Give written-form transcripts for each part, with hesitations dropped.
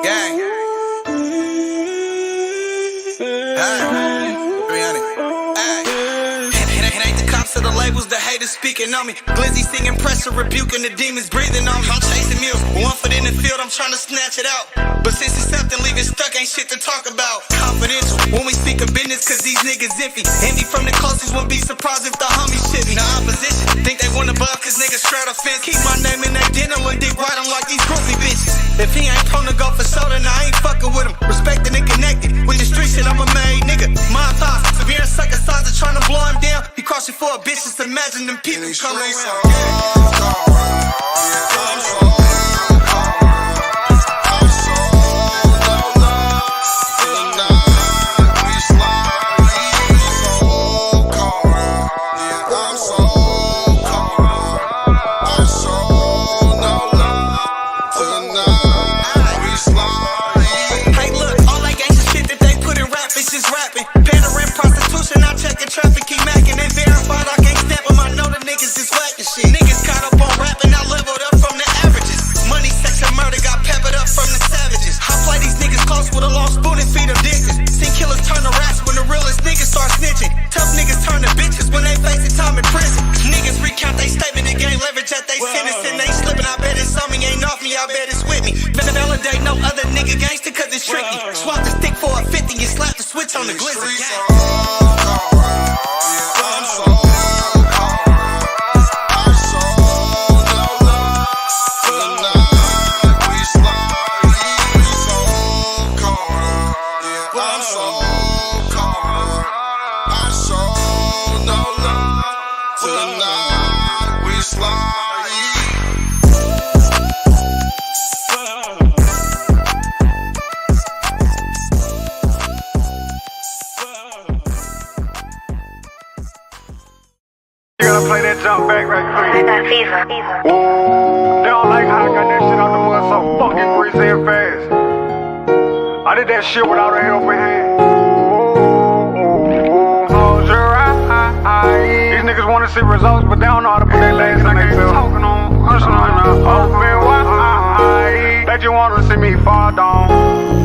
Gang. It ain't the cops or the labels, the haters speaking on me. Glizzy singing pressure, rebuking the demons breathing on me. I'm chasing meals, 1 foot in the field, I'm trying to snatch it out. But since it's something, leave it stuck, ain't shit to talk about. Confidential, when we speak of business, cause these niggas iffy. Envy from the closest, wouldn't be surprised if the homies shit me. Nah, opposition, think they want above, cause niggas straight offense. Keep my name in their dinner when dick right, I'm like these groupie bitches. If he ain't prone to go for soda, nah, I ain't fucking with him. Respected and connected, with the street shit, I'm a made nigga. My thoughts, severe and sucker sides are trying to blow him down. He crossing for a bitch, just imagine them people come around. I bet it's with me. Validate no other nigga gangster cause it's tricky. Swap the stick for a 50 and slap the switch on the glizzy. Play that jump back right quick. I got fever. Ooh, they don't like how I got that shit out the mud so fucking greasy and fast. I did that shit without a helping hand. Close your eyes. These niggas wanna see results, but they don't know how to put their legs in their bill. Talking on, open wide. They just wanna see me fall down,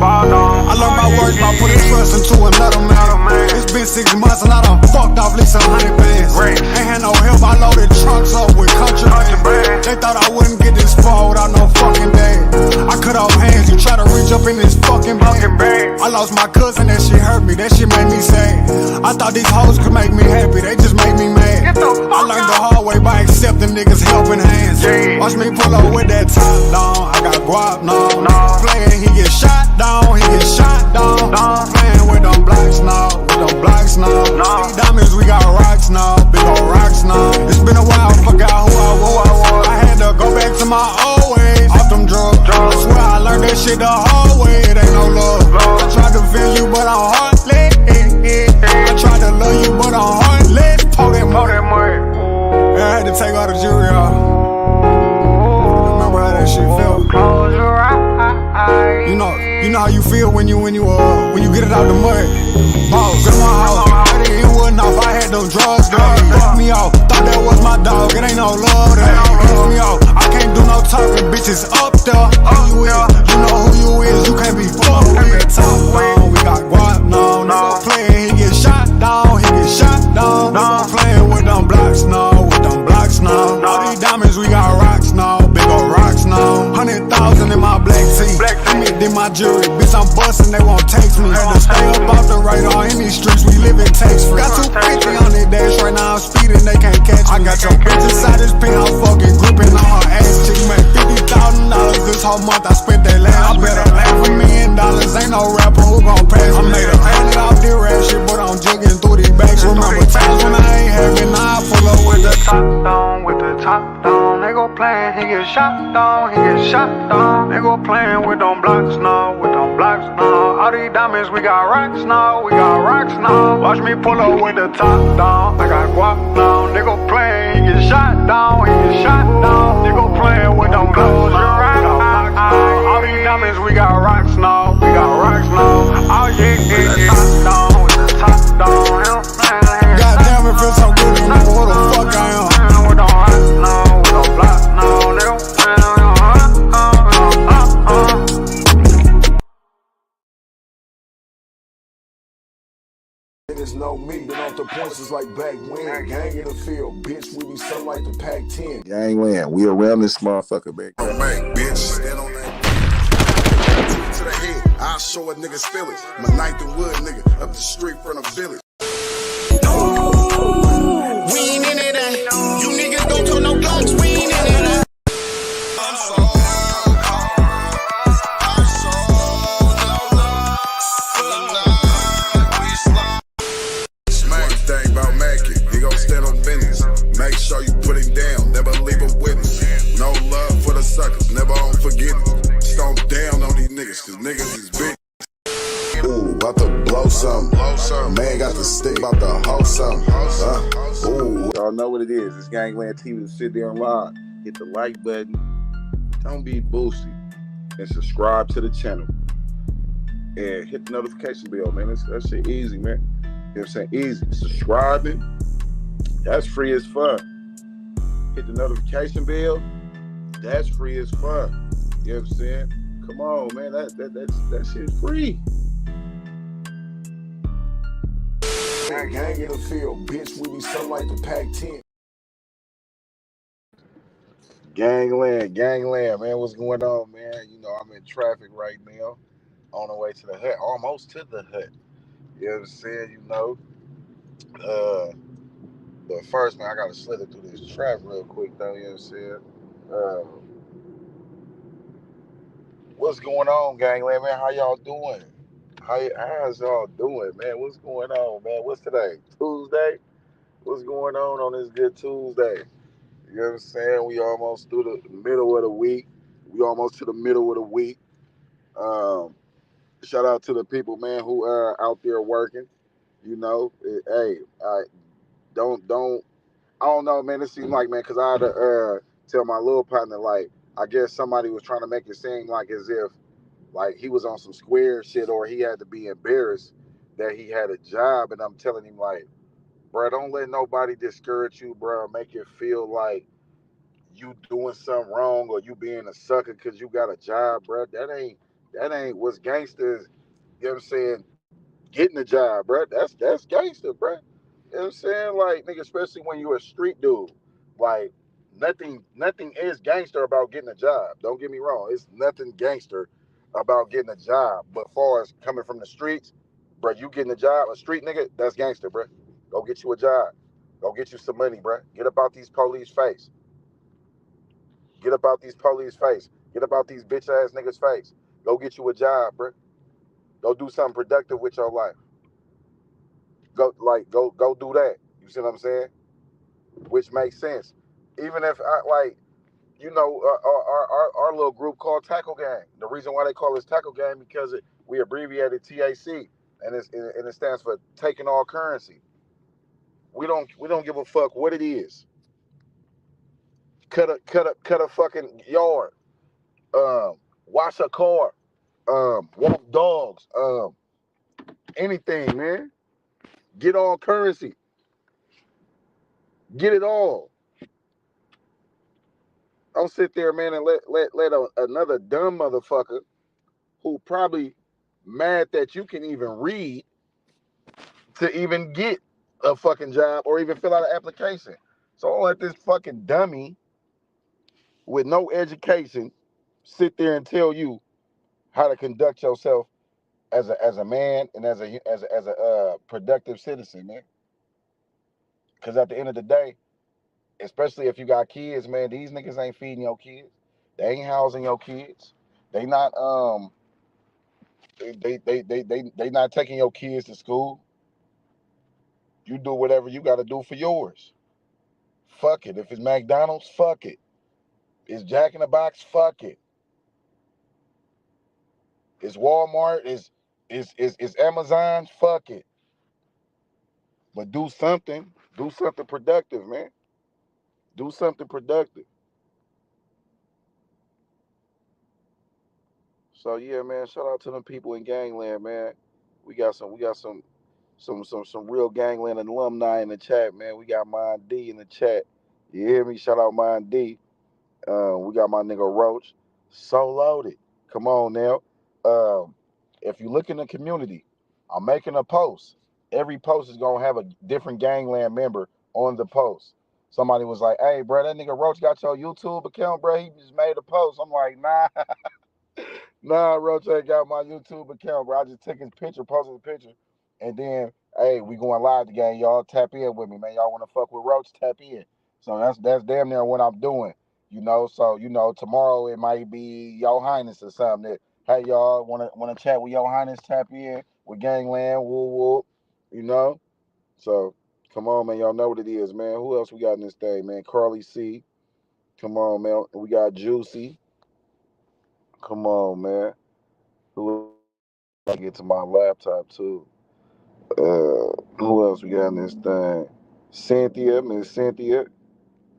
fall down. I learned my words by putting trust into another man. It's been 6 months and I done fucked off at least 100 bands. Ain't had no help, I loaded trunks up with contraband. They thought I wouldn't get this far without no fucking day. I cut off hands, you try to reach up in this fucking bag. I lost my cousin, that shit hurt me, that shit made me sad. I thought these hoes could make me happy, they just made me mad. I learned the hard way by accepting niggas helping hands. Watch me pull up with that top down, I got guap, no. Playing, he get shot down, he get shot down. Playing with them blocks now, with them blocks now. These diamonds, we got rocks now, big old rocks now. It's been a while, forgot who I was. I had to go back to my old ways, off them drugs. I swear I learned that shit the hard way, it ain't no love. I tried to feel you, but I'm heartless. I tried to love you, but I'm heartless. Pour that money. Yeah, I had to take all the jewelry off. Remember how that shit felt. Close your eyes. You know how you feel when you get it out the mud. Balls in my house, it wasn't off. I had them drugs, left me off. Thought that was my dog, it ain't no love that left me off. I can't do no talking, bitches up there. Who you is? You know who you is. You can't be fucked with. Top down, we got guap, no. Playing, he get shot down, he get shot down. Playing with them blocks, no, with them blocks, no. All these diamonds, we got rocks, no, big ol' rocks, no. 100,000 in my black tee. In my jewelry, bitch, I'm bustin', they won't taste me. Had to stay up off the radar in these streets, we live in taste free. Got 250 on the dash right now, I'm speeding, they can't catch me. I got your bitch inside this pin, I'm fucking gripping on her ass. She made $50,000 this whole month, I spent that last. I better laugh $1 million, ain't no rapper who gon' pass me. I made 100 off this rap shit, but I'm jugging through these bags. Remember times when I ain't having, now I pull up with the top down, with the top down. They go playing, he get shot down, he get shot down. They go playing with them blocks now, with them blocks now. All these diamonds, we got rocks now, we got rocks now. Watch me pull up with the top down, I got guap now. They go playing, he get shot down, he get shot down. They go playing with them blocks now. All these diamonds, we got rocks now, we got rocks now. Oh yeah, top down, with the top down. goddamn, it feels so good, you know who the fuck I am. With them rocks now, with them blocks now. They go playing with them niggas know me. Been off the points is like back when. Gang in the field, bitch, we be something like the Pac-10. Gangland, we around this motherfucker, man. Oh, man, bitch, stand on that. To the head, I'll show a nigga's feelings. My ninth and wood nigga, up the street from the village. We ain't in it, you niggas don't talk no blocks, we ain't in it. Thing about Mackie, he gon' stand on business. Make sure you put him down, never leave a witness. No love for the suckers, never on forgiveness. Stomp down on these niggas, cause niggas is big. Ooh, about to blow something. Man got the stick, about to hold something. Ooh. Y'all know what it is. It's Gangland TV. Sit there and live. Hit the like button. Don't be boosty. And subscribe to the channel. And hit the notification bell, man. That shit easy, man. You know what I'm saying? Easy. Subscribing, that's free as fuck. Hit the notification bell, that's free as fuck. You know what I'm saying? Come on, man. That shit's free. Gang in the field, bitch, we be something like the Pac-10. Gangland, man. What's going on, man? You know, I'm in traffic right now. On the way to the hut. Almost to the hut. You know what I'm saying? You know. But first, man, I gotta slither through this trap real quick, though. You know what I'm saying? What's going on, Gangland, man? How y'all doing? How's y'all doing, man? What's going on, man? What's today? Tuesday? What's going on this good Tuesday? You know what I'm saying? We almost through the middle of the week. We almost to the middle of the week. Shout out to the people, man, who are out there working. You know, hey, I don't I don't know, man. It seemed like, man, because I had to tell my little partner, like, I guess somebody was trying to make it seem like as if, like, he was on some square shit or he had to be embarrassed that he had a job. And I'm telling him, like, bro, don't let nobody discourage you, bro, make you feel like you doing something wrong or you being a sucker because you got a job, bro. That ain't what's gangsters, you know what I'm saying, getting a job, bro. That's gangster, bro. You know what I'm saying? Like, nigga, especially when you're a street dude. Like, nothing is gangster about getting a job. Don't get me wrong. It's nothing gangster about getting a job. But far as coming from the streets, bro, you getting a job, a street nigga, that's gangster, bro. Go get you a job. Go get you some money, bro. Get up out these police face. Get up out these police face. Get up out these bitch ass niggas face. Go get you a job, bro. Go do something productive with your life. Go do that. You see what I'm saying? Which makes sense. Even if you know, our little group called Tackle Gang. The reason why they call us Tackle Gang because we abbreviated TAC, and it stands for taking all currency. We don't give a fuck what it is. Cut a fucking yard. Wash a car. Walk dogs. Anything, man. Get all currency. Get it all. Don't sit there, man, and let another dumb motherfucker who probably mad that you can even read to even get a fucking job or even fill out an application. So don't let this fucking dummy with no education sit there and tell you how to conduct yourself as a man and as a productive citizen, man. Because at the end of the day, especially if you got kids, man, these niggas ain't feeding your kids. They ain't housing your kids. They not they not taking your kids to school. You do whatever you got to do for yours. Fuck it. If it's McDonald's, fuck it. It's Jack in the Box, fuck it. It's Walmart, it's Amazon, fuck it. But do something. Do something productive, man. Do something productive. So yeah, man, shout out to them people in Gangland, man. We got some real Gangland alumni in the chat, man. We got Mind D in the chat. You hear me? Shout out Mind D. We got my nigga Roach. So loaded. Come on now. If you look in the community, I'm making a post. every post is gonna have a different Gangland member on the post. Somebody was like, "Hey, bro, that nigga Roach got your YouTube account, bro. He just made a post." I'm like, "Nah, nah, Roach ain't got my YouTube account, bro. I just took his picture, posted the picture, and then, hey, we going live again, y'all. Tap in with me, man. Y'all want to fuck with Roach? Tap in." So that's damn near what I'm doing, you know. So tomorrow it might be Your Highness or something. That, hey, y'all wanna chat with Your Highness? Tap in with Gangland, woo woo, you know. So come on, man. Y'all know what it is, man. Who else we got in this thing, man? Carly C. Come on, man. We got Juicy. Come on, man. Who I get to my laptop too. Who else we got in this thing? Cynthia, Miss Cynthia.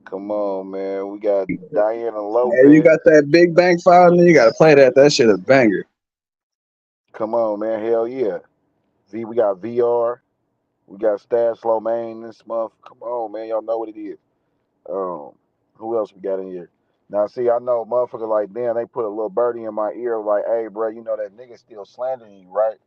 Come on, man. We got Diana Hey, you got Lopez. that Big Bang file, man? You gotta play that. That shit a banger. Come on, man. Hell yeah. We got VR. We got Stash Slow Main this month. Come on, man. Y'all know what it is. Who else we got in here? Now, see, I know motherfuckers like, damn, they put a little birdie in my ear like, hey, bro, you know that nigga still slandering you, right?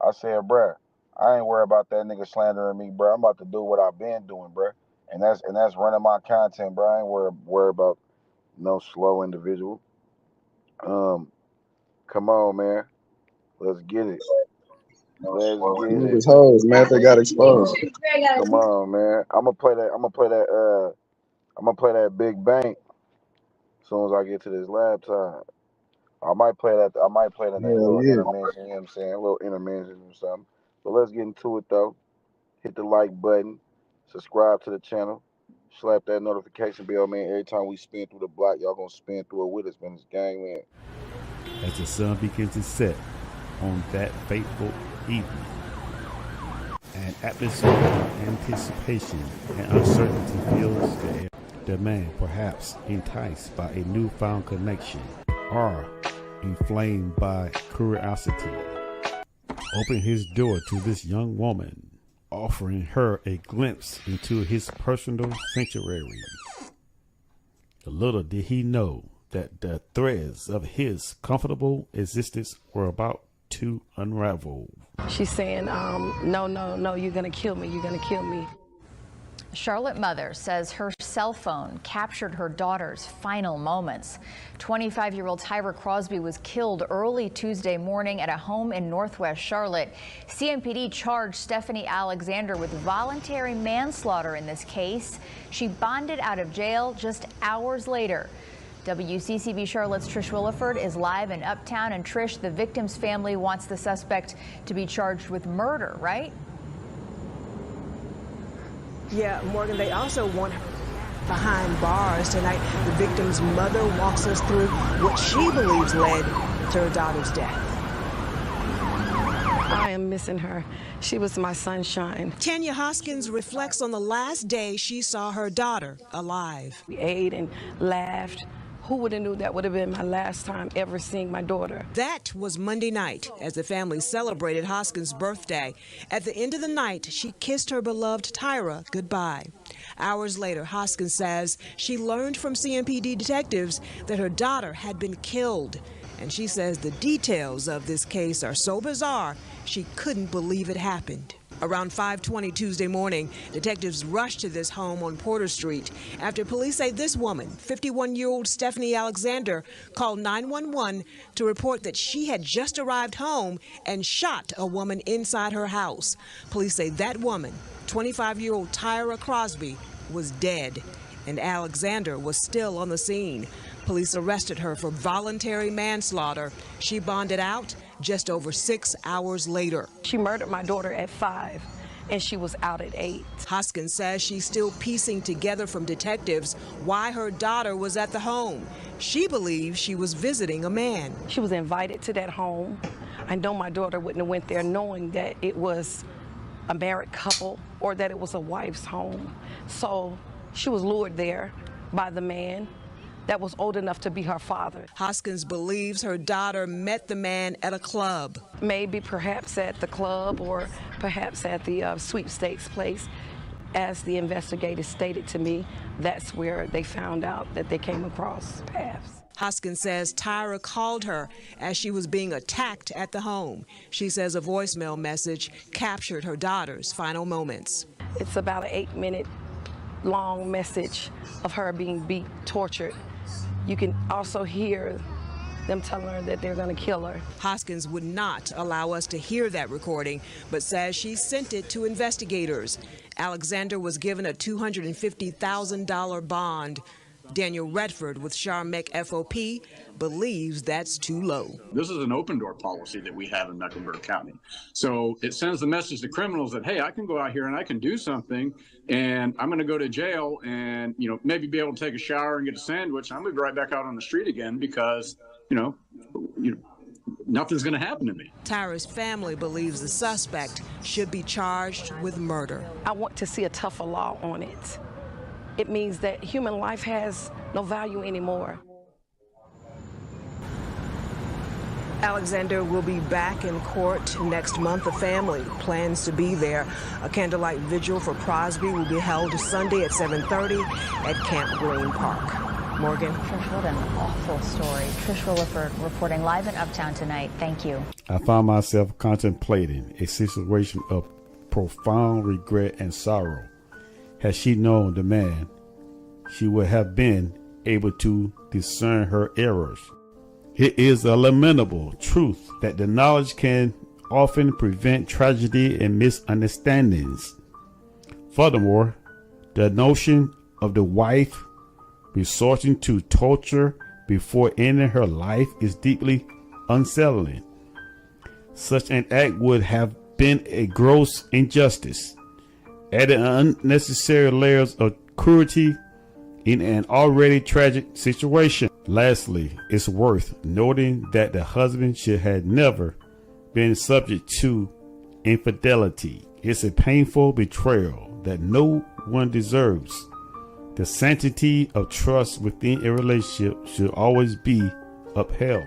I said, bro, I ain't worried about that nigga slandering me, bro. I'm about to do what I've been doing, bro. And that's running my content, bro. I ain't worried about no slow individual. Come on, man. Let's get it. Let's get it. Niggas hoes, man. They got exposed. Come on, man. I'm gonna play that Big Bang as soon as I get to this laptop. I might play that in a Hell little yeah. intermission, you know what I'm saying? A little intermission or something. But let's get into it though. Hit the like button, subscribe to the channel, slap that notification bell, man. Every time we spin through the block, y'all gonna spin through it with us, man. It's Gangland. As the sun begins to set on that fateful evening, an atmosphere of anticipation and uncertainty fills the air. The man, perhaps enticed by a newfound connection, or inflamed by curiosity, opened his door to this young woman, offering her a glimpse into his personal sanctuary. Little did he know that the threads of his comfortable existence were about to unravel. She's saying, no, you're going to kill me. You're going to kill me. Charlotte mother says her cell phone captured her daughter's final moments. 25-year-old Tyra Crosby was killed early Tuesday morning at a home in Northwest Charlotte. CMPD charged Stephanie Alexander with voluntary manslaughter in this case. She bonded out of jail just hours later. WCCB Charlotte's Trish Williford is live in Uptown. And Trish, the victim's family wants the suspect to be charged with murder, right? Yeah, Morgan, they also want her behind bars tonight. The victim's mother walks us through what she believes led to her daughter's death. I am missing her. She was my sunshine. Tanya Hoskins reflects on the last day she saw her daughter alive. We ate and laughed. Who would have knew that would have been my last time ever seeing my daughter? That was Monday night as the family celebrated Hoskins' birthday. At the end of the night, she kissed her beloved Tyra goodbye. Hours later, Hoskins says she learned from CMPD detectives that her daughter had been killed. And she says the details of this case are so bizarre, she couldn't believe it happened. Around 5:20 Tuesday morning, detectives rushed to this home on Porter Street after police say this woman, 51-year-old Stephanie Alexander, called 911 to report that she had just arrived home and shot a woman inside her house. Police say that woman, 25-year-old Tyra Crosby, was dead, and Alexander was still on the scene. Police arrested her for voluntary manslaughter. She bonded out just over 6 hours later. She murdered my daughter at 5, and she was out at 8. Hoskins says she's still piecing together from detectives why her daughter was at the home. She believes she was visiting a man. She was invited to that home. I know my daughter wouldn't have went there knowing that it was a married couple or that it was a wife's home. So she was lured there by the man that was old enough to be her father. Hoskins believes her daughter met the man at a club. Maybe perhaps at the club or perhaps at the sweepstakes place. As the investigators stated to me, that's where they found out that they came across paths. Hoskins says Tyra called her as she was being attacked at the home. She says a voicemail message captured her daughter's final moments. It's about an 8-minute long message of her being beat, tortured. You can also hear them telling her that they're going to kill her. Hoskins would not allow us to hear that recording, but says she sent it to investigators. Alexander was given a $250,000 bond. Daniel Redford with Charmec FOP believes that's too low. This is an open door policy that we have in Mecklenburg County. So it sends the message to criminals that, hey, I can go out here and I can do something and I'm going to go to jail and, maybe be able to take a shower and get a sandwich. I'm going to be right back out on the street again because, nothing's going to happen to me. Tyra's family believes the suspect should be charged with murder. I want to see a tougher law on it. It means that human life has no value anymore. Alexander will be back in court next month. The family plans to be there. A candlelight vigil for Crosby will be held Sunday at 7:30 at Camp Green Park. Morgan. Trish, what an awful story. Trish Williford reporting live in Uptown tonight. Thank you. I found myself contemplating a situation of profound regret and sorrow. Had she known the man, she would have been able to discern her errors. It is a lamentable truth that the knowledge can often prevent tragedy and misunderstandings. Furthermore, the notion of the wife resorting to torture before ending her life is deeply unsettling. Such an act would have been a gross injustice, adding unnecessary layers of cruelty in an already tragic situation. Lastly, it's worth noting that the husband should have never been subject to infidelity. It's a painful betrayal that no one deserves. The sanctity of trust within a relationship should always be upheld.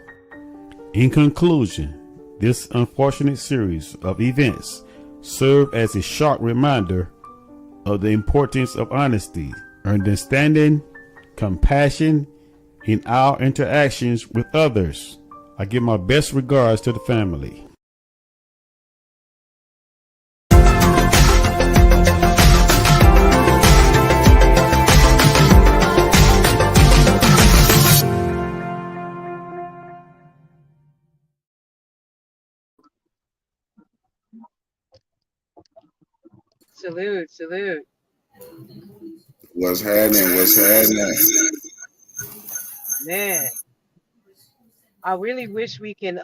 In conclusion, this unfortunate series of events serve as a sharp reminder of the importance of honesty, understanding, compassion in our interactions with others. I give my best regards to the family. Salute, salute. What's happening? What's happening? Man, I really wish we can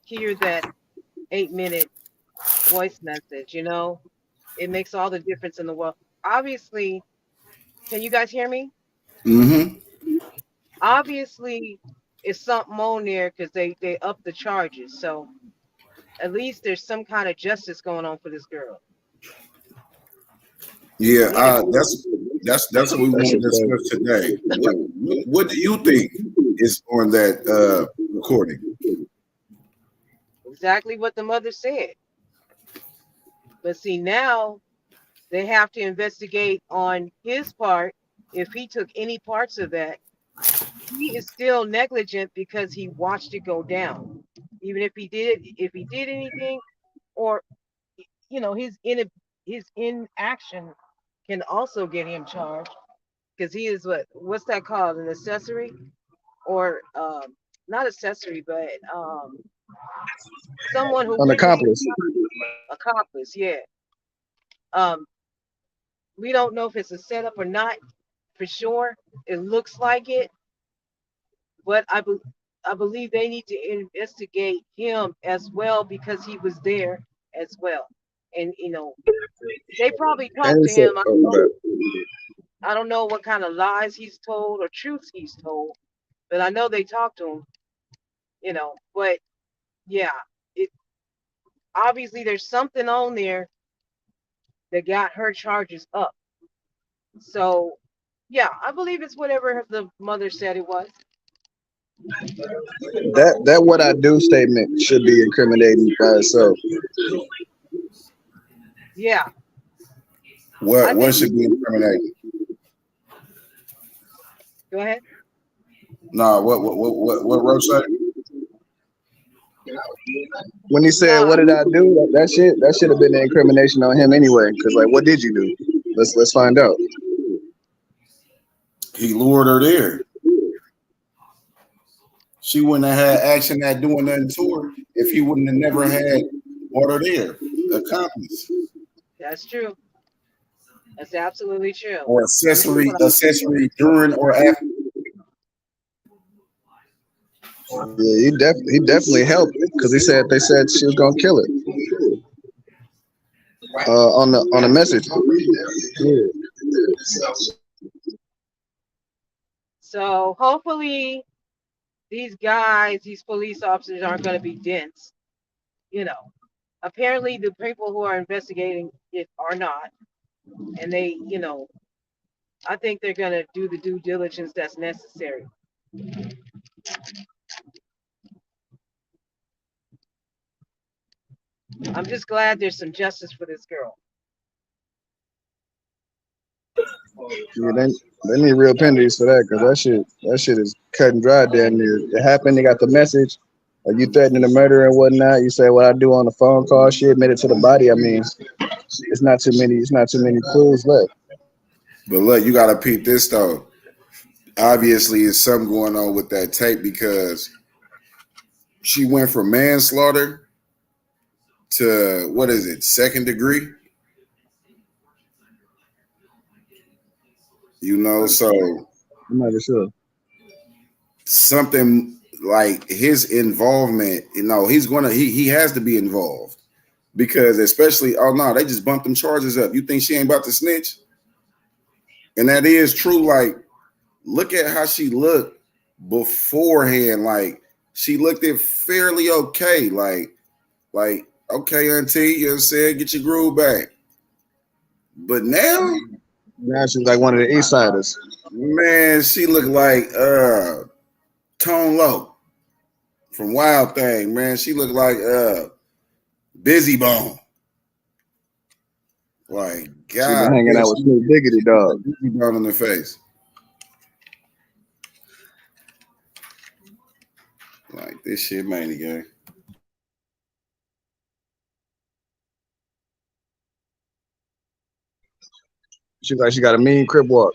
hear that 8-minute voice message, It makes all the difference in the world. Obviously, can you guys hear me? Mm-hmm. Obviously, it's something on there because they upped the charges. So at least there's some kind of justice going on for this girl. Yeah, that's what we want to discuss today. What do you think is on that recording? Exactly what the mother said. But see, now they have to investigate on his part if he took any parts of that. He is still negligent because he watched it go down. Even if he did anything, or his inaction can also get him charged because he is what's that called, an accessory, or not accessory, but someone who An accomplice. Accomplice, yeah. We don't know if it's a setup or not for sure. It looks like it, but I believe they need to investigate him as well because he was there as well. And they probably talked to him. I don't know what kind of lies he's told or truths he's told, but I know they talked to him. But yeah, it obviously there's something on there that got her charges up. So yeah, I believe it's whatever the mother said it was. That what I do statement should be incriminating by itself. Yeah. What should be incriminating? Go ahead. Nah, what Roach said? When he said, No, "What did I do?" That should have been an incrimination on him anyway. Because like, what did you do? Let's find out. He lured her there. She wouldn't have had action at doing nothing to her if he wouldn't have never had brought her there. Accomplice that's true. That's absolutely true. or This is what accessory during or after. Yeah, he definitely helped because they said she was gonna kill it on the message. Yeah. So hopefully these guys, these police officers aren't going to be dense. You know, apparently the people who are investigating it are not. And they, I think they're going to do the due diligence that's necessary. I'm just glad there's some justice for this girl. Yeah, they need real penalties for that because that shit is cut and dry down there. It happened. They got the message. Like you threatening the murder and whatnot. You say what I do on the phone call. She admitted to the body. I mean, it's not too many. It's not too many clues left. But look, you gotta peep this though. Obviously, there's something going on with that tape because she went from manslaughter to what is it, second degree? So I'm not sure. Something like his involvement, he has to be involved because especially they just bumped them charges up. You think she ain't about to snitch? And that is true. Like, look at how she looked beforehand. Like, she looked it fairly okay. Like, okay, auntie, you know what I'm saying? Get your groove back. But now she's like one of the East Siders. Man, she looked like Tone Loc from Wild Thing, man. She looked like Busy Bone. Like, God. She been hanging out with Snoop Diggity Dog. Busy Bone in the face. Like, this shit mainly gang. She's like she got a mean crib walk.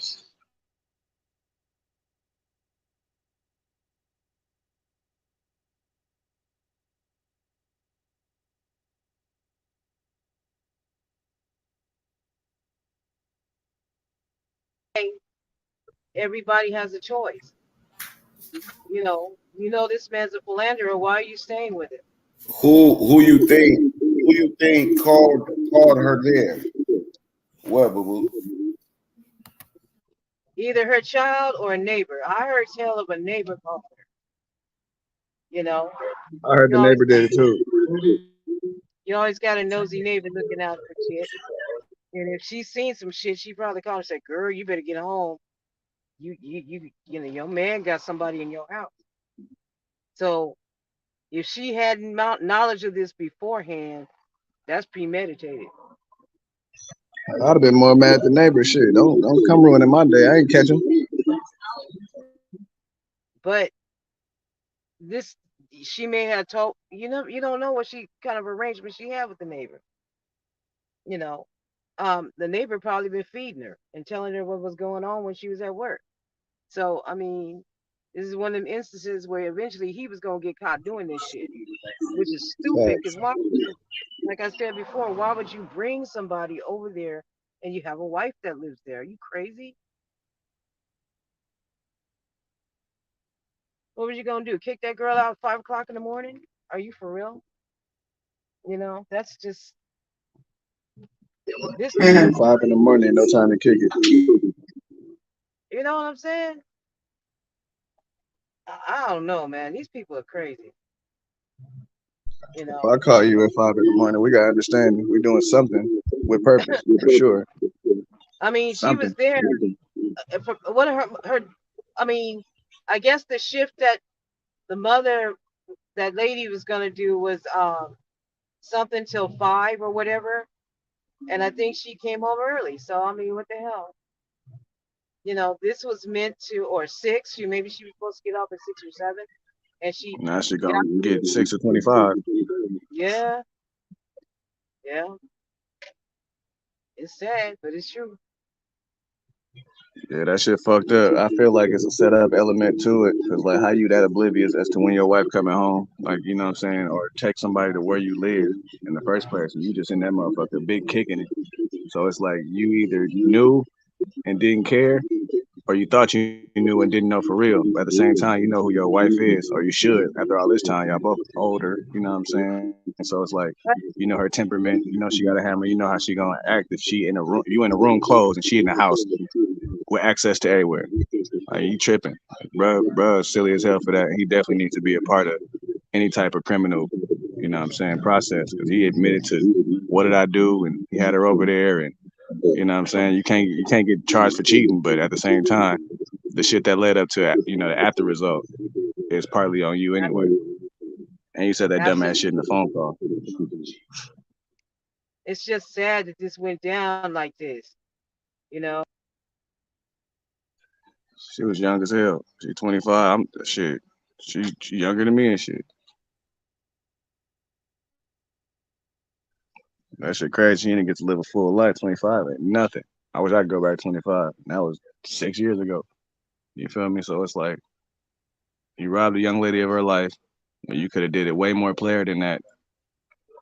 Everybody has a choice. This man's a philanderer. Why are you staying with him? Who you think called her there? What, boo-boo? Either her child or a neighbor. I heard tell of a neighbor calling her. I heard the neighbor did it too. You always got a nosy neighbor looking out for shit. And if she's seen some shit, she probably called and said, "Girl, you better get home. Your man got somebody in your house." So if she had knowledge of this beforehand, that's premeditated. I'd have been more mad at the neighbor. Shit, don't come ruining my day. I ain't catching. But she may have told you don't know what she kind of arrangement she had with the neighbor. The neighbor probably been feeding her and telling her what was going on when she was at work. So I mean, this is one of them instances where eventually he was gonna get caught doing this shit, which is stupid. Because like I said before, why would you bring somebody over there and you have a wife that lives there? Are you crazy? What was you gonna do? Kick that girl out at 5 o'clock in the morning? Are you for real? That's just this. 5 in the morning, no time to kick it. You know what I'm saying? I don't know, man. These people are crazy. If I call you at 5 in the morning, we gotta understand we're doing something with purpose for sure. I mean, something. She was there. What her? I mean, I guess the shift that the mother, that lady was gonna do was something till 5 or whatever, and I think she came home early. So I mean, what the hell? You know, this was meant to, or 6. Maybe she was supposed to get off at 6 or 7, and she Now she got. gonna get 6 to 25. Yeah, yeah. It's sad, but it's true. Yeah, that shit fucked up. I feel like it's a setup element to it, cause like how you that oblivious as to when your wife coming home, like you know what I'm saying, or take somebody to where you live in the first place, and you just in that motherfucker big kicking it. So it's like you either knew and didn't care, or you thought you knew and didn't know for real. But at the same time, you know who your wife is, or you should. After all this time, y'all both older, you know what I'm saying? So it's like, you know her temperament, you know she got a hammer, you know how she gonna act if she in a room, you in a room closed and she in the house with access to everywhere. Like you tripping, bro, silly as hell for that. He definitely needs to be a part of any type of criminal, you know what I'm saying, process because he admitted to what did I do, and he had her over there, and you know what I'm saying. You can't get charged for cheating, but at the same time, the shit that led up to you know the after result is partly on you anyway. And you said that dumbass Absolutely. shit in the phone call. It's just sad that this went down like this. You know, She was young as hell. She 25. I'm shit. She younger than me and shit. That shit crazy. She didn't get to live a full life. 25 ain't nothing. I wish I could go back to 25. That was 6 years ago. You feel me? So it's like you robbed a young lady of her life. You could have did it way more player than that,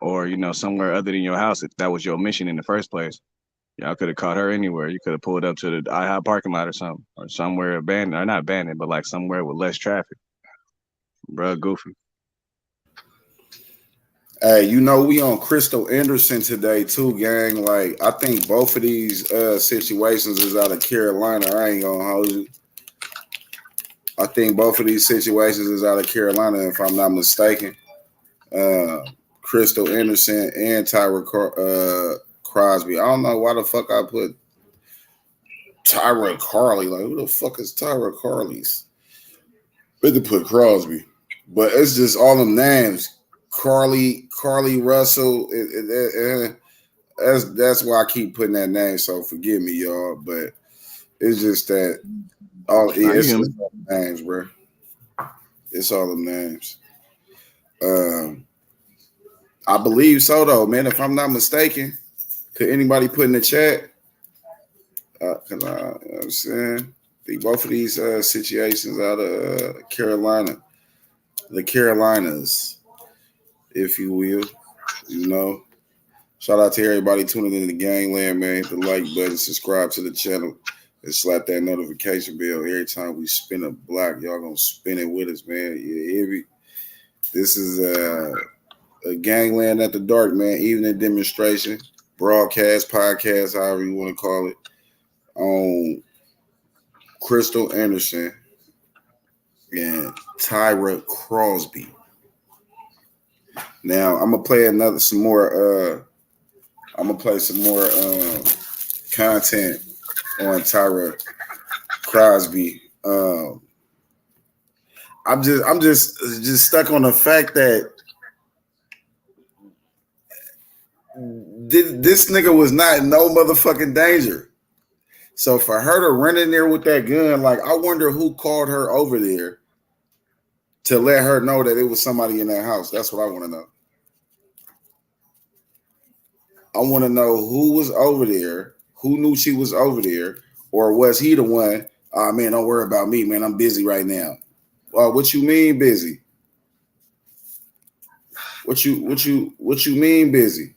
or you know somewhere other than your house if that was your mission in the first place. Y'all could have caught her anywhere. You could have pulled up to the IHOP parking lot or something, or somewhere abandoned, or not abandoned, but like somewhere with less traffic. Bruh, goofy. Hey, you know we on Krystal Anderson today too, gang. Like I think both of these situations is out of Carolina. I ain't gonna hold you. I think both of these situations is out of Carolina, if I'm not mistaken. Krystal Anderson and Tyra Crosby. I don't know why the fuck I put Tyra Carly. Like, who the fuck is Tyra Carly's? But to put Crosby. But it's just all them names. Carly Russell. That's why I keep putting that name. So forgive me, y'all. But it's just that it's just all the names, bro. It's all them names. I believe so though, man. If I'm not mistaken, could anybody put in the chat? Cause you know what I'm saying, I think both of these situations out of Carolina, the Carolinas, if you will, you know. Shout out to everybody tuning in to Gangland, man. Hit the like button, subscribe to the channel, and slap that notification bell every time we spin a block. Y'all gonna spin it with us, man. Yeah, this is a Gangland at the Dark, man. Evening demonstration, broadcast, podcast, however you want to call it, on Krystal Anderson and Tyra Crosby. Now I'm gonna play some more content on Tyra Crosby. I'm just stuck on the fact that this nigga was not in no motherfucking danger. So for her to run in there with that gun, like I wonder who called her over there to let her know that it was somebody in that house. That's what I want to know. I want to know who was over there, who knew she was over there, or was he the one? Oh man, don't worry about me, man. I'm busy right now. What you mean busy? What you mean busy?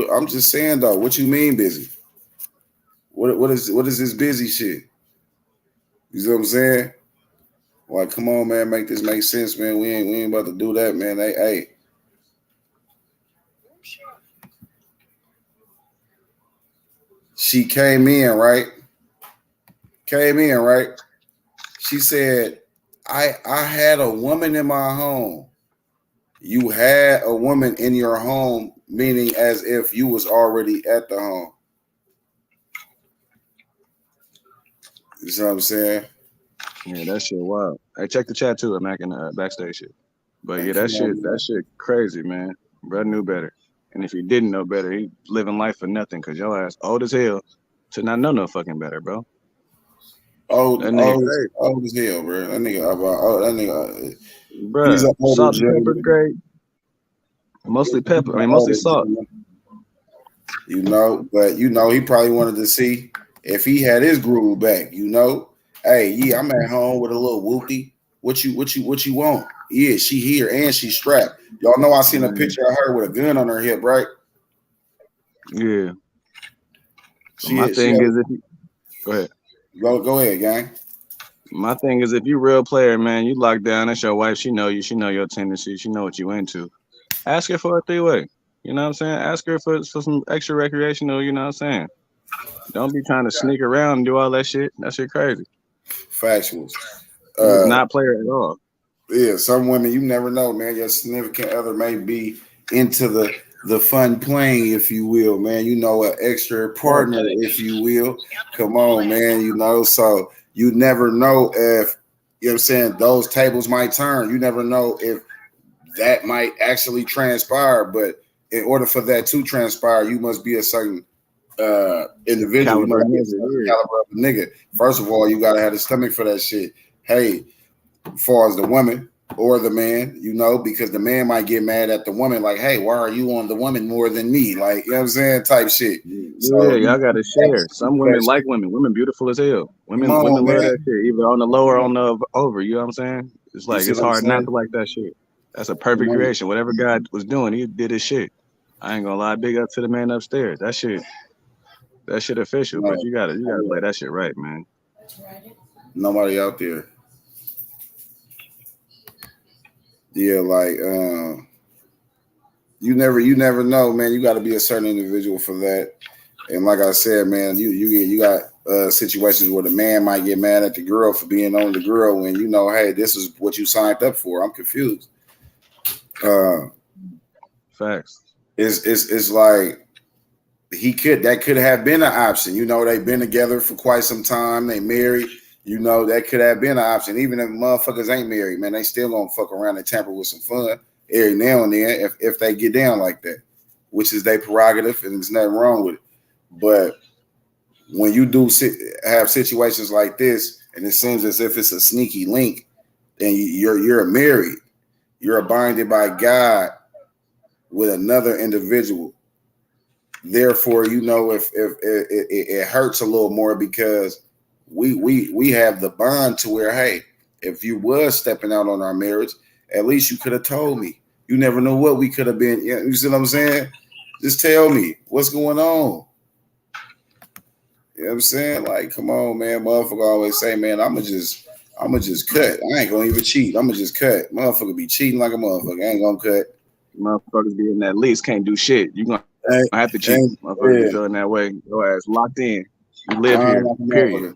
I'm just saying though. What you mean busy? What is this busy shit? You see what I'm saying? Like, come on, man, make this make sense, man. We ain't about to do that, man. Hey. She came in, right? She said, I had a woman in my home. You had a woman in your home, meaning as if you was already at the home. You see what I'm saying? Yeah, that shit wild. Hey, check the chat too. I'm making backstage shit. But yeah, that shit crazy, man. Bro knew better. And if he didn't know better, he living life for nothing because your ass old as hell to not know no fucking better, bro. Old That nigga as crazy, hell, bro. That nigga, he's bruh. an older Salt and pepper gentleman. great, mostly He's pepper. I an mean, mostly older salt. gentleman, but he probably wanted to see if he had his groove back, Hey, yeah, I'm at home with a little whoopty. What you want? Yeah, she here and she strapped. Y'all know I seen a picture of her with a gun on her hip, right? Yeah. She had, Is, if you go ahead. Go ahead, gang. My thing is, if you real player, man, you locked down. That's your wife. She know you. She know your tendencies. She know what you into. Ask her for a 3-way. You know what I'm saying? Ask her for some extra recreational. You know what I'm saying? Don't be trying to sneak around and do all that shit. That shit crazy. Factuals. He's not player at all. Yeah, some women you never know, man. Your significant other may be into the fun playing, if you will, man. An extra partner, if you will. Come on, man. So you never know if those tables might turn. You never know if that might actually transpire. But in order for that to transpire, you must be a certain individual. You must be a certain caliber of a nigga. First of all, you gotta have the stomach for that shit. Hey, as far as the woman or the man, because the man might get mad at the woman, like, hey, why are you on the woman more than me? Like, you know what I'm saying? Type shit. So, yeah, y'all gotta share. Some women like women. Women beautiful as hell. Women love that shit, either on the low or on the over. You know what I'm saying? It's like it's hard not to like that shit. That's a perfect creation. Whatever God was doing, he did his shit. I ain't gonna lie. Big up to the man upstairs. That shit official. But you gotta play that shit right, man. Nobody out there. Yeah, like you never know, man. You got to be a certain individual for that. And like I said, man, you got situations where the man might get mad at the girl for being on the girl when hey, this is what you signed up for. I'm confused. Facts. It's like that could have been an option. They've been together for quite some time. They married. That could have been an option. Even if motherfuckers ain't married, man, they still gonna fuck around and tamper with some fun every now and then if they get down like that, which is their prerogative, and there's nothing wrong with it. But when you do have situations like this, and it seems as if it's a sneaky link, then you're married, you're binded by God with another individual. Therefore, if it hurts a little more because we have the bond to where, hey, if you was stepping out on our marriage, at least you could have told me. You never know what we could have been. You see what I'm saying? Just tell me what's going on. You know what I'm saying? Like, come on, man. Motherfucker always say, man, I'ma just cut. I ain't gonna even cheat. I'ma just cut. Motherfucker be cheating like a motherfucker. I ain't gonna cut. Motherfuckers be in that lease, can't do shit. You gonna have to cheat. Motherfuckers be feeling that way. Your ass locked in. You live here. Period.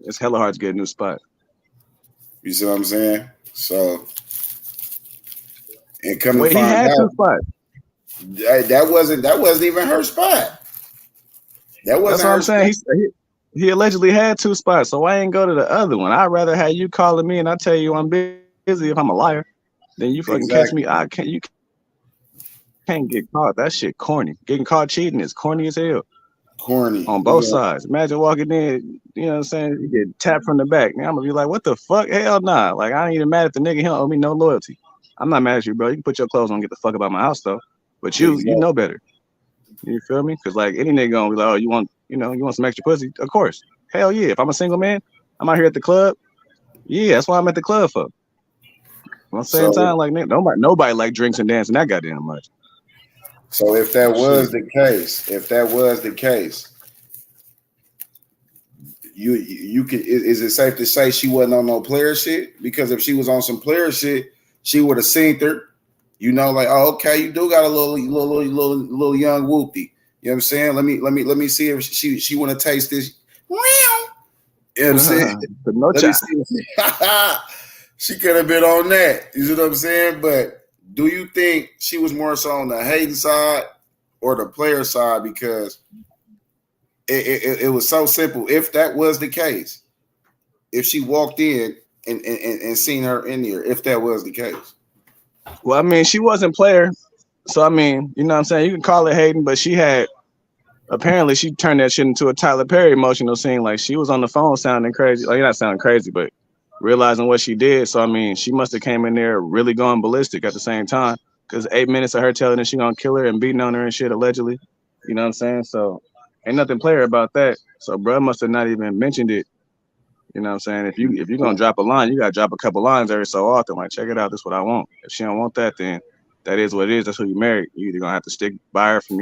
It's hella hard to get a new spot. You see what I'm saying? So, and come to find out, 2 spots. That wasn't even her spot. That wasn't. That's what I'm saying. He allegedly had 2 spots, so I ain't go to the other one. I'd rather have you calling me and I tell you I'm busy if I'm a liar. Then you fucking catch me. You can't get caught. That shit corny. Getting caught cheating is corny as hell. Corny on both sides. Imagine walking in, you know what I'm saying? You get tapped from the back. Now I'm gonna be like, what the fuck? Hell nah. Like, I ain't even mad at the nigga. He don't owe me no loyalty. I'm not mad at you, bro. You can put your clothes on and get the fuck about my house though. But you know better. You feel me? Because like any nigga gonna be like, oh, you want some extra pussy? Of course. Hell yeah. If I'm a single man, I'm out here at the club. Yeah, that's why I'm at the club for. At the same time, like nobody like drinks and dancing that goddamn much. So if that was the case, you could, is it safe to say she wasn't on no player shit? Because if she was on some player shit, she would have seen her. Like, oh, okay, you do got a little young whoopty. You know what I'm saying? Let me see if she want to taste this. You know what I'm saying? No Let me see. She could have been on that. You see what I'm saying? But do you think she was more so on the hating side or the player side? Because it was so simple. If that was the case, if she walked in and seen her in there, if that was the case. Well, I mean, she wasn't player. So, I mean, you know what I'm saying? You can call it hating, but she had apparently she turned that shit into a Tyler Perry emotional scene. Like she was on the phone sounding crazy. Like not sounding crazy, but realizing what she did. So I mean, she must have came in there really going ballistic at the same time. Cause 8 minutes of her telling her she gonna kill her and beating on her and shit allegedly. You know what I'm saying? So ain't nothing player about that. So bruh must have not even mentioned it. You know what I'm saying? If you gonna drop a line, you gotta drop a couple lines every so often. Like check it out, this is what I want. If she don't want that, then that is what it is. That's who you married. You either gonna have to stick by her from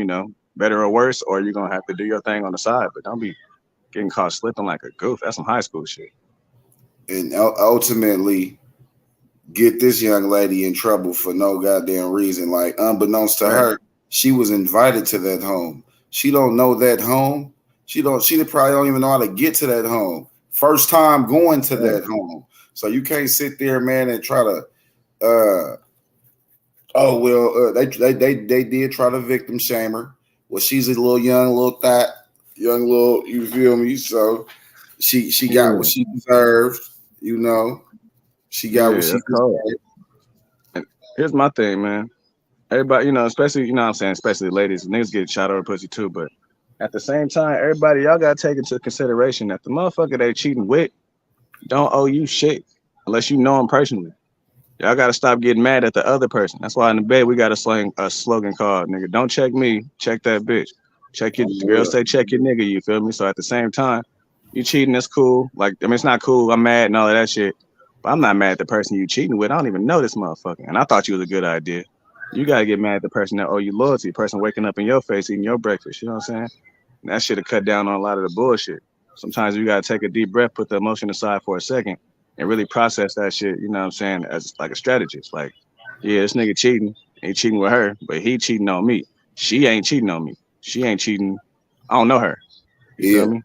better or worse, or you're gonna have to do your thing on the side. But don't be getting caught slipping like a goof. That's some high school shit. And ultimately get this young lady in trouble for no goddamn reason. Like unbeknownst to her, she was invited to that home. She don't know that home. She probably don't even know how to get to that home. First time going to that home. So you can't sit there, man, and try to they did try to victim shame her. Well, she's a little you feel me? So she got what she deserved, you know. She got what she deserved. And here's my thing, man. Everybody, especially, what I'm saying, especially ladies, niggas get shot over pussy too, but at the same time, everybody, y'all gotta take into consideration that the motherfucker they cheating with don't owe you shit unless you know him personally. Y'all gotta stop getting mad at the other person. That's why in the bed we got a slogan called, nigga, don't check me, check that bitch. The girls say check your nigga, you feel me? So at the same time, you cheating, that's cool. Like, I mean, it's not cool, I'm mad and all of that shit. But I'm not mad at the person you cheating with. I don't even know this motherfucker. And I thought you was a good idea. You gotta get mad at the person that owe you loyalty, the person waking up in your face, eating your breakfast, you know what I'm saying? And that shit have cut down on a lot of the bullshit. Sometimes you gotta take a deep breath, put the emotion aside for a second, and really process that shit, you know what I'm saying, as like a strategist. Like, yeah, this nigga cheating, ain't cheating with her, but he cheating on me. She ain't cheating on me. She ain't cheating. I don't know her. You feel me?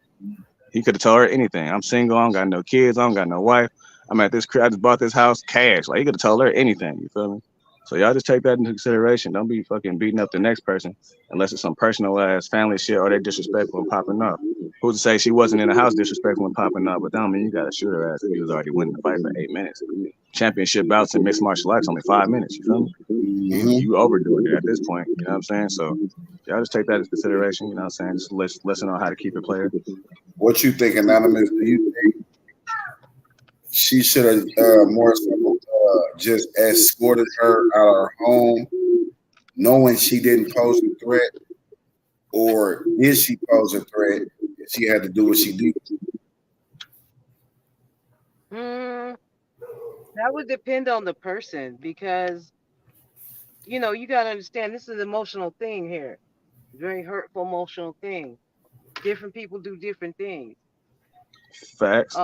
He could have told her anything. I'm single, I don't got no kids, I don't got no wife. I'm at this crib, I just bought this house cash. Like, he could have told her anything, you feel me? So y'all just take that into consideration. Don't be fucking beating up the next person unless it's some personal ass family shit or they disrespectful and popping up. Who's to say she wasn't in the house disrespectful and popping up? But that don't mean you gotta shoot her ass if you was already winning the fight for 8 minutes. Championship bouts in mixed martial arts only 5 minutes. You feel me? You overdoing it at this point. You know what I'm saying? So y'all just take that into consideration. You know what I'm saying? Just listen on how to keep it player. What you think, Anonymous? Do you think she should have more so just escorted her out of her home, knowing she didn't pose a threat, or did she pose a threat? She had to do what she did. That would depend on the person because, you got to understand this is an emotional thing here. Very hurtful, emotional thing. Different people do different things. Facts.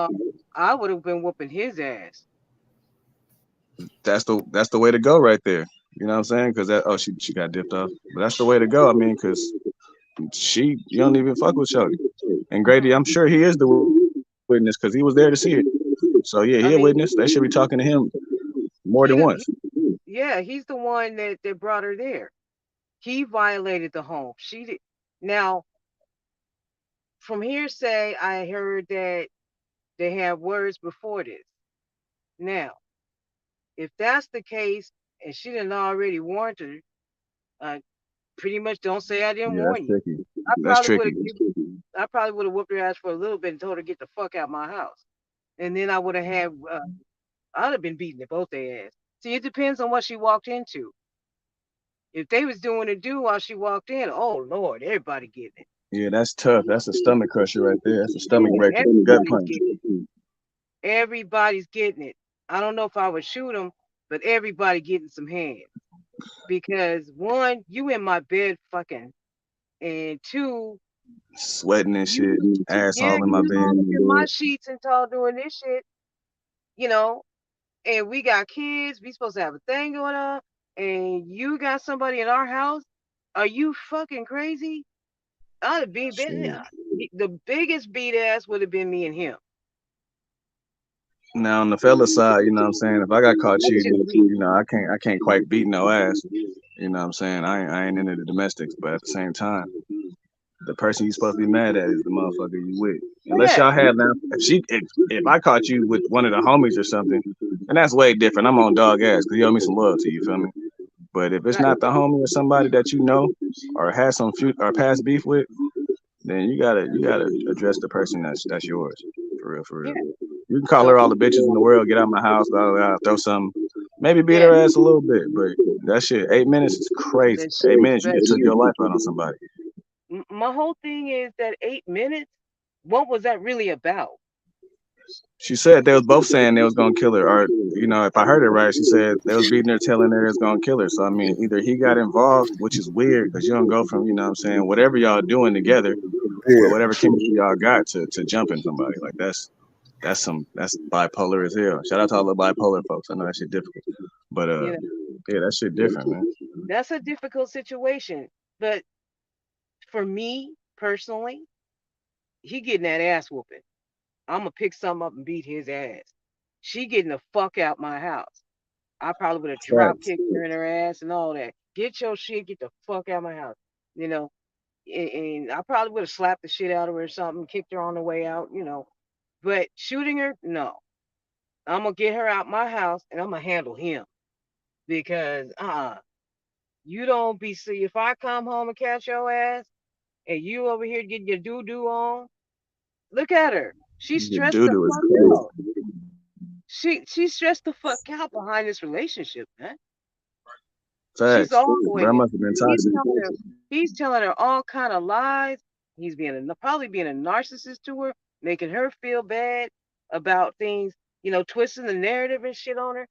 I would have been whooping his ass. That's the way to go right there. You know what I'm saying? Because she got dipped off. But that's the way to go. I mean, because you don't even fuck with Shorty. And Grady, I'm sure he is the witness because he was there to see it. So yeah, he a witness. They should be talking to him more than once. Yeah, he's the one that brought her there. He violated the home. She did. Now, from hearsay, I heard that they had words before this. Now, if that's the case, and she didn't already warned her, pretty much don't say I didn't warn you. I probably would have whooped her ass for a little bit and told her get the fuck out of my house. And then I would have had, I'd have been beating both their ass. See, it depends on what she walked into. If they was doing a do while she walked in, oh Lord, everybody getting it. Yeah, that's tough. That's a stomach crusher right there. That's a stomach breaker. Gut punch. Everybody's getting it. I don't know if I would shoot them, but everybody getting some hands. Because one, you in my bed fucking, and two, sweating and shit, ass all in my bed. In my sheets and all doing this shit, and we got kids, we supposed to have a thing going on, and you got somebody in our house. Are you fucking crazy? I'd have been the biggest beat ass would have been me and him. Now on the fella side, you know what I'm saying, if I got caught cheating, I can't quite beat no ass. You know what I'm saying? I ain't into the domestics, but at the same time, the person you supposed to be mad at is the motherfucker you with. Unless y'all have now, if I caught you with one of the homies or something, and that's way different. I'm on dog ass because you owe me some loyalty, you feel me? But if it's not the homie or somebody that you know or has some past beef with, then you gotta address the person that's yours. For real, for real. Yeah. You can call So her all the bitches in the world, get out of my house, blah, blah, blah, throw something. Maybe beat yeah, her ass a little bit, but that shit, 8 minutes is crazy. that 8 minutes, you but just took your life out on somebody. my whole thing is that 8 minutes. What was that really about? She said they was both saying they was gonna kill her, or if I heard it right, she said they was beating her, telling her they was gonna kill her. So I mean, either he got involved, which is weird because you don't go from what I'm saying, whatever y'all doing together, Yeah. whatever chemistry y'all got to jumping somebody like that's bipolar as hell. Shout out to all the bipolar folks. I know that shit difficult, but You know, yeah, that shit different, man. that's a difficult situation. But for me personally, he getting that ass whooping. I'm gonna pick something up and beat his ass. She getting the fuck out my house. I probably would have drop Facts. kicked her in her ass and all that. Get your shit, get the fuck out of my house. You know, and I probably would have slapped the shit out of her or something, kicked her on the way out. But shooting her, no. I'm gonna get her out my house and I'm gonna handle him because you don't be see if I come home and catch your ass and you over here getting your doo doo on. Look at her. She's The stressed doo the doo is fuck crazy. out. She's stressed the fuck out behind this relationship, man. She's Facts. all the way Bro in. must have been He's toxic. telling her, he's telling her all kind of lies. He's probably being a narcissist to her, making her feel bad about things, twisting the narrative and shit on her.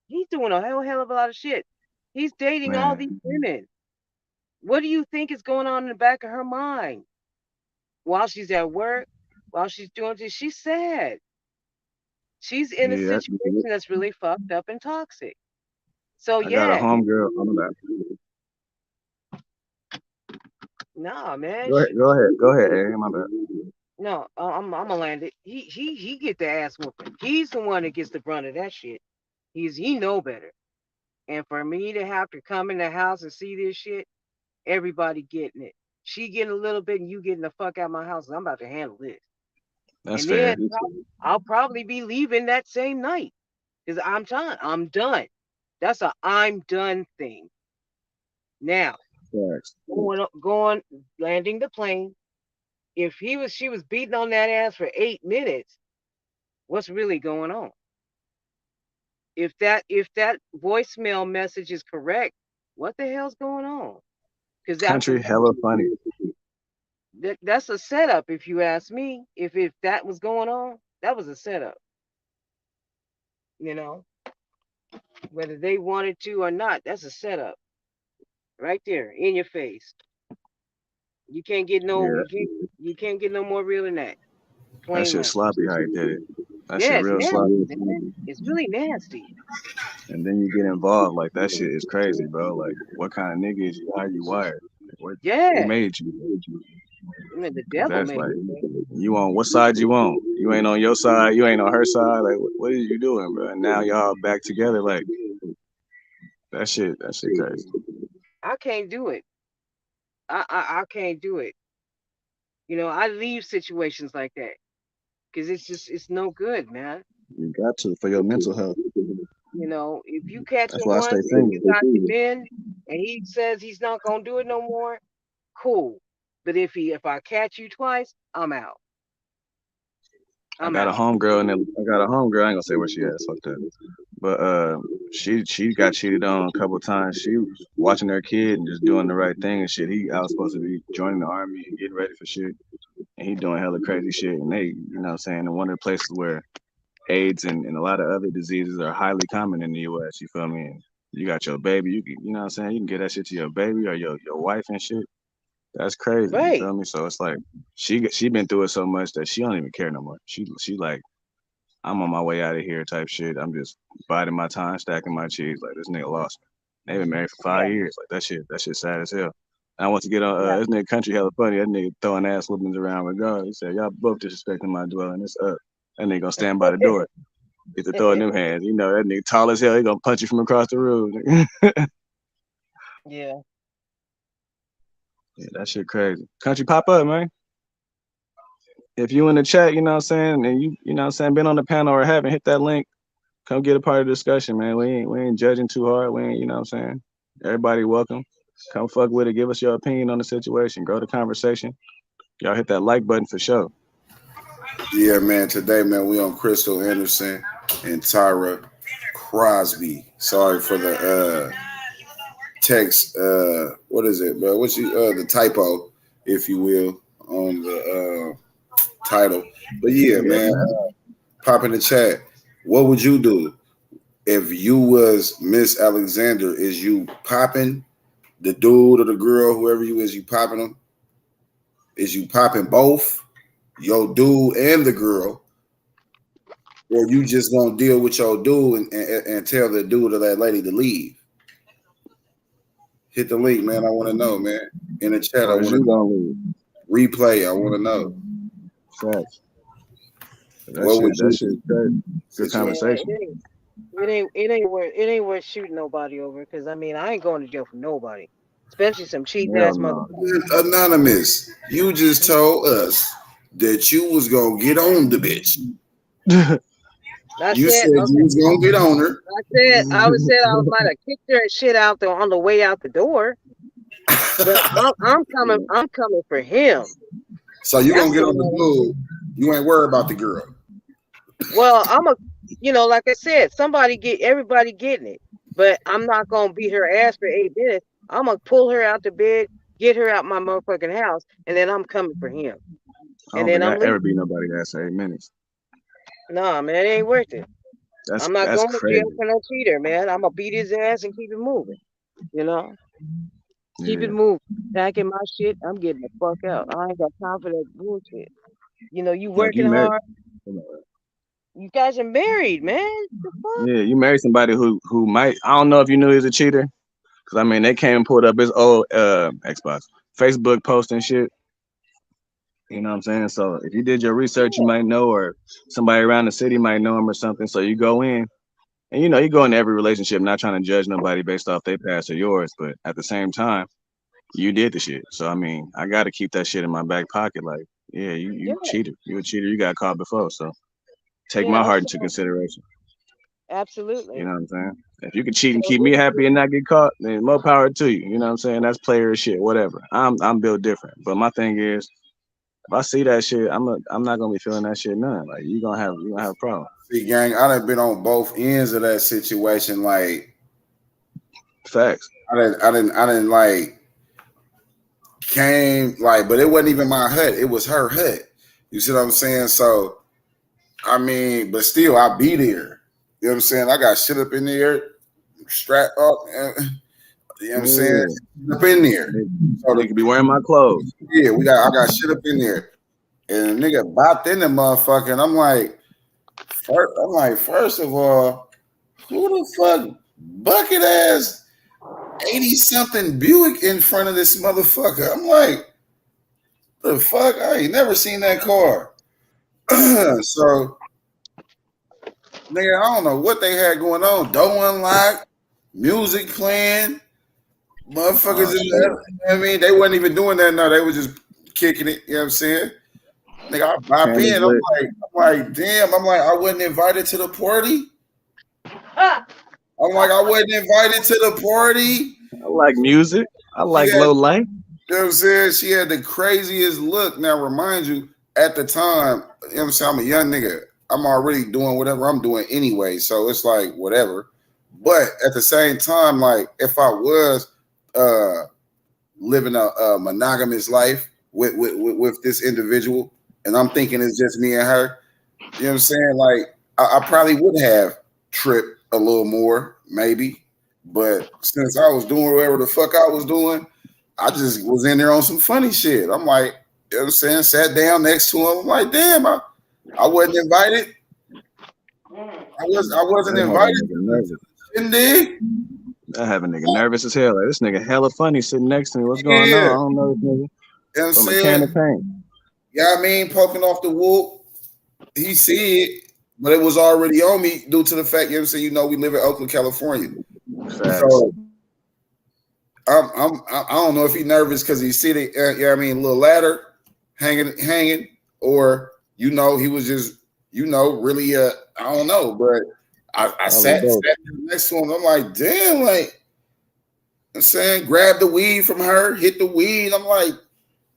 He's doing a hell of a lot of shit. He's dating all these Man, women. What do you think is going on in the back of her mind while she's at work, while she's doing this? She's sad. She's in a yeah, situation that's really fucked up and toxic. So I got a yeah, homegirl. I'm about. nah, man. Go ahead, Aaron. My bad. No, I'm gonna land it. He get the ass whooping. He's the one that gets the brunt of that shit. He know better. And for me to have to come in the house and see this shit, everybody getting it. She getting a little bit, and you getting the fuck out of my house. And I'm about to handle this. That's And then fair. I'll probably be leaving that same night because I'm done. I'm done. That's a I'm done thing. Now Facts. going landing the plane. If she was beating on that ass for 8 minutes, what's really going on? If that voicemail message is correct, what the hell's going on? Because Country hella funny. that's a setup, if you ask me. If that was going on, that was a setup. You know, whether they wanted to or not, that's a setup right there in your face. You can't get no Yeah, you can't get no more real than that. that Plain shit run. sloppy how he did it. That Yeah, shit it's real nasty, sloppy. man. It's really nasty. And then you get involved. Like that shit is crazy, bro. Like what kind of nigga is you? How you wired? Who Yeah. made you? I mean, the 'Cause devil that's made like it, man. you on what side you on? You ain't on your side. You ain't on her side. Like what are you doing, bro? And now y'all back together. Like that shit. That shit crazy. I can't do it. I can't do it. I leave situations like that because it's no good, man. You got to for your mental health. If you catch That's him why I stay once and single. you got the men, and he says he's not gonna do it no more, cool. But if I catch you twice, I'm out. I I'm got a out. homegirl and I got a homegirl. I ain't gonna say where she at. Fuck that. But she got cheated on a couple times. She was watching her kid and just doing the right thing and shit. I was supposed to be joining the army and getting ready for shit, and he doing hella crazy shit. And they, what I'm saying, in one of the places where AIDS and a lot of other diseases are highly common in the U.S. You feel me? And you got your baby. You know what I'm saying? You can get that shit to your baby or your wife and shit. That's crazy. You Right. feel me? So it's like she been through it so much that she don't even care no more. She like I'm on my way out of here type shit. I'm just biding my time, stacking my cheese. Like this nigga lost me. They been married for Yeah. 5 years. Like that shit sad as hell. And I want to get on Yeah. this nigga country hella funny. That nigga throwing ass whoopings around regardless. He said, y'all both disrespecting my dwelling. It's up. That nigga gonna stand by the door. Get to throwing them hands. You know, that nigga tall as hell. He gonna punch you from across the room. Yeah. Yeah, that shit crazy. Country pop up, man. If you in the chat, you know what I'm saying, and you know what I'm saying, been on the panel or haven't, hit that link. Come get a part of the discussion, man. We ain't judging too hard. We ain't, you know what I'm saying? Everybody welcome. Come fuck with it. Give us your opinion on the situation. Grow the conversation. Y'all hit that like button for sure. Yeah, man. Today, man, we on Krystal Anderson and Tyra Crosby. Sorry for the text. What is it, bro? What's the typo, if you will, on the title? But yeah, man. Pop in the chat. What would you do if you was Miss Alexander? Is you popping the dude or the girl, whoever you is, you popping them? Is you popping both, your dude and the girl? Or you just gonna deal with your dude and tell the dude or that lady to leave? Hit the link, man. I want to know, man. In the chat, I want to know. Replay, I want to know. Facts. That shit good conversation. It ain't worth shooting nobody over, because I mean, I ain't going to jail for nobody, especially some cheap ass motherfuckers. Anonymous, you just told us that you was gonna get on the bitch. You said you was gonna get on her. I might have kicked her and shit out there on the way out the door. But I'm coming for him. So you gonna get on the dude. You ain't worried about the girl. Well, like I said, everybody getting it. But I'm not gonna beat her ass for 8 minutes. I'm gonna pull her out the bed, get her out my motherfucking house, and then I'm coming for him. I don't think I ever beat nobody ass for 8 minutes. Nah, man, it ain't worth it. I'm not going to jail for no cheater, man. I'm gonna beat his ass and keep it moving. Keep it moving. Packing my shit. I'm getting the fuck out. I ain't got time for that bullshit. You working hard. You guys are married, man. The fuck? Yeah, you married somebody who might. I don't know if you knew he was a cheater, because I mean they came and pulled up his old Xbox, Facebook post and shit. You know what I'm saying? So if you did your research, you might know, or somebody around the city might know him or something. So you go in, and you go into every relationship, not trying to judge nobody based off their past or yours, but at the same time, you did the shit. So I mean, I got to keep that shit in my back pocket. Like, yeah, you cheated. You a cheater. You got caught before. So take my heart into consideration. Absolutely. You know what I'm saying? If you can cheat and keep me happy and not get caught, then more power to you. You know what I'm saying? That's player shit. Whatever. I'm built different. But my thing is, if I see that shit, I'm not gonna be feeling that shit none. Like you gonna have a problem. See, gang, I done been on both ends of that situation. Like, facts. I didn't like came like, but it wasn't even my hut. It was her hut. You see what I'm saying? So, I mean, but still, I be there. You know what I'm saying? I got shit up in there, strapped up. You know what I'm saying? Up in there. So they could be wearing my clothes. Yeah, I got shit up in there. And the nigga bopped in the motherfucker. And I'm like, first of all, who the fuck bucket ass 80-something Buick in front of this motherfucker? I'm like, the fuck? I ain't never seen that car. So, nigga, I don't know what they had going on. Door unlocked, music playing. Motherfuckers in there, you know what I mean? They wasn't even doing that. No, they was just kicking it. You know what I'm saying? Nigga, I bop in. I'm like, damn. I'm like, I wasn't invited to the party. I'm like, I wasn't invited to the party. I like music. I like low light. You know what I'm saying? She had the craziest look. Now, remind you, at the time, you know what I'm saying? I'm a young nigga. I'm already doing whatever I'm doing anyway. So it's like, whatever. But at the same time, like, if I was living a monogamous life with this individual, and I'm thinking it's just me and her, you know what I'm saying? Like, I probably would have tripped a little more, maybe. But since I was doing whatever the fuck I was doing, I just was in there on some funny shit. I'm like, you know what I'm saying? Sat down next to him. I'm like, damn, I wasn't invited. I wasn't invited. Indeed. I have a nigga nervous as hell. Like, this nigga hella funny sitting next to me. What's going on? I don't know this nigga. You know what I'm From saying? a can of paint. Yeah, I mean, poking off the whoop. He see it, but it was already on me due to the fact, you know what I'm saying? You know, we live in Oakland, California. Facts. So I don't know if he's nervous because he see the, you know what I mean, little ladder hanging, or he was just, really I don't know, but I sat next to him. I'm like, damn, like, I'm saying, grab the weed from her, hit the weed. I'm like,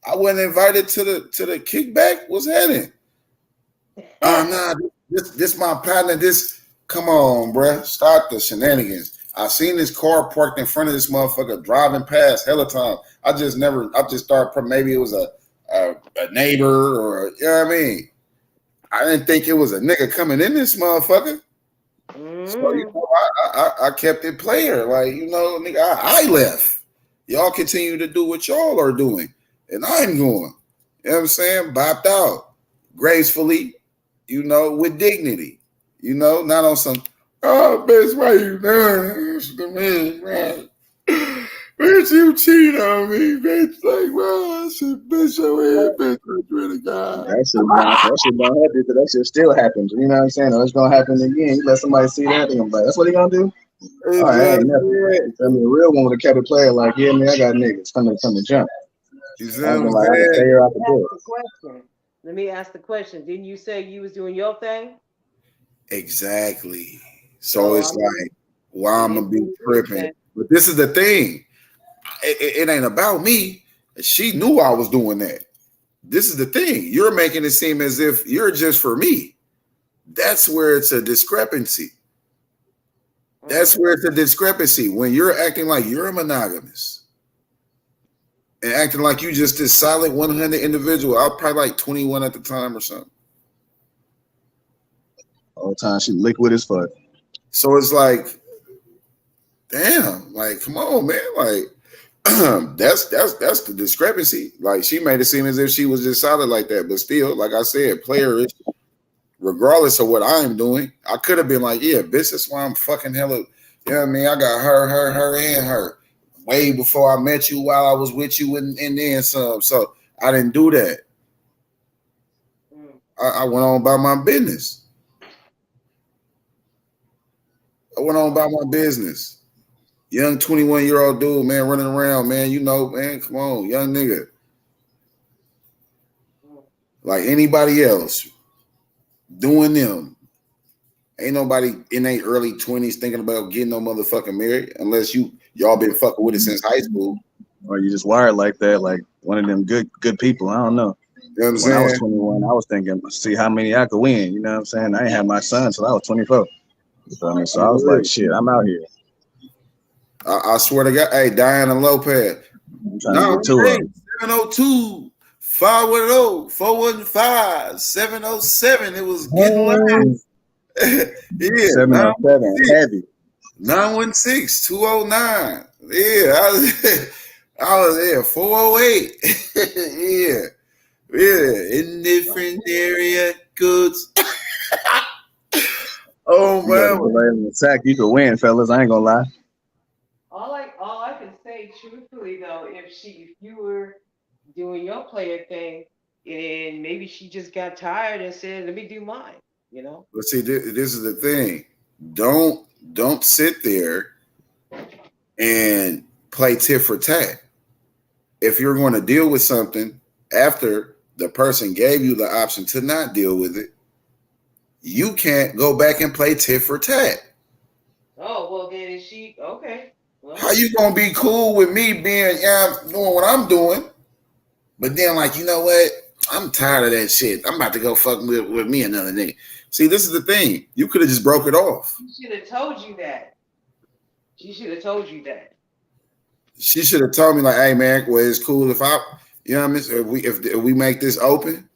I wasn't invited to the kickback. What's happening? Nah, this my partner. This, come on, bruh. Stop the shenanigans. I seen this car parked in front of this motherfucker driving past hella time. I just thought maybe it was a neighbor or, you know what I mean? I didn't think it was a nigga coming in this motherfucker. So, you know, I kept it player. Like, you know, nigga, I left. Y'all continue to do what y'all are doing. And I'm going. You know what I'm saying? Bopped out. Gracefully, you know, with dignity. You know, not on some, oh, bitch, why you doing this to me, man? Bitch, you cheat on me, bitch. Like, well, I said, bitch, your head, bitch, I swear to God. That shit don't happen because that shit still happens. You know what I'm saying? Or it's gonna happen again. You let somebody see that, they gonna be like, that's what he gonna do? All right, I ain't nothing. You feel me? A real one would have kept it playing like, yeah, man, I got niggas from the jump. You see I what I'm like, I can stay saying? here out the door. Let me ask the question. Didn't you say you was doing your thing? Exactly. So it's like, well, I'm gonna be tripping. But this is the thing. It ain't about me. She knew I was doing that. This is the thing. You're making it seem as if you're just for me. That's where it's a discrepancy. That's where it's a discrepancy. When you're acting like you're a monogamous and acting like you just this solid 100 individual. I was probably like 21 at the time or something. All the time she liquid as fuck. So it's like, damn, like, come on, man. Like, that's the discrepancy. Like, she made it seem as if she was just solid like that, but still, like I said, playerish. Regardless of what I'm doing, I could have been like, yeah, bitch, that's why I'm fucking hella. You know what I mean? I got her, and her way before I met you, while I was with you, and then some. So I didn't do that. I went on about my business. Young 21-year-old dude, man, running around, man. You know, man, come on, young nigga. Like anybody else, doing them. Ain't nobody in their early 20s thinking about getting no motherfucking married unless y'all been fucking with it since high school. Or you just wired like that, like one of them good people. I don't know. You know what I'm when I was saying? 21, I was thinking, see how many I could win. You know what I'm saying? I ain't had my son till I was 24. You feel me? So I was like, shit, I'm out here. I swear to God, hey, Diana Lopez. No, 702 510 415 707. It was getting live. Yeah, 707 heavy. 916-209. Yeah, I was there. 408. Yeah, in different area codes. Oh man, attack, you could win, fellas. I ain't gonna lie. All I can say truthfully though, if you were doing your player thing, and maybe she just got tired and said, "Let me do mine," you know. But see, this is the thing. Don't sit there and play tit for tat. If you're going to deal with something after the person gave you the option to not deal with it, you can't go back and play tit for tat. Oh, well then is she okay? Well, how you gonna be cool with me being doing what I'm doing, but then like, you know what? I'm tired of that shit. I'm about to go fuck with me another nigga. See, this is the thing. You could have just broke it off. She should have told you that. She should have told you that. She should have told me like, hey man, well, it's cool if I, you know what I mean? If we make this open,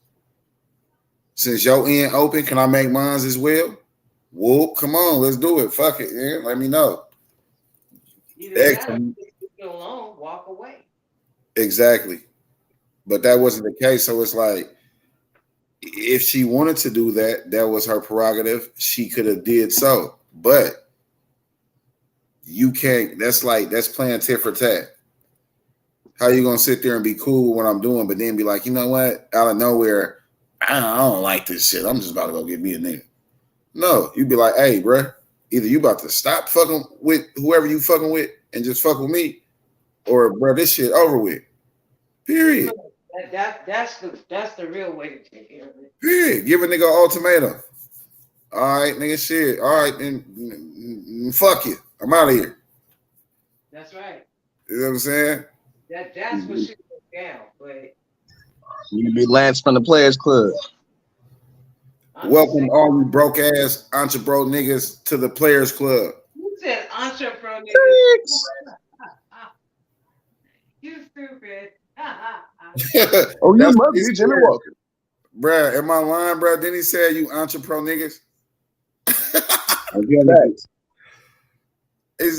since your end open, can I make mine as well? Whoop, come on, let's do it. Fuck it, man. Let me know. Either that or leave it alone, walk away. Exactly. But that wasn't the case. So it's like, if she wanted to do that, that was her prerogative. She could have did so. But you can't, that's playing tit for tat. How you gonna sit there and be cool with what I'm doing, but then be like, you know what? Out of nowhere, I don't like this shit. I'm just about to go get me a nigga. No, you'd be like, hey, bruh, either you about to stop fucking with whoever you fucking with and just fuck with me, or bro, this shit over with. Period. That's the real way to take care of it. Period. Give a nigga an ultimatum. All right, nigga, shit. All right, then fuck you. I'm out of here. That's right. You know what I'm saying? That's what should go down. But You be Lance from the Players Club. Welcome all you broke ass entrepreneur niggas to the Players Club. Who said entrepreneur niggas? You stupid. Oh, you That's must what he be Jimmy said. Walker. Bruh, am I lying, bruh? Then he said you entrepreneur niggas. He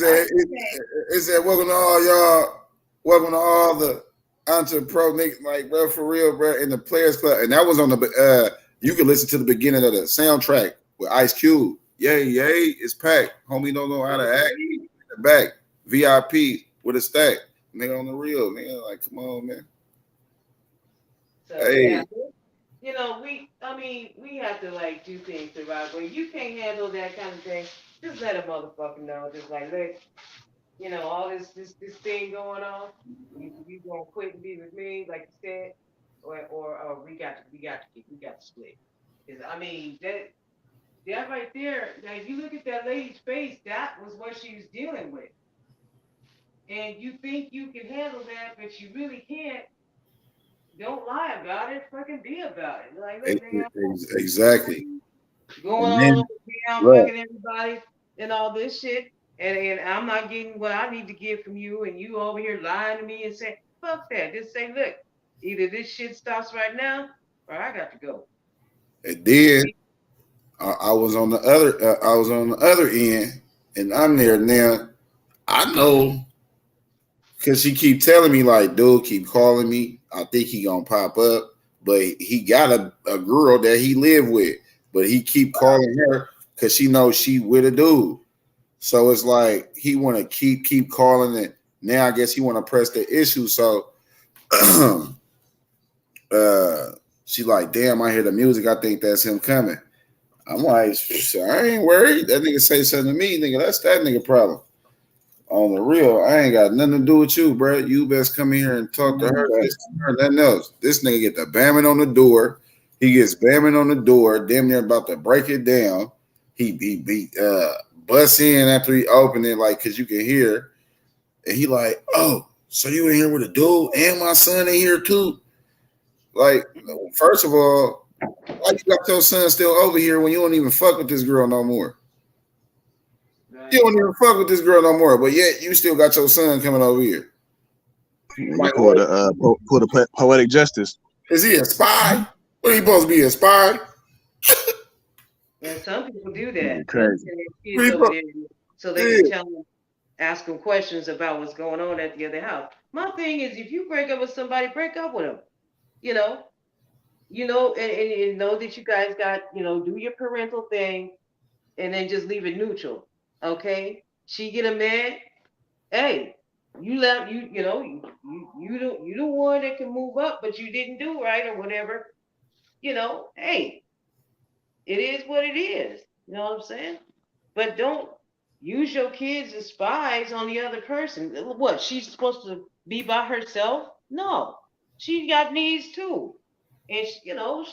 said, welcome to all y'all. Welcome to all the entrepreneur niggas. Like, bro, for real, bro, in the Players Club. And that was on the, you can listen to the beginning of the soundtrack with Ice Cube. Yay, it's packed. Homie don't know how to act. In the back. VIP with a stack. Nigga on the real. Nigga, like, come on, man. So, Hey. yeah, you know, we have to like do things the right way. You can't handle that kind of thing. Just let a motherfucker know. Just like, look, you know, all this thing going on. You gonna quit and be with me, like you said, or we got to split. 'Cause, I mean, that right there. Now, if you look at that lady's face, that was what she was dealing with. And you think you can handle that, but you really can't. Don't lie about it. Fucking be about it. Like, look, nigga, Exactly. going And then, on down, fucking everybody and all this shit. And I'm not getting what I need to get from you, and you over here lying to me and saying, fuck that. Just say, look, either this shit stops right now, or I got to go. It did. I was on the other end, and I'm there now. I know. Cause she keep telling me, like, dude, keep calling me. I think he gonna pop up, but he got a girl that he live with, but he keep calling her because she knows she with a dude. So it's like he want to keep calling it. Now I guess he want to press the issue. So she like, damn, I hear the music. I think that's him coming. I'm like, I ain't worried. That nigga say something to me, nigga. That's that nigga problem. On the real, I ain't got nothing to do with you, bro. You best come in here and talk to her. Nothing else. This nigga get the bamming on the door. He gets bamming on the door. Damn near about to break it down. He busts in after he opened it, like, cause you can hear. And he like, oh, so you in here with a dude and my son in here too? Like, first of all, why you got your son still over here when you don't even fuck with this girl no more? You don't even fuck with this girl no more, but yet you still got your son coming over here. Like, pull the poetic justice. Is he a spy? What, he supposed to be a spy? And some people do that. Crazy. Kids over there, so they can tell them, ask them questions about what's going on at the other house. My thing is, if you break up with somebody, break up with them. You know, and know that you guys got, do your parental thing, and then just leave it neutral. Okay, she get a man. Hey, you the one that can move up, but you didn't do right or whatever. Hey, it is what it is. You know what I'm saying? But don't use your kids as spies on the other person. What? She's supposed to be by herself? No, she got needs too, and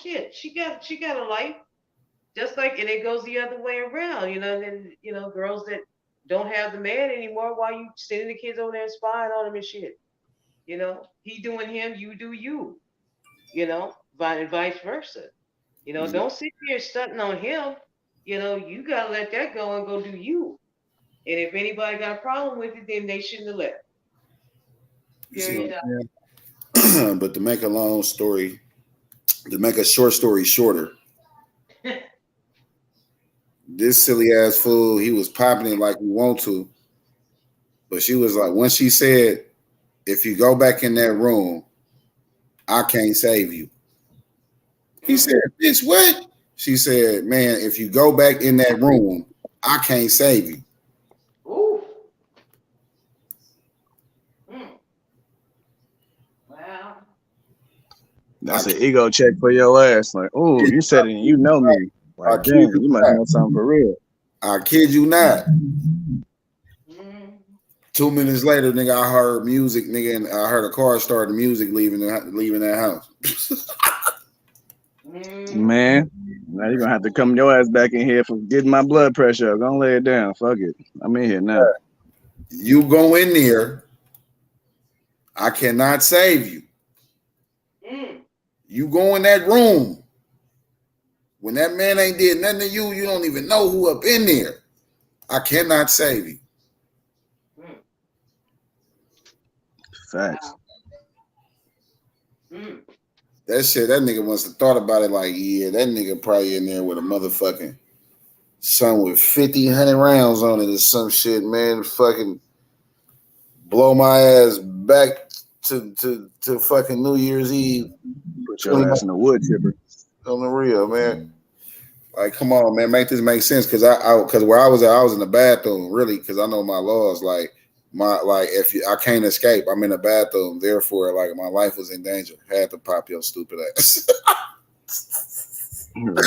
shit, she got a life. Just like, and it goes the other way around, and girls that don't have the man anymore, why you sending the kids over there and spying on him and shit? He doing him, you do you, and vice versa. Don't sit here stunting on him. You gotta let that go and go do you. And if anybody got a problem with it, then they shouldn't have left. But to make a short story shorter, this silly ass fool, he was popping it like we want to. But she was like, when she said, if you go back in that room, I can't save you. He said, bitch, what? She said, man, if you go back in that room, I can't save you. Ooh. Wow. That's an ego check for your ass. Like, oh, you said it and you know me. Like, damn, you must know something for real. I kid you not. 2 minutes later, nigga, I heard music, nigga, and I heard a car start the music leaving that house. Man, now you're gonna have to come your ass back in here for getting my blood pressure up. Gonna lay it down. Fuck it. I'm in here now. You go in there. I cannot save you. You go in that room. When that man ain't did nothing to you, you don't even know who up in there. I cannot save you. Facts. That shit, that nigga must have thought about it like, yeah, that nigga probably in there with a motherfucking son with 50, 100 rounds on it or some shit, man. Fucking blow my ass back to fucking New Year's Eve. Put your ass in the wood chipper. On the real, man. Like, come on, man, make this make sense. Cause cause where I was at, I was in the bathroom, really, because I know my laws. Like I can't escape, I'm in the bathroom. Therefore, like my life was in danger. Had to pop your stupid ass.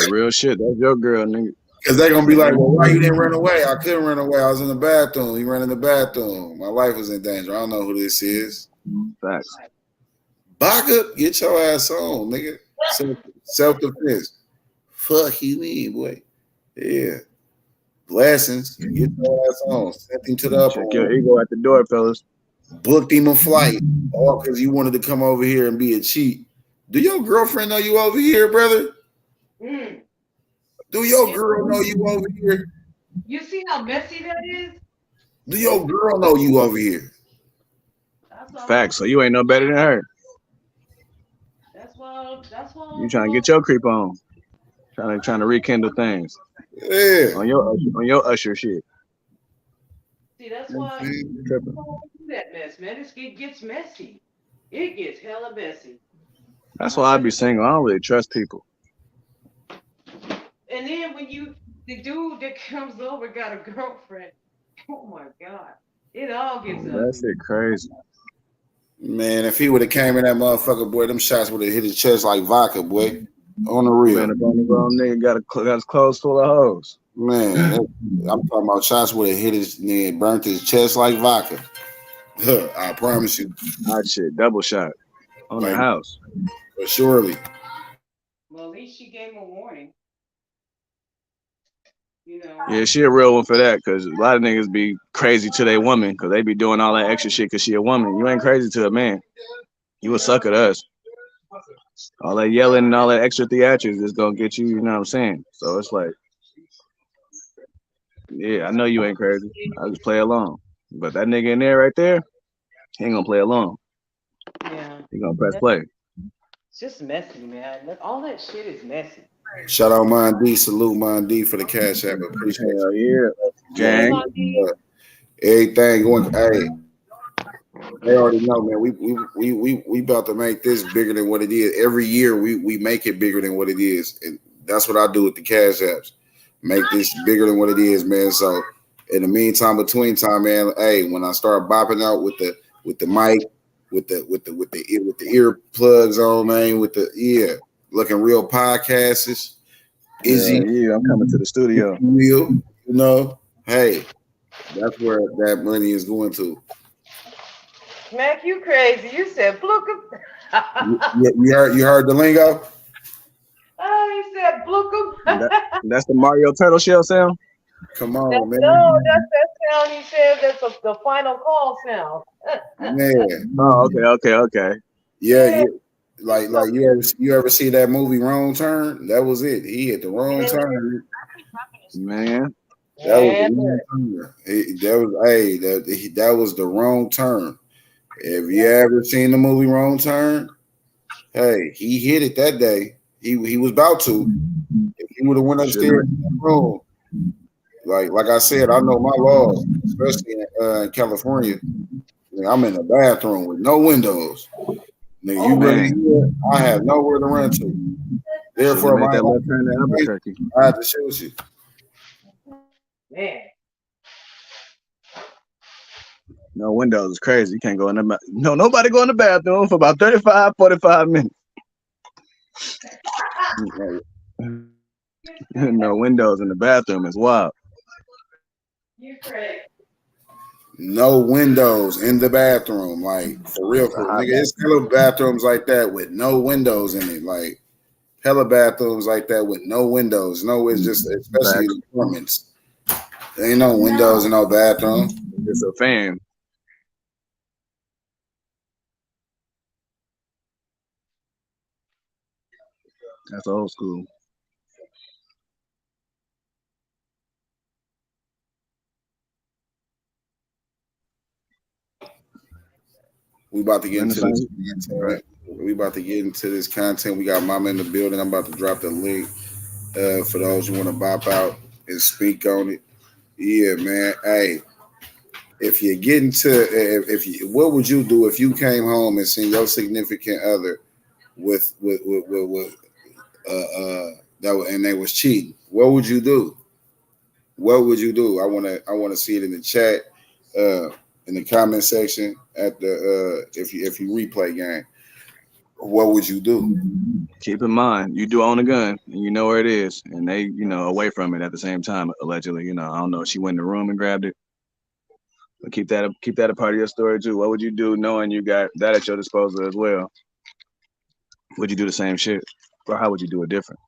Real shit. That's your girl, nigga. Cause they're gonna be like, well, why you didn't run away? I couldn't run away. I was in the bathroom. He ran in the bathroom. My life was in danger. I don't know who this is. Facts. Baka, get your ass on, nigga. Self-defense. Fuck you mean, boy. Yeah. Blessings. Get your ass on. Sent him to the upper Check your ego at the door, fellas. Booked him a flight. All because you wanted to come over here and be a cheat. Do your girlfriend know you over here, brother? Do your girl know you over here? You see how messy that is? Do your girl know you over here? Facts. So you ain't no better than her. That's why. You trying to get your creep on. Trying to rekindle things. Yeah. On your usher shit. See, that's why you don't do that mess, man. It gets messy. It gets hella messy. That's why I be single. I don't really trust people. And then when the dude that comes over got a girlfriend, oh my God, it all gets ugly. That shit crazy. Man, if he would have came in that motherfucker, boy, them shots would have hit his chest like vodka, boy. On the real. Man, a grown nigga got his clothes full of hoes. Man, I'm talking about shots would have hit his nigga, burnt his chest like vodka. I promise you. Hot shit, double shot on the house. But surely. Well, at least she gave him a warning. You know. Yeah, she a real one for that, because a lot of niggas be crazy to their woman because they be doing all that extra shit because she a woman. You ain't crazy to a man. You a sucker to us. All that yelling and all that extra theatrics is gonna get you, you know what I'm saying? So it's like, yeah, I know you ain't crazy. I just play along. But that nigga in there right there, he ain't gonna play along. Yeah. He gonna press play. It's just messy, man. Look, all that shit is messy. Shout out Mind D, salute Mind D for the cash app. Appreciate it. Yeah. Gang. Everything going. Hey, they already know, man. We about to make this bigger than what it is. Every year we make it bigger than what it is, and that's what I do with the cash apps. Make this bigger than what it is, man. So in the meantime, between time, man. Hey, when I start bopping out with the mic, with the earplugs on, man. Looking real podcasters. Yeah, I'm coming to the studio. Real, you know. Hey, that's where that money is going to. Mac, you crazy. You said blookum. you heard the lingo? Oh, he said blookum. That's the Mario Turtle Shell sound? Come on, man. No, that's that sound he said. That's the final call sound. Man. Oh, okay. Yeah. Like you ever see that movie Wrong Turn? That was it. He hit the wrong turn. Man. That was the wrong turn. That was the wrong turn. If you ever seen the movie Wrong Turn, hey, he hit it that day. He was about to. If he would have went upstairs in the room, like I said, I know my laws, especially in California. I'm in the bathroom with no windows. Nigga, you running here, I have nowhere to run to. Therefore, I had to shoot you. Man. No windows is crazy. You can't go in the nobody go in the bathroom for about 35, 45 minutes. No windows in the bathroom is wild. You crazy. No windows in the bathroom, like for real. Nigga, it's hella bathrooms like that with no windows in it. Like hella bathrooms like that with no windows. No, it's just especially the apartments. There ain't no windows in no bathroom. It's a fan. That's old school. We about to get In the into this same, right? content. We about to get into this content. We got Mama in the building. I'm about to drop the link for those who want to bop out and speak on it. Yeah, man. Hey, if you're getting to, if you, what would you do if you came home and seen your significant other with and they was cheating? What would you do? What would you do? I want to see it in the chat, in the comment section at the if you replay game. What would you do? Keep in mind, you do own a gun, and you know where it is, and they, away from it at the same time. Allegedly, I don't know if she went in the room and grabbed it, but keep that a part of your story too. What would you do knowing you got that at your disposal as well? Would you do the same shit, or how would you do it different?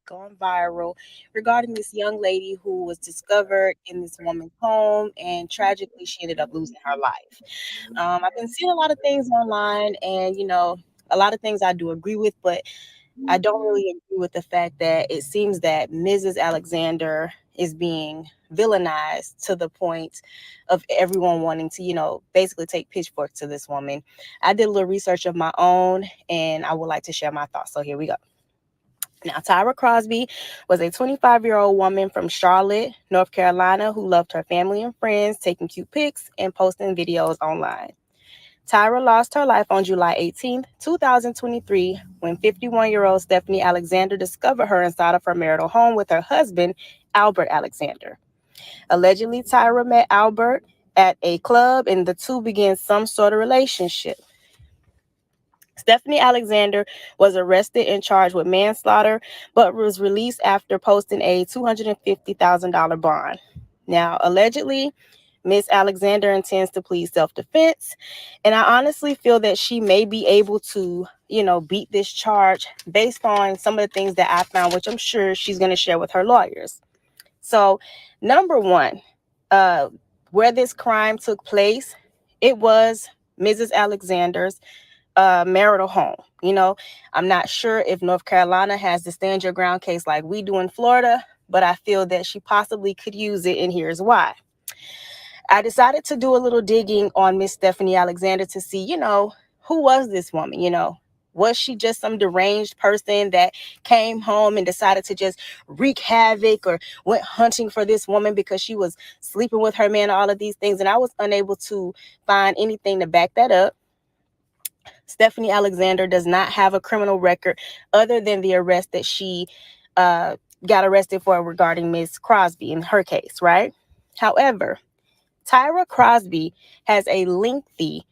Gone viral regarding this young lady who was discovered in this woman's home, and tragically she ended up losing her life. I've been seeing a lot of things online, and a lot of things I do agree with, but I don't really agree with the fact that it seems that Mrs. Alexander is being villainized to the point of everyone wanting to, basically take pitchforks to this woman. I did a little research of my own, and I would like to share my thoughts. So here we go. Now, Tyra Crosby was a 25-year-old woman from Charlotte, North Carolina, who loved her family and friends, taking cute pics and posting videos online. Tyra lost her life on July 18, 2023, when 51-year-old Stephanie Alexander discovered her inside of her marital home with her husband, Albert Alexander. Allegedly, Tyra met Albert at a club, and the two began some sort of relationship. Stephanie Alexander was arrested and charged with manslaughter, but was released after posting a $250,000 bond. Now, allegedly, Miss Alexander intends to plead self-defense, and I honestly feel that she may be able to, beat this charge based on some of the things that I found, which I'm sure she's going to share with her lawyers. So, number one, where this crime took place, it was Mrs. Alexander's marital home. I'm not sure if North Carolina has the stand your ground case like we do in Florida, but I feel that she possibly could use it, and here's why. I decided to do a little digging on Miss Stephanie Alexander to see, who was this woman? Was she just some deranged person that came home and decided to just wreak havoc, or went hunting for this woman because she was sleeping with her man, all of these things? And I was unable to find anything to back that up. Stephanie Alexander does not have a criminal record other than the arrest that she got arrested for regarding Miss Crosby in her case, right? However, Tyra Crosby has a lengthy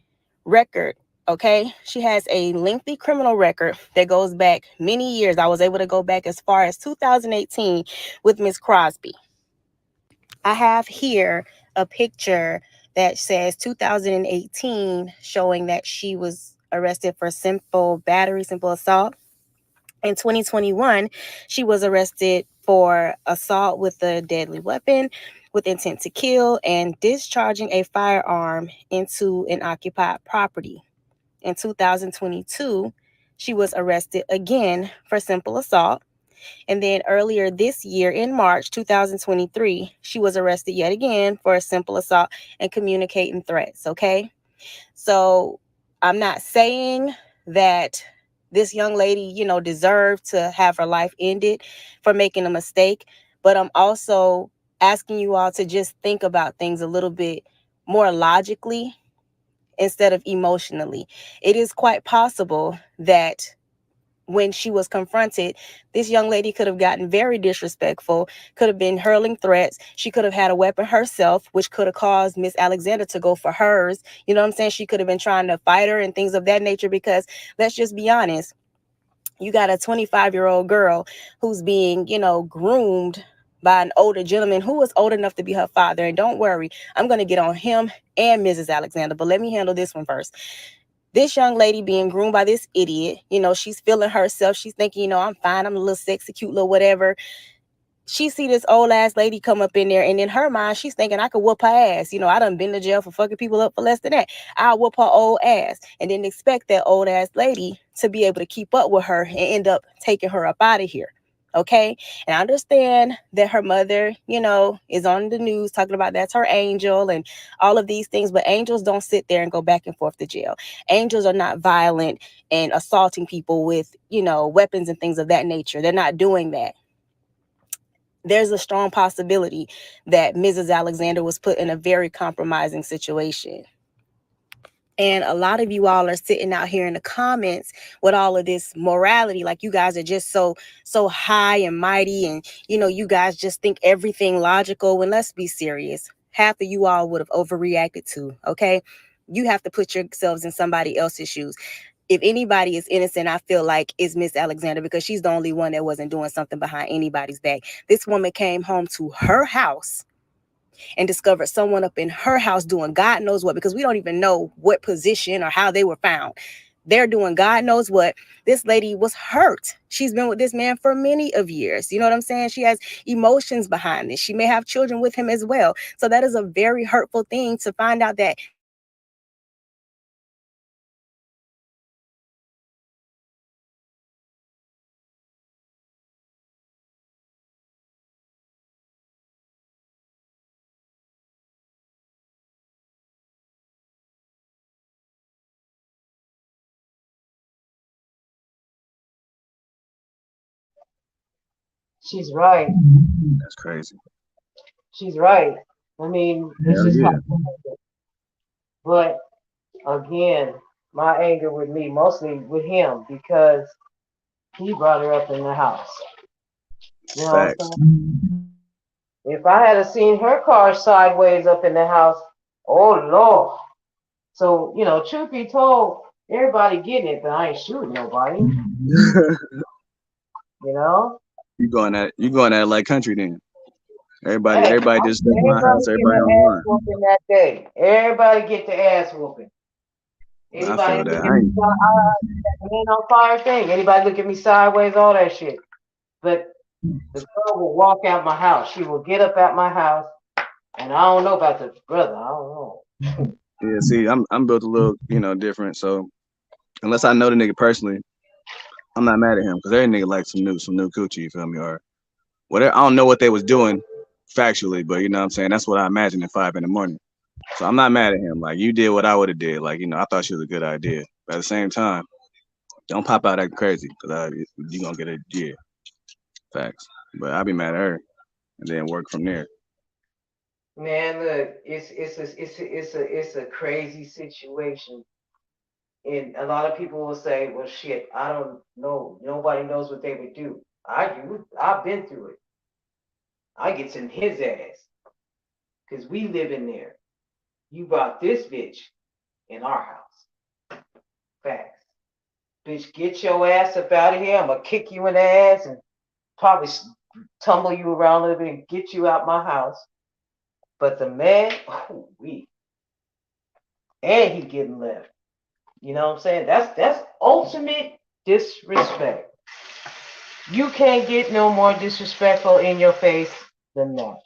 record, okay? She has a lengthy criminal record that goes back many years. I was able to go back as far as 2018 with Miss Crosby. I have here a picture that says 2018, showing that she was arrested for simple battery, simple assault. In 2021, she was arrested for assault with a deadly weapon with intent to kill and discharging a firearm into an occupied property. In 2022, she was arrested again for simple assault. And then earlier this year, in March 2023, she was arrested yet again for a simple assault and communicating threats, okay? So I'm not saying that this young lady, deserved to have her life ended for making a mistake, but I'm also asking you all to just think about things a little bit more logically instead of emotionally. It is quite possible that when she was confronted, this young lady could have gotten very disrespectful, could have been hurling threats. She could have had a weapon herself, which could have caused Miss Alexander to go for hers. You know what I'm saying? She could have been trying to fight her and things of that nature, because let's just be honest. You got a 25-year-old girl who's being, groomed by an older gentleman who was old enough to be her father. And don't worry, I'm going to get on him and Mrs. Alexander, but let me handle this one first. This young lady being groomed by this idiot, she's feeling herself. She's thinking, I'm fine. I'm a little sexy, cute, little whatever. She see this old ass lady come up in there, and in her mind, she's thinking, I could whoop her ass. I done been to jail for fucking people up for less than that. I'll whoop her old ass, and then expect that old ass lady to be able to keep up with her and end up taking her up out of here. Okay. And I understand that her mother, is on the news talking about that's her angel and all of these things, but angels don't sit there and go back and forth to jail. Angels are not violent and assaulting people with, weapons and things of that nature. They're not doing that. There's a strong possibility that Mrs. Alexander was put in a very compromising situation. And a lot of you all are sitting out here in the comments with all of this morality, like you guys are just so high and mighty, and you guys just think everything logical. When let's be serious, half of you all would have overreacted too. Okay, you have to put yourselves in somebody else's shoes. If anybody is innocent, I feel like it's Miss Alexander, because she's the only one that wasn't doing something behind anybody's back. This woman came home to her house and discovered someone up in her house doing God knows what, because we don't even know what position or how they were found. They're doing God knows what. This lady was hurt. She's been with this man for many of years. You know what I'm saying? She has emotions behind this. She may have children with him as well. So that is a very hurtful thing to find out that She's right. That's crazy. She's right. I mean, it's Hell just yeah. but again, my anger with me, mostly with him, because he brought her up in the house. You know what I'm Facts. saying? If I had seen her car sideways up in the house, oh Lord. So, truth be told, everybody getting it, but I ain't shooting nobody. You know? You going at like country then. Hey, Everybody just stay in my everybody house, getting everybody the on the ass line. whooping that day. Everybody get the ass whooping. I Anybody feel look that. at me ain't on fire thing. Anybody look at me sideways, all that shit. But the girl will walk out my house. She will get up at my house, and I don't know about the brother. I don't know. Yeah, see, I'm built a little, different. So unless I know the nigga personally, I'm not mad at him, because every nigga likes some new coochie, you feel me? Or whatever. I don't know what they was doing factually, but you know what I'm saying? That's what I imagine at 5 in the morning. So I'm not mad at him. Like, you did what I would have did. Like, I thought she was a good idea. But at the same time, don't pop out acting crazy, because you gonna get a yeah. Facts. But I'll be mad at her and then work from there. Man, look, it's a crazy situation, and a lot of people will say, "Well, shit, I don't know. Nobody knows what they would do." I do. I've been through it. I get in his ass because we live in there. You brought this bitch in our house. Facts. Bitch, get your ass up out of here. I'm gonna kick you in the ass and probably tumble you around a little bit and get you out my house. But the man, and he getting left. You know what I'm saying? That's ultimate disrespect. You can't get no more disrespectful in your face than that.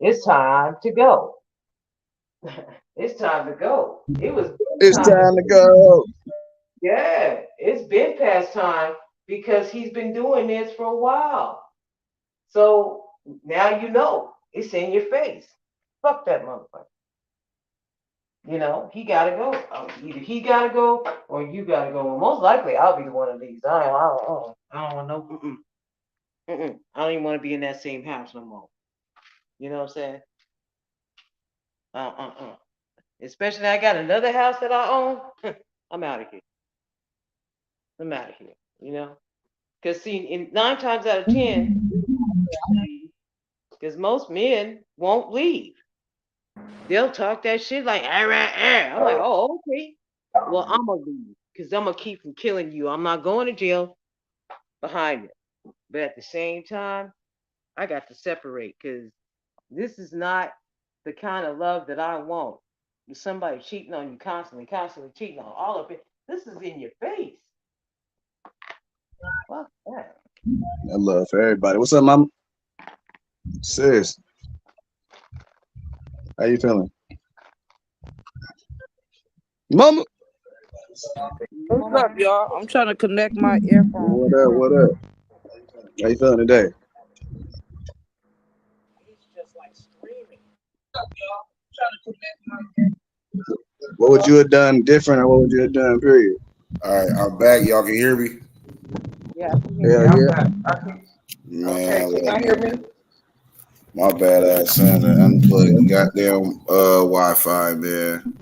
It's time to go. It's time to go. It was It's time to time to go. go. Yeah, it's been past time because he's been doing this for a while. So now you know it's in your face. Fuck that motherfucker. He gotta go. Either he gotta go or you gotta go. And most likely, I'll be the one of these. I don't want no. I don't even want to be in that same house no more. You know what I'm saying? Especially I got another house that I own. I'm out of here. I'm out of here. You know, because see, in 9 times out of 10, because most men won't leave. They'll talk that shit like, I'm like, oh, okay. Well, I'm gonna leave because I'm gonna keep from killing you. I'm not going to jail behind it. But at the same time, I got to separate because this is not the kind of love that I want. With somebody cheating on you constantly cheating on all of it. This is in your face. Fuck that. I love for everybody. What's up, mama? Sis, how you feeling? Mama. What's up, y'all? I'm trying to connect my earphones. What up? What up? How you feeling today? What would you have done different, or what would you have done? Period. All right, I'm back. Y'all can hear me? Yeah. Hell yeah. Man, Can y'all hear me? my bad ass son to unplug the goddamn Wi-Fi, man.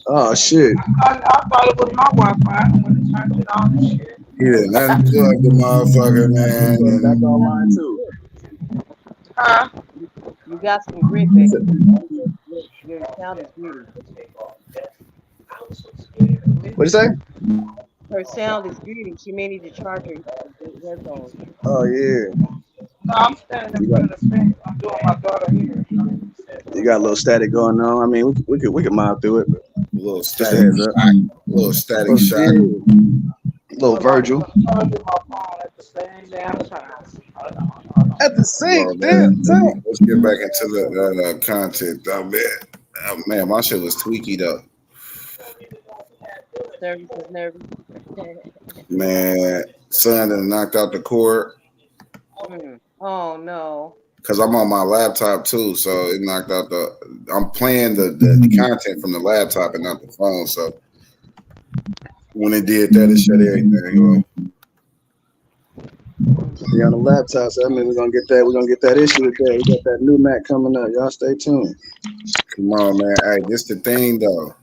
Oh shit. I thought it was my Wi-Fi when it turned it on and shit. He didn't unplug the motherfucker, man. Put back online too. Huh? You got some grit, baby. Your sound is muted. What'd you say? Her sound is muted. She may need to charge her headphones. Oh yeah. No, I'm standing in front of the fence. I'm doing my daughter here. You got a little static going on. I mean, we could mob through it. But A little just static a heads up. shock. A little static shock. Little Virgil. I'm charging my phone at the same damn time. At the same Well, damn man, time. let's get back into the content, though, man. Oh, man, my shit was tweaky though. Service is nervous. Man, son done knocked out the cord Oh no. because I'm on my laptop too, so it knocked out the. I'm playing the content from the laptop and not the phone. So when it did that, it shut everything off. Be on the laptop, so I mean we're gonna get that issue today. We got that new Mac coming up. Y'all stay tuned. Come on, man. Hey, this the thing though.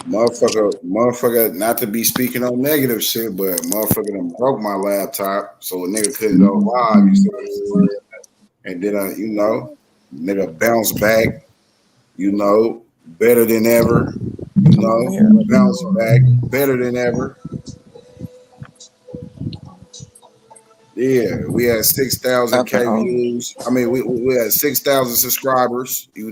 Motherfucker, not to be speaking on negative shit, but motherfucker done broke my laptop, so a nigga couldn't go live. You see what I'm saying? And then, nigga bounce back, better than ever. Bounce back, better than ever. Yeah, we had 6,000 K views. I mean, we had 6,000 subscribers. We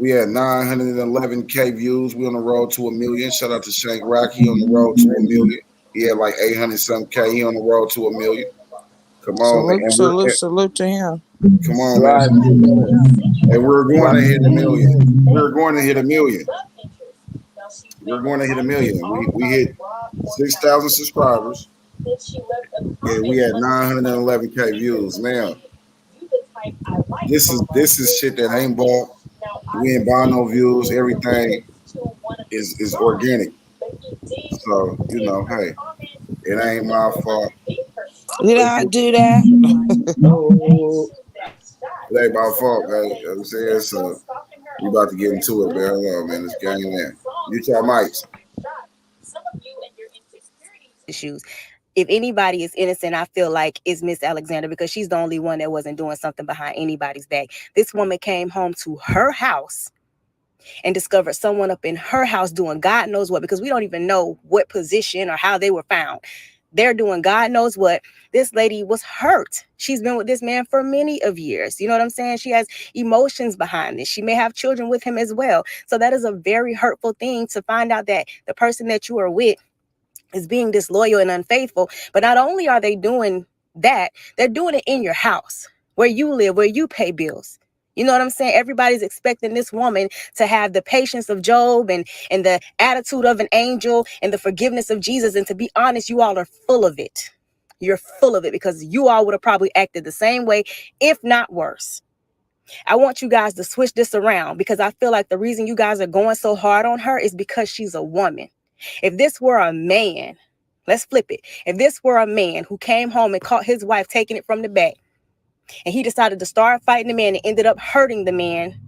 had 911K views. We on the road to 1 million. Shout out to Shank Rock. He on the road to 1 million. He had like 800 some K. He on the road to 1 million. Come on, Salute to him. Come on, man. And we're going to hit 1 million. We're going to hit 1 million. We're going to hit 1 million. We hit 6,000 subscribers. And we had 911K views. Now, this is shit that ain't bought. We ain't buying no views. Everything is organic. So, hey, it ain't my fault. Did I do that? It ain't my fault, man. You know what I'm saying? So, we about to get into it, man. Hold on, man. It's Gangland. Mute your mics. Issues. If anybody is innocent, I feel like it's Miss Alexander because she's the only one that wasn't doing something behind anybody's back. This woman came home to her house and discovered someone up in her house doing God knows what, because we don't even know what position or how they were found. They're doing God knows what. This lady was hurt. She's been with this man for many of years. You know what I'm saying? She has emotions behind this. She may have children with him as well. So that is a very hurtful thing to find out that the person that you are with is being disloyal and unfaithful. But not only are they doing that, they're doing it in your house, where you live, where you pay bills. You know what I'm saying? Everybody's expecting this woman to have the patience of Job and the attitude of an angel and the forgiveness of Jesus. And to be honest, you all are full of it. You're full of it because you all would have probably acted the same way, if not worse. I want you guys to switch this around because I feel like the reason you guys are going so hard on her is because she's a woman. If this were a man, let's flip it. If this were a man who came home and caught his wife taking it from the back, and he decided to start fighting the man and ended up hurting the man,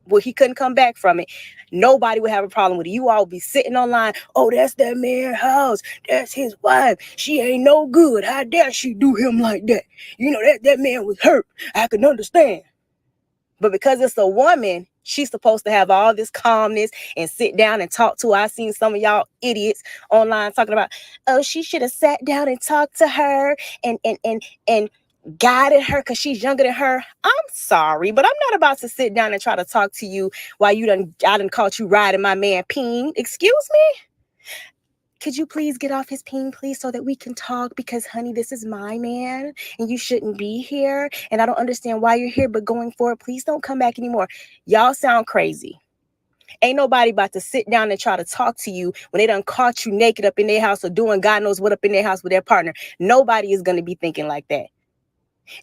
well, he couldn't come back from it, nobody would have a problem with it. You all would be sitting online, oh, that's that man's house, that's his wife, she ain't no good, how dare she do him like that? You know, that man was hurt, I can understand. But because it's a woman, she's supposed to have all this calmness and sit down and talk to her. I've seen some of y'all idiots online talking about, oh, she should have sat down and talked to her and guided her because she's younger than her. I'm sorry, but I'm not about to sit down and try to talk to you while I done caught you riding my man peen. Excuse me? Could you please get off his peen, please, so that we can talk? Because, honey, this is my man, and you shouldn't be here. And I don't understand why you're here, but going forward, please don't come back anymore. Y'all sound crazy. Ain't nobody about to sit down and try to talk to you when they done caught you naked up in their house or doing God knows what up in their house with their partner. Nobody is going to be thinking like that.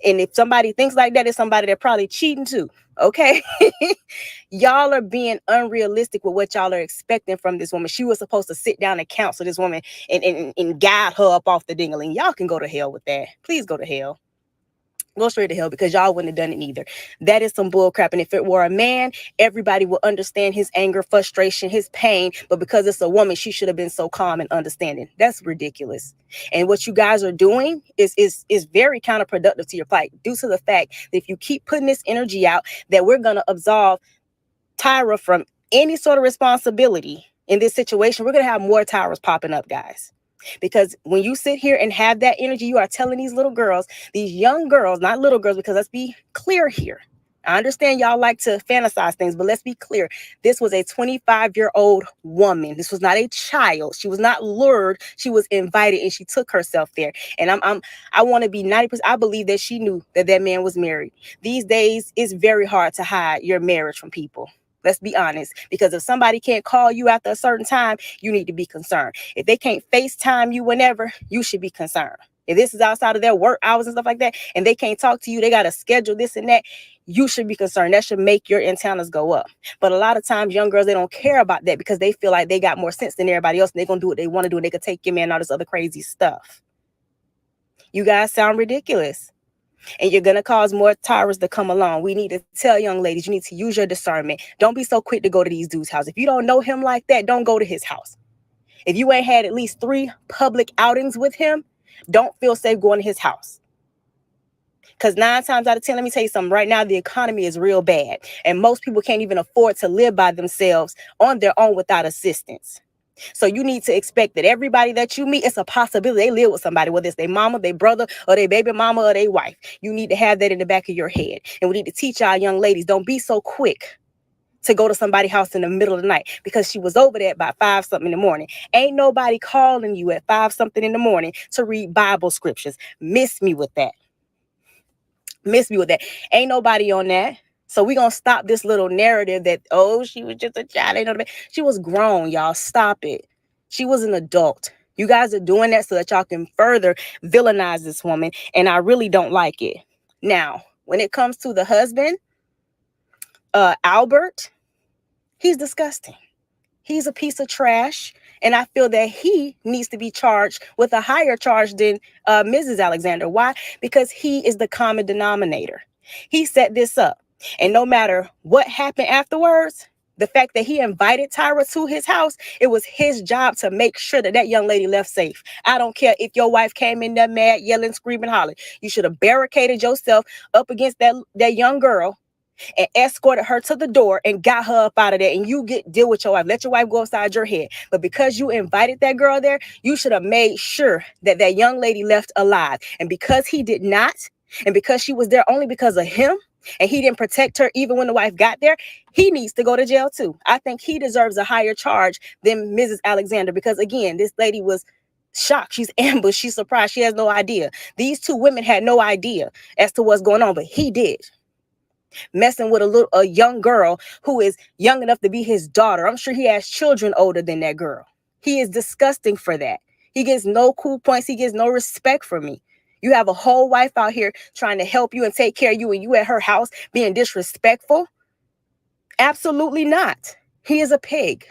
And if somebody thinks like that, it's somebody they're probably cheating too. Okay? Y'all are being unrealistic with what y'all are expecting from this woman. She was supposed to sit down and counsel this woman and guide her up off the dingling. Y'all can go to hell with that. Please go to hell. Go straight to hell, because y'all wouldn't have done it either. That is some bull crap. And if it were a man, everybody would understand his anger, frustration, his pain. But because it's a woman, she should have been so calm and understanding. That's ridiculous. And what you guys are doing is very counterproductive to your plight, due to the fact that if you keep putting this energy out, that we're going to absolve Tyra from any sort of responsibility in this situation, we're going to have more Tyras popping up, guys. Because when you sit here and have that energy, you are telling these little girls, these young girls, not little girls, because let's be clear here. I understand y'all like to fantasize things, but let's be clear. This was a 25-year-old woman. This was not a child. She was not lured. She was invited, and she took herself there. And I want to be 90%. I believe that she knew that that man was married. These days, it's very hard to hide your marriage from people. Let's be honest, because if somebody can't call you after a certain time, you need to be concerned. If they can't FaceTime you whenever, you should be concerned. If this is outside of their work hours and stuff like that, and they can't talk to you, they got to schedule this and that, you should be concerned. That should make your antennas go up. But a lot of times, young girls, they don't care about that because they feel like they got more sense than everybody else, and they're going to do what they want to do, and they can take your man and all this other crazy stuff. You guys sound ridiculous. And you're going to cause more Tyras to come along. We need to tell young ladies, you need to use your discernment. Don't be so quick to go to these dudes' house. If you don't know him like that, don't go to his house. If you ain't had at least 3 public outings with him, don't feel safe going to his house. Because 9 times out of 10, let me tell you something. Right now, the economy is real bad. And most people can't even afford to live by themselves on their own without assistance. So you need to expect that everybody that you meet, it's a possibility they live with somebody, whether it's their mama, their brother, or their baby mama, or their wife. You need to have that in the back of your head. And we need to teach our young ladies, don't be so quick to go to somebody's house in the middle of the night, because she was over there by 5 something in the morning. Ain't nobody calling you at 5 something in the morning to read Bible scriptures. Miss me with that. Miss me with that. Ain't nobody on that. So we're going to stop this little narrative that, oh, she was just a child. Ain't no, she was grown, y'all. Stop it. She was an adult. You guys are doing that so that y'all can further villainize this woman. And I really don't like it. Now, when it comes to the husband, Albert, he's disgusting. He's a piece of trash. And I feel that he needs to be charged with a higher charge than Mrs. Alexander. Why? Because he is the common denominator. He set this up. And no matter what happened afterwards, the fact that he invited Tyra to his house, it was his job to make sure that that young lady left safe. I don't care if your wife came in there mad, yelling, screaming, hollering. You should have barricaded yourself up against that young girl and escorted her to the door and got her up out of there, and you deal with your wife. Let your wife go upside your head. But because you invited that girl there, you should have made sure that that young lady left alive. And because he did not, and because she was there only because of him, and he didn't protect her even when the wife got there, he needs to go to jail too. I think he deserves a higher charge than Mrs. Alexander, because again, this lady was shocked. She's ambushed. She's surprised. She has no idea. These 2 women had no idea as to what's going on, but he did. Messing with a young girl who is young enough to be his daughter. I'm sure he has children older than that girl. He is disgusting for that. He gets no cool points. He gets no respect from me. You have a whole wife out here trying to help you and take care of you, and you at her house being disrespectful? Absolutely not. He is a pig.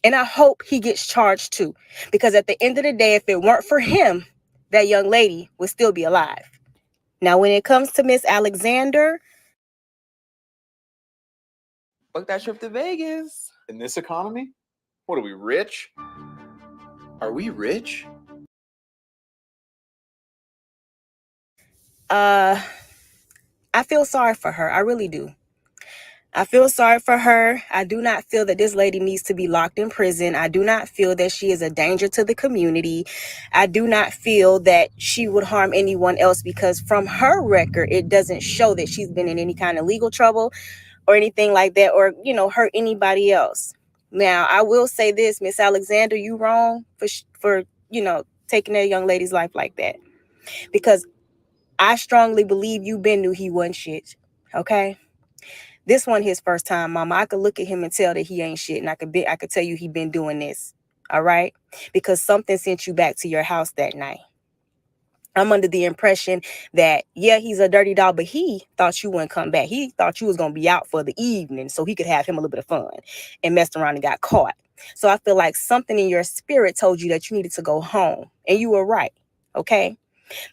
And I hope he gets charged too. Because at the end of the day, if it weren't for him, that young lady would still be alive. Now, when it comes to Miss Alexander, Book that trip to Vegas. In this economy? What are we, rich? Are we rich? I feel sorry for her. I really do. I feel sorry for her. I do not feel that this lady needs to be locked in prison. I do not feel that she is a danger to the community. I do not feel that she would harm anyone else, because from her record, it doesn't show that she's been in any kind of legal trouble or anything like that, or, hurt anybody else. Now, I will say this, Miss Alexander, you wrong for taking that young lady's life like that, because I strongly believe you been knew he wasn't shit. Okay. This wasn't his first time, Mama. I could look at him and tell that he ain't shit, and I could tell you he been doing this. All right, because something sent you back to your house that night. I'm under the impression that, yeah, he's a dirty dog, but he thought you wouldn't come back. He thought you was gonna be out for the evening so he could have him a little bit of fun, and messed around and got caught. So I feel like something in your spirit told you that you needed to go home, and you were right. Okay.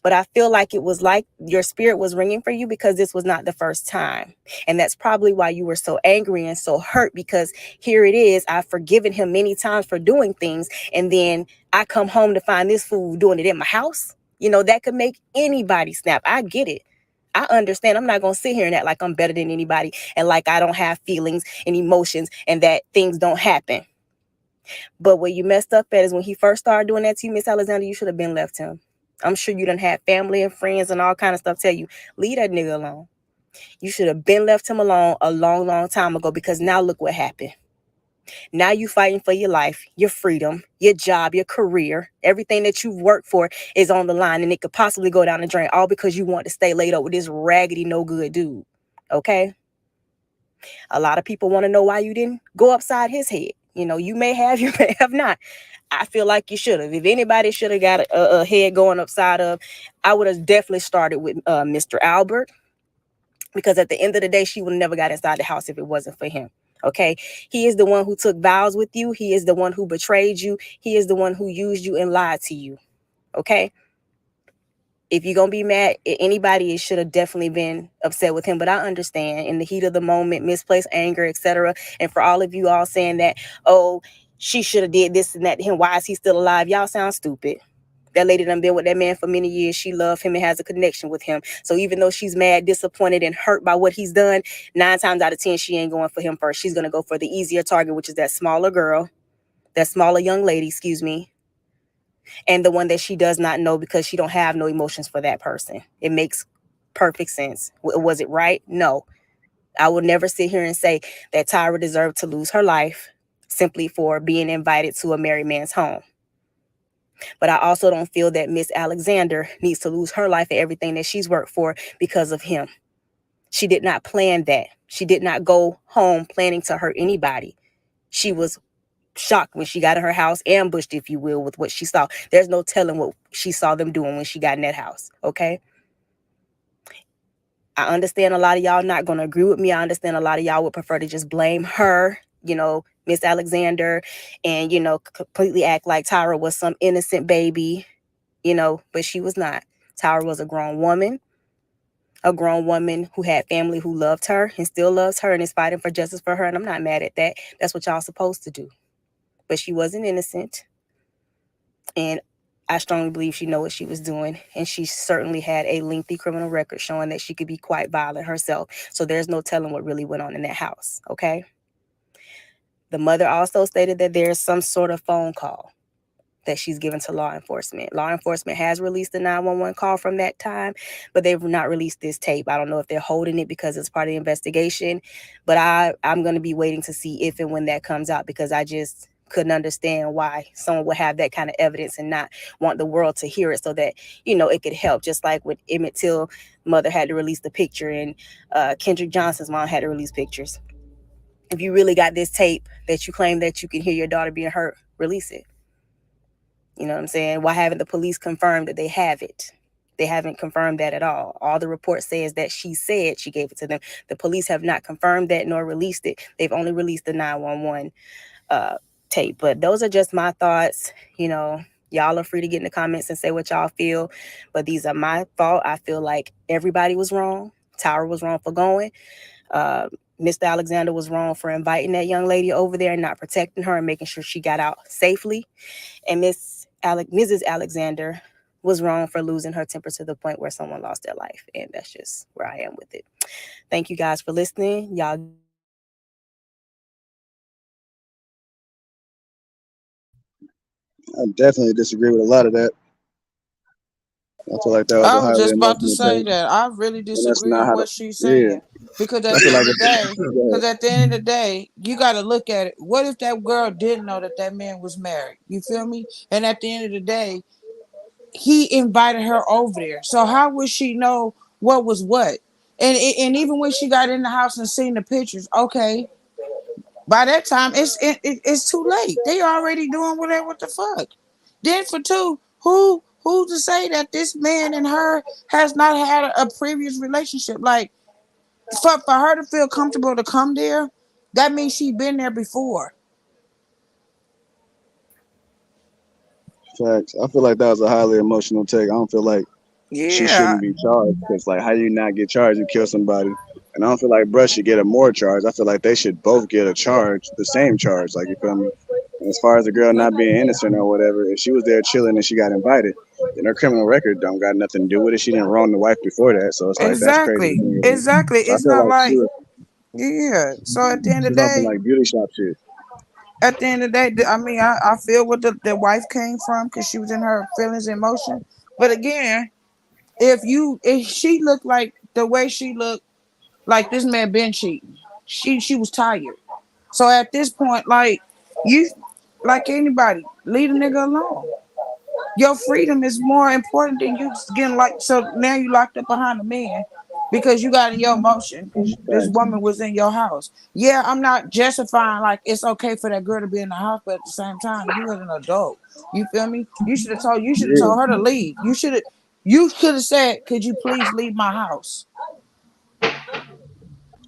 But I feel like it was like your spirit was ringing for you, because this was not the first time. And that's probably why you were so angry and so hurt, because here it is. I've forgiven him many times for doing things. And then I come home to find this fool doing it in my house. That could make anybody snap. I get it. I understand. I'm not going to sit here and act like I'm better than anybody and like I don't have feelings and emotions and that things don't happen. But where you messed up at is when he first started doing that to you, Miss Alexander, you should have been left him. I'm sure you done had family and friends and all kind of stuff tell you, leave that nigga alone. You should have been left him alone a long, long time ago, because now look what happened. Now you fighting for your life, your freedom, your job, your career. Everything that you've worked for is on the line, and it could possibly go down the drain, all because you want to stay laid up with this raggedy, no good dude. Okay? A lot of people want to know why you didn't go upside his head. You may have, you may have not. I feel like you should have. If anybody should have got a head going upside of, I would have definitely started with Mr. Albert, because at the end of the day, she would have never got inside the house if it wasn't for him. Okay. He is the one who took vows with you. He is the one who betrayed you. He is the one who used you and lied to you. Okay. If you're going to be mad at anybody, it should have definitely been upset with him. But I understand, in the heat of the moment, misplaced anger, etc. And for all of you all saying that, oh, she should have did this and that to him, why is he still alive? Y'all sound stupid. That lady done been with that man for many years. She loved him and has a connection with him. So even though she's mad, disappointed, and hurt by what he's done, 9 times out of 10, she ain't going for him first. She's going to go for the easier target, which is that smaller girl, that smaller young lady, excuse me, and the one that she does not know, because she don't have no emotions for that person. It makes perfect sense. Was it right? No. I will never sit here and say that Tyra deserved to lose her life simply for being invited to a married man's home. But I also don't feel that Miss Alexander needs to lose her life and everything that she's worked for because of him. She did not plan that. She did not go home planning to hurt anybody. She was shocked when she got in her house, ambushed, if you will, with what she saw. There's no telling what she saw them doing when she got in that house. Okay. I understand a lot of y'all not going to agree with me. I understand a lot of y'all would prefer to just blame her, Miss Alexander, and, completely act like Tyra was some innocent baby, but she was not. Tyra was a grown woman who had family who loved her and still loves her and is fighting for justice for her. And I'm not mad at that. That's what y'all supposed to do. But she wasn't innocent. And I strongly believe she knew what she was doing. And she certainly had a lengthy criminal record showing that she could be quite violent herself. So there's no telling what really went on in that house. Okay. The mother also stated that there's some sort of phone call that she's given to law enforcement. Law enforcement has released a 911 call from that time, but they've not released this tape. I don't know if they're holding it because it's part of the investigation, but I'm going to be waiting to see if and when that comes out, because I just couldn't understand why someone would have that kind of evidence and not want the world to hear it so that, it could help. Just like when Emmett Till mother had to release the picture and Kendrick Johnson's mom had to release pictures. If you really got this tape that you claim that you can hear your daughter being hurt, release it. You know what I'm saying? Why haven't the police confirmed that they have it? They haven't confirmed that at all. All the report says that she said she gave it to them. The police have not confirmed that nor released it. They've only released the 911 tape. But those are just my thoughts. Y'all are free to get in the comments and say what y'all feel. But these are my thoughts. I feel like everybody was wrong. Tyra was wrong for going. Mr. Alexander was wrong for inviting that young lady over there and not protecting her and making sure she got out safely. And Mrs. Alexander was wrong for losing her temper to the point where someone lost their life. And that's just where I am with it. Thank you guys for listening. Y'all. I definitely disagree with a lot of that. I feel like that was I a was highly just about to emotional say take, that I really and that's disagree not on how to. what she's Yeah, saying because I at feel the like end of the day, go ahead. because at the end of the day, you got to look at it. What if that girl didn't know that that man was married? You feel me? And at the end of the day, he invited her over there. So how would she know what was what? And even when she got in the house and seen the pictures, okay, by that time it's too late. They already doing whatever. What the fuck? Then for two, who's to say that this man and her has not had a previous relationship? Like for her to feel comfortable to come there, that means she been there before. Facts. I feel like that was a highly emotional take. I don't feel like she Yeah, shouldn't be charged because, like, how you not get charged? You kill somebody, and I don't feel like Brush should get a more charge. I feel like they should both get a charge, the same charge. Like, you feel me? And as far as the girl not being innocent or whatever, if she was there chilling and she got invited, then her criminal record don't got nothing to do with it. She didn't wrong the wife before that, so it's like that's crazy to exactly, me. exactly. So I It's feel not like like yeah. So at the end she of the was on some day, like beauty shop shit. at the end of the day, I mean, I feel what the wife came from because she was in her feelings and emotion. But again, if she looked like the way she looked, like this man been cheating, she was tired. So at this point, like you, like anybody, leave a nigga alone. Your freedom is more important than you getting like. So now you locked up behind a man because you got in your emotion because this Facts. woman was in your house. Yeah, I'm not justifying like it's okay for that girl to be in the house, but at the same time, you was an adult. You feel me? You should have told her to leave. You could have said, "Could you please leave my house?"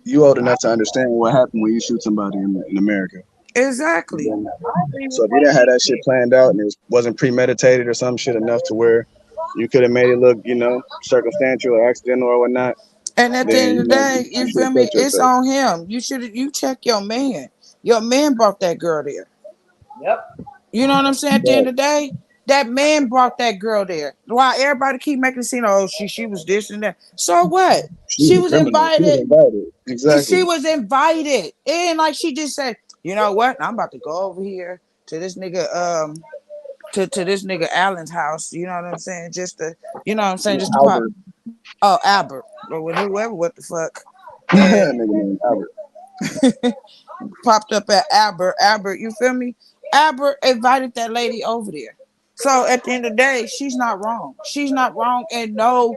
You old enough to understand what happened when you shoot somebody in America. Exactly. So if you didn't have that shit planned out and it wasn't premeditated or some shit enough to where you could have made it look, circumstantial or accidental or whatnot, And at the then end of the day, you you should feel have me? killed It's yourself. on him. You check your man. Your man brought that girl there. You know what I'm saying? At the end But of the day, that man brought that girl there. Why everybody keep making it seem, oh, she was this and that. So what? she She was a was criminal. She was invited. invited. And Exactly. she was invited. And like she just said, you know what? I'm about to go over here to this nigga, to this nigga Allen's house. You know what I'm saying? Just to, you know what I'm saying? Just to pop. Albert. Oh, Albert. Or with whoever, what the fuck. Nigga And named Albert. popped up at Albert. Albert, you feel me? Albert invited that lady over there. So at the end of the day, she's not wrong. She's not wrong in no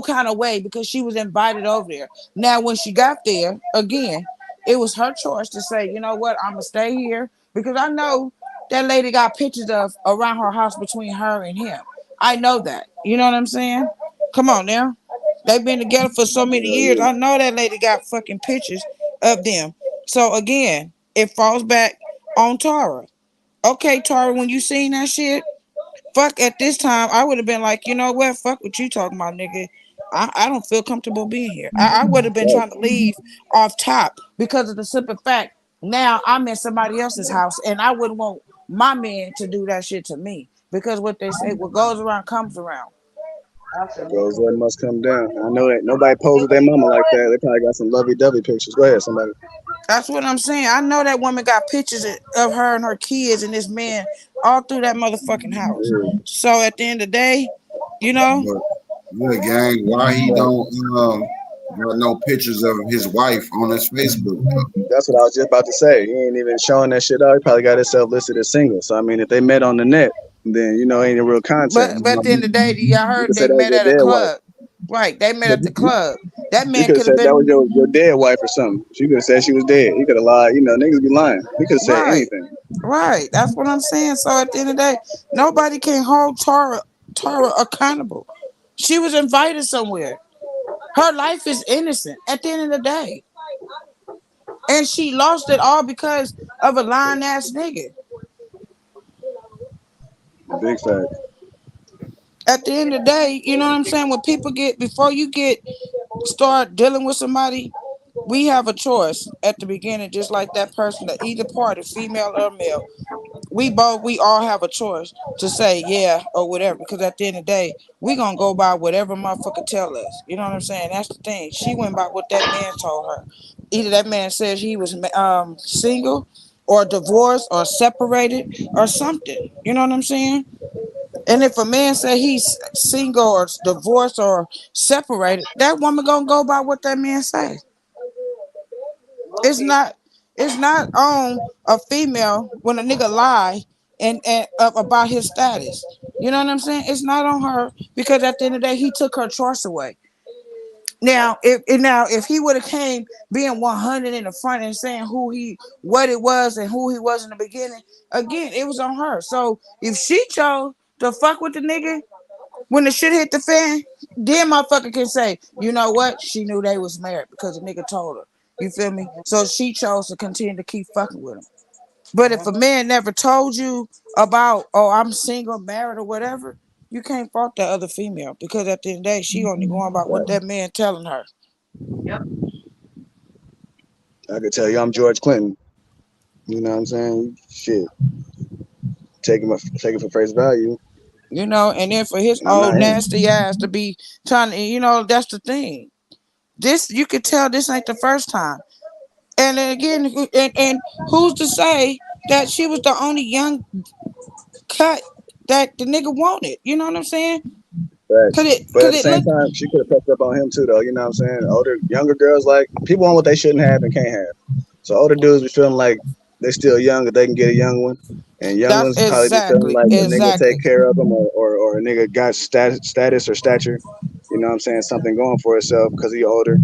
kind of way because she was invited over there. Now, when she got there, again, it was her choice to say, you know what, I'm gonna stay here because I know that lady got pictures of around her house between her and him. I know that. You know what I'm saying? Come on now. They've been together for so many Hell years. yeah. I know that lady got fucking pictures of them. So again, it falls back on Tyra. Okay, Tyra, when you seen that shit, fuck at this time, I would have been like, you know what? Fuck what you talking about, nigga. I don't feel comfortable being here. I would have been trying to leave off top because of the simple fact now I'm in somebody else's house and I wouldn't want my man to do that shit to me. Because what they say, what goes around comes around. What goes up must come down. I know that nobody posed with their mama like that. They probably got some lovey-dovey pictures. Go ahead, somebody. That's what I'm saying. I know that woman got pictures of her and her kids and this man all through that motherfucking house. Yeah. So at the end of the day, you know, But yeah, gang, why he don't got no pictures of his wife on his Facebook? That's what I was just about to say. He ain't even showing that shit out. He probably got himself listed as single. So I mean, if they met on the net, then ain't a real contact. but at the end of the day, y'all You heard could say they that was met your at a dead wife. club. Right, they met at the club. That You man could have could have said that was been your dead wife or something. She could have said she was dead. He could have lied. Niggas be lying. He could have said right. anything. Right. That's what I'm saying. So at the end of the day, nobody can hold Tara accountable. She was invited somewhere. Her life is innocent at the end of the day. And she lost it all because of a lying ass nigga. Big fact. At the end of the day, you know what I'm saying? When people before you start dealing with somebody, we have a choice at the beginning, just like that person, that either party, female or male. We all have a choice to say yeah or whatever, because at the end of the day, we gonna go by whatever motherfucker tell us. You know what I'm saying? That's the thing. She went by what that man told her. Either that man says he was single or divorced or separated or something. You know what I'm saying? And if a man say he's single or divorced or separated, that woman gonna go by what that man say. It's not it's not on a female when a nigga lie and about his status. You know what I'm saying? It's not on her, because at the end of the day he took her choice away. Now if he would have came being 100 in the front and saying what it was and who he was in the beginning, again it was on her. So if she chose to fuck with the nigga when the shit hit the fan, then motherfucker can say, you know what? She knew they was married because the nigga told her. You feel me? So she chose to continue to keep fucking with him. But if a man never told you about, oh, I'm single, married, or whatever, you can't fault that other female, because at the end of the day, she only going about what that man telling her. Yep. I could tell you I'm George Clinton. You know what I'm saying? Shit. Take it for face value. You know, and then for his And I'm old not him. nasty ass to be trying to, that's the thing. This, you could tell this ain't the first time. And then again, and who's to say that she was the only young cut that the nigga wanted? You know what I'm saying? Facts. But at the It same look time, she could have pressed up on him too, though. You know what I'm saying? Younger girls, like, people want what they shouldn't have and can't have. So older dudes be feeling like they still young, if they can get a young one. And young that's ones probably be feeling like a nigga exactly. take care of them, or a nigga got status or stature. You know what I'm saying? Something going for itself because he older.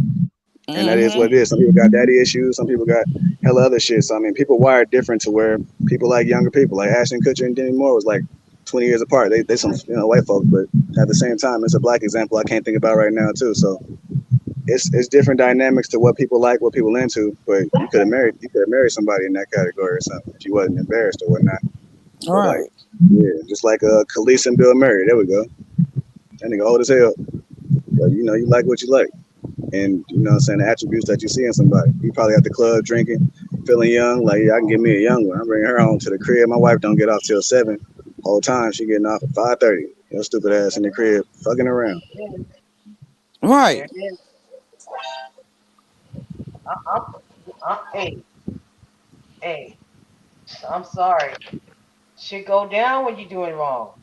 And that is what it is. Some people got daddy issues. Some people got hella other shit. So I mean, people wired different to where people like younger people, like Ashton Kutcher and Demi Moore, was like 20 years apart. They some white folks, but at the same time, it's a black example I can't think about right now too. So it's different dynamics to what people like, what people into. But you could have married somebody in that category or something if you wasn't embarrassed or whatnot. All But right. just like Khalees and Bill Murray. There we go. That nigga old as hell. But you like what you like. And you know what I'm saying, the attributes that you see in somebody. You probably at the club drinking, feeling young, like, yeah, I can give me a young one. I'm bringing her home to the crib. My wife don't get off till 7. Whole time she getting off at 5:30. Your stupid ass in the crib, fucking around. Right. Hey, hey, I'm sorry. Shit go down when you're doing wrong.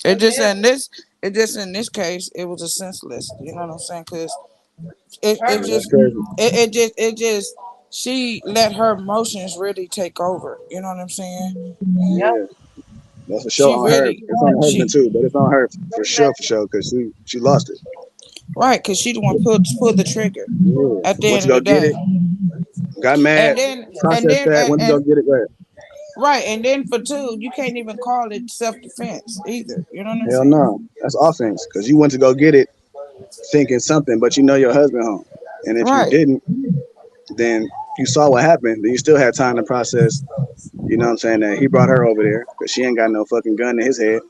It just in this case, it was a senseless. You know what I'm saying? Because That's crazy. it just she let her emotions really take over. You know what I'm saying? Yeah, that's for sure She on her. really It's on the husband she too, but it's on her for sure, because she lost it. right, because she the one pulled the trigger Yeah. at the Went end to of go the get day. it, got And mad, then and processed then that, went to go and get it. Right. right, and then for two, you can't even call it self defense either. You know what I'm Hell saying? no, that's offense, because you went to go get it thinking something, but you know your husband home. And if you Right. didn't, then you saw what happened. Then you still had time to process. You know what I'm saying? That he brought her over there because she ain't got no fucking gun in his head.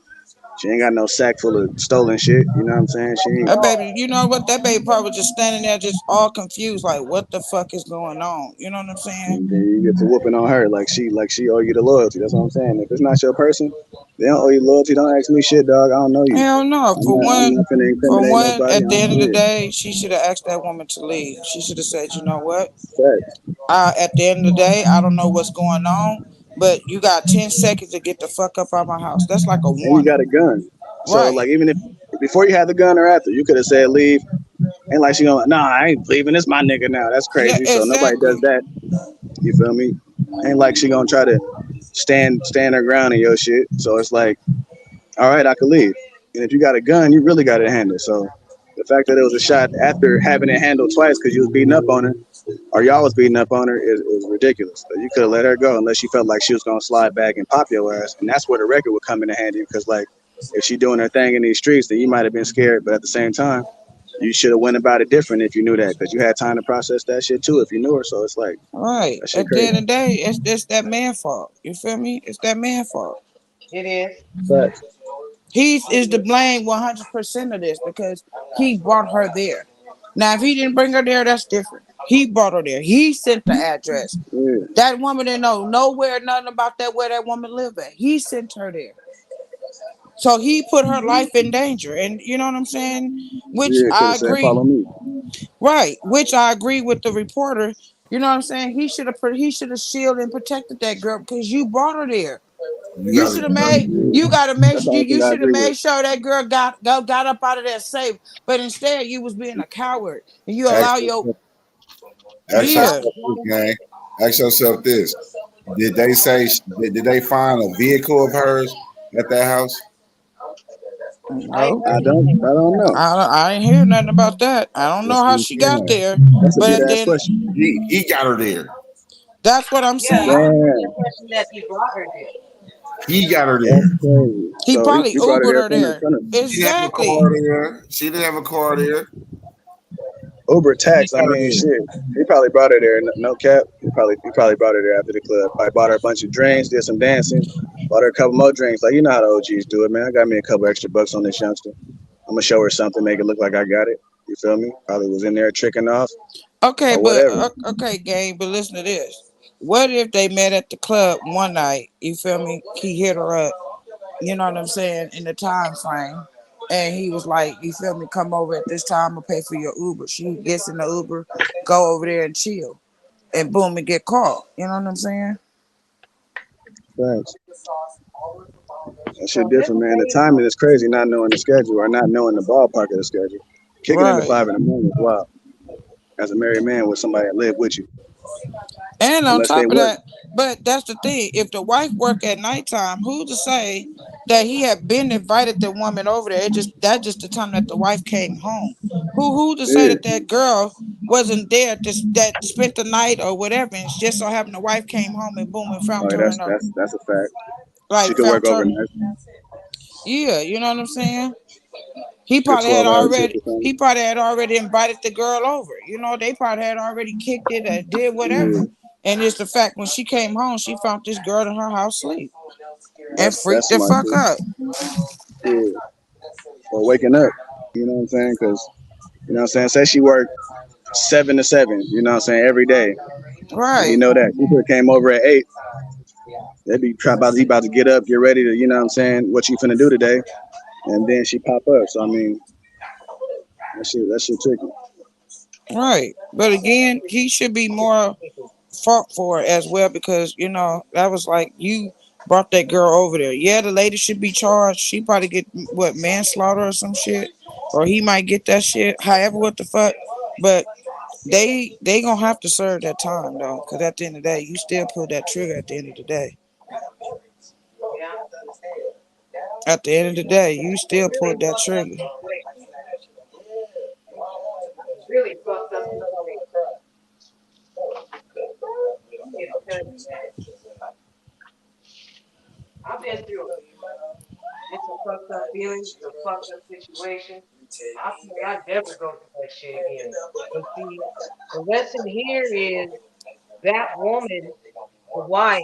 She ain't got no sack full of stolen shit. You know what I'm saying? She ain't. That baby, you know what? That baby probably just standing there, just all confused, like, what the fuck is going on? You know what I'm saying? And then you get to whooping on her like she owe you the loyalty. That's what I'm saying. If it's not your person, they don't owe you loyalty. Don't ask me shit, dog. I don't know you. Hell no. I'm not finna incriminate nobody. At I the end of the don't. day, she should have asked that woman to leave. She should have said, you know what? Facts. At the end of the day, I don't know what's going on, but you got 10 seconds to get the fuck up out of my house. That's like a And you warning. got a gun. So Right. like, even if before you had the gun or after, you could have said leave. Ain't like she going, nah, I ain't leaving. It's my nigga now. That's Yeah, crazy. So nobody does exactly. that. You feel me? Ain't like she gonna try to stand her ground in your shit. So it's like, all right, I could leave. And if you got a gun, you really got it handled. So the fact that it was a shot after having it handled twice because you was beating up on her, or y'all was beating up on her, is ridiculous. So you could have let her go unless you felt like she was gonna slide back and pop your ass. And that's where the record would come in handy, because like, if she doing her thing in these streets, then you might have been scared. But at the same time, you should have went about it different if you knew that, because you had time to process that shit too if you knew her. So it's like, Right. that shit At the crazy. end of the day, it's that man fault. You feel me? It's that man fault. It is. Facts. He is to blame 100% of this because he brought her there. Now, if he didn't bring her there, that's different. He brought her there. He sent the address. Yeah. That woman didn't know nowhere, nothing about that where that woman lived at. He sent her there. So he put her life in danger. And you know what I'm saying? Which Yeah, could I have said, agree. follow me. Right. Which I agree with the reporter. You know what I'm saying? He should have shielded and protected that girl because you brought her there. You You got should have to. made you gotta make That's the you, only thing you I should have agree with. made sure that girl got up out of there safe. But instead you was being a coward and you Ask allow your yourself, He ask yeah. yourself probably this, gang. Ask yourself this: Did they say? Did they find a vehicle of hers at that house? I ain't No. heard anything I like don't that. know. I ain't hear nothing about that. I don't know That's how what I'm she got saying. there, That's a but good at ass then question. He got her there. that's what I'm Yeah, I saying. was under the Damn, impression that he brought her there. He got her that's there. crazy. He So probably he brought her Ubered there her from the there. front of She didn't have a Exactly. car there. She didn't have a car there. Uber He tax. I got her mean, there. shit. He probably brought her there. No cap. He probably brought her there after the club. I bought her a bunch of drinks, did some dancing, bought her a couple more drinks. Like you know how the OGs do it, man. I got me a couple extra bucks on this youngster. I'm gonna show her something, make it look like I got it. You feel me? Probably was in there tricking off Okay, or but whatever. okay, gang, but listen to this. What if they met at the club one night? You feel me? He hit her up. You know what I'm saying? In the time frame. And he was like, you feel me, come over at this time, I'll pay for your Uber. She gets in the Uber, go over there and chill. And boom, and get caught. You know what I'm saying? Thanks. That shit So this different, man. The lady, timing is crazy, not knowing the schedule or not knowing the ballpark of the schedule. Kicking in at Right. 5 in the morning is wild. As a married man with somebody that live with you, And on unless they top of work. that, but that's the thing. If the wife work at nighttime, who to say that he had been invited the woman over there? Just the time that the wife came home. Who to say Yeah, that that girl wasn't there that spent the night or whatever, and it's just so happened the wife came home and boom and found like her in a that's a fact. She like could work found her. overnight, Yeah, you know what I'm saying. get 12 hour shift or He something. probably had already invited the girl over. You know, they probably had already kicked it or did Yeah, whatever. And it's the fact when she came home, she found this girl in her house sleep and that's freaked the smart fuck too. up. Yeah, or waking up. You know what I'm saying? Because you know what I'm saying. Say she worked 7 to 7. You know what I'm saying every day, and he Right, know that. He could have came over at 8. They'd be trying about he about to get up, get ready to. You know what I'm saying? What you finna do today? And then she pop up. So I mean, that shit tricky. right. But again, he should be more fought for it as well because you know that was like you brought that girl over there. Yeah, the lady should be charged. She probably get what manslaughter or some shit, or he might get that shit. However, what the fuck. But they gonna have to serve that time though, because at the end of the day, you still pull that trigger. At the end of the day, yeah, at the end of the day, you it's still really pulled that fucked up trigger. situation. It's really fucked up situation. I'm here to tell you, man. I've been through it. It's a fucked up feeling. It's a fucked up situation. I pray I never go through that shit again. But see, the lesson here is that woman, the wife,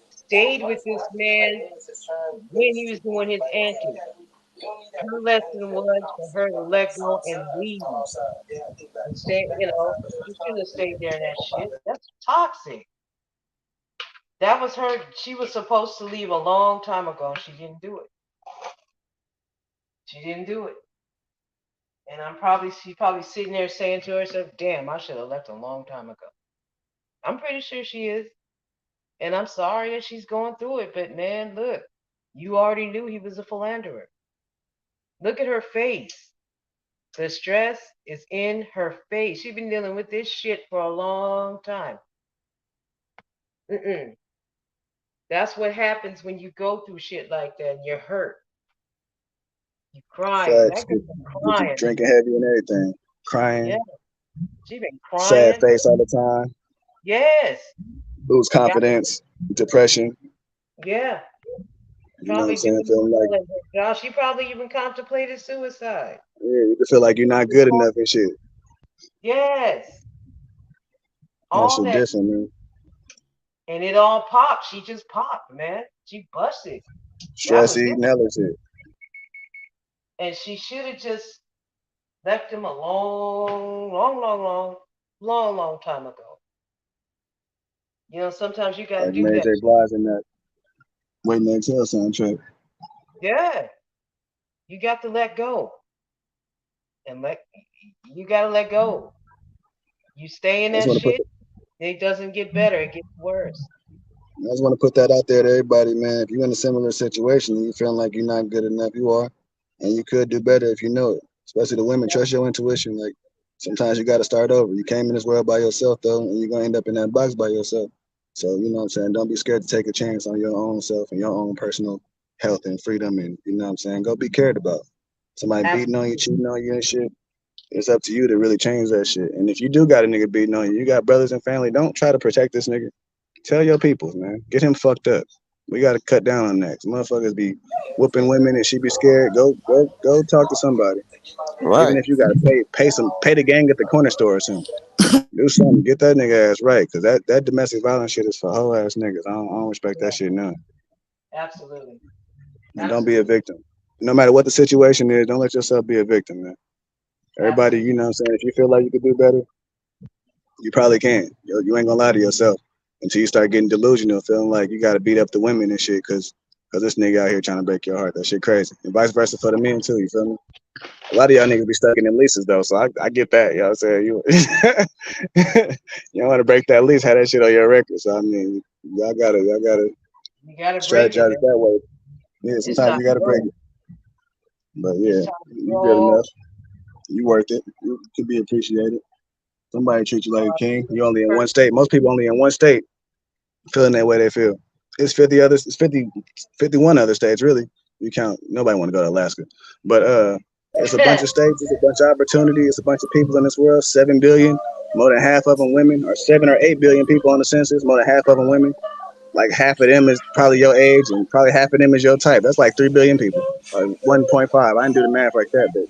stayed with this man when he was doing his antics. Her lesson was for her to let go and leave and stay, she shouldn't have stayed there in that shit. That's toxic. That was her. She was supposed to leave a long time ago. She didn't do it. She didn't do it. And she's probably sitting there saying to herself, damn, I should have left a long time ago. I'm pretty sure she is. And I'm sorry that she's going through it. But man, look, you already knew he was a philanderer. Look at her face. The stress is in her face. She's been dealing with this shit for a long time. Mm-mm. That's what happens when you go through shit like that and you're hurt. You crying. Facts. That girl's been Get you crying. drinking heavy and everything, Yeah, crying, she been sad crying. face all the time, Yes. lose Yeah, confidence, depression. yeah. You know what I'm Probably saying? doing Feeling like well at her job. She probably even contemplated suicide. yeah, you can feel like you're not good enough and shit. Yes. That All shit that. different, man. And it all popped. She just popped, man. She busted. That Stress was it. eating, hella shit. And she should have just Left him a long time ago. You know, sometimes you got to Like do Mary that. J. Blige in that Waiting to Exhale soundtrack. Yeah, you got to let go, and you got to let go. You stay in I just that want to put shit, it doesn't get better; it gets worse. I just want to put that out there to everybody, man. If you're in a similar situation and you feeling like you're not good enough, you are, and you could do better if you know it. Especially the women, trust your intuition. Like sometimes you got to start over. You came in this world by yourself though, and you're gonna end up in that box by yourself. So you know what I'm saying. Don't be scared to take a chance on your own self and your own personal health and freedom, and you know what I'm saying. Go be cared about. Somebody beating on you, cheating on you, and shit. It's up to you to really change that shit. And if you do got a nigga beating on you, you got brothers and family. Don't try to protect this nigga. Tell your peoples, man. Get him fucked up. We got to cut down on that. 'Cause motherfuckers be whooping women and she be scared. Go talk to somebody. Even Right. if you got to pay the gang at the corner store or something. Do something. Get that nigga ass right. Cause that domestic violence shit is for whole ass niggas. I don't respect that shit none. Absolutely. And don't be a victim. No matter what the situation is, don't let yourself be a victim, man. Everybody, you know what I'm saying? If you feel like you could do better, you probably can. You ain't gonna lie to yourself until you start getting delusional, feeling like you gotta beat up the women and shit, cause this nigga out here trying to break your heart. That shit crazy. And vice versa for the men too. You feel me? A lot of y'all niggas be stuck in them leases though, so I get that. You know what I'm saying? You don't want to break that lease, have that shit on your record. So I mean, y'all gotta You got to break it. strategize it that way. Yeah, It's sometimes time you to gotta break go. it. But It's yeah, time to you good go. enough. You worth it. You could be appreciated. Somebody treat you like a king. You only in one state. Most people only in one state feeling that way they feel. It's 50 others. It's 51 other states really. You count. Nobody want to go to Alaska, but it's a bunch of states. It's a bunch of opportunity. It's a bunch of people in this world. 7 billion. More than half of them women, or 7 or 8 billion people on the census. More than half of them women. Like half of them is probably your age, and probably half of them is your type. That's like 3 billion people, or 1.5. I didn't do the math like that, but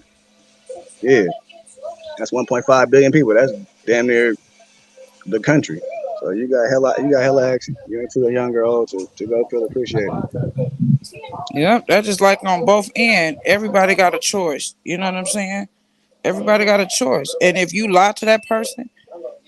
yeah, that's 1.5 billion people. That's damn near the country. So you got hella action. You ain't too young or old to go feel appreciated. Yep, that's just like on both ends. Everybody got a choice. You know what I'm saying? Everybody got a choice. And if you lie to that person,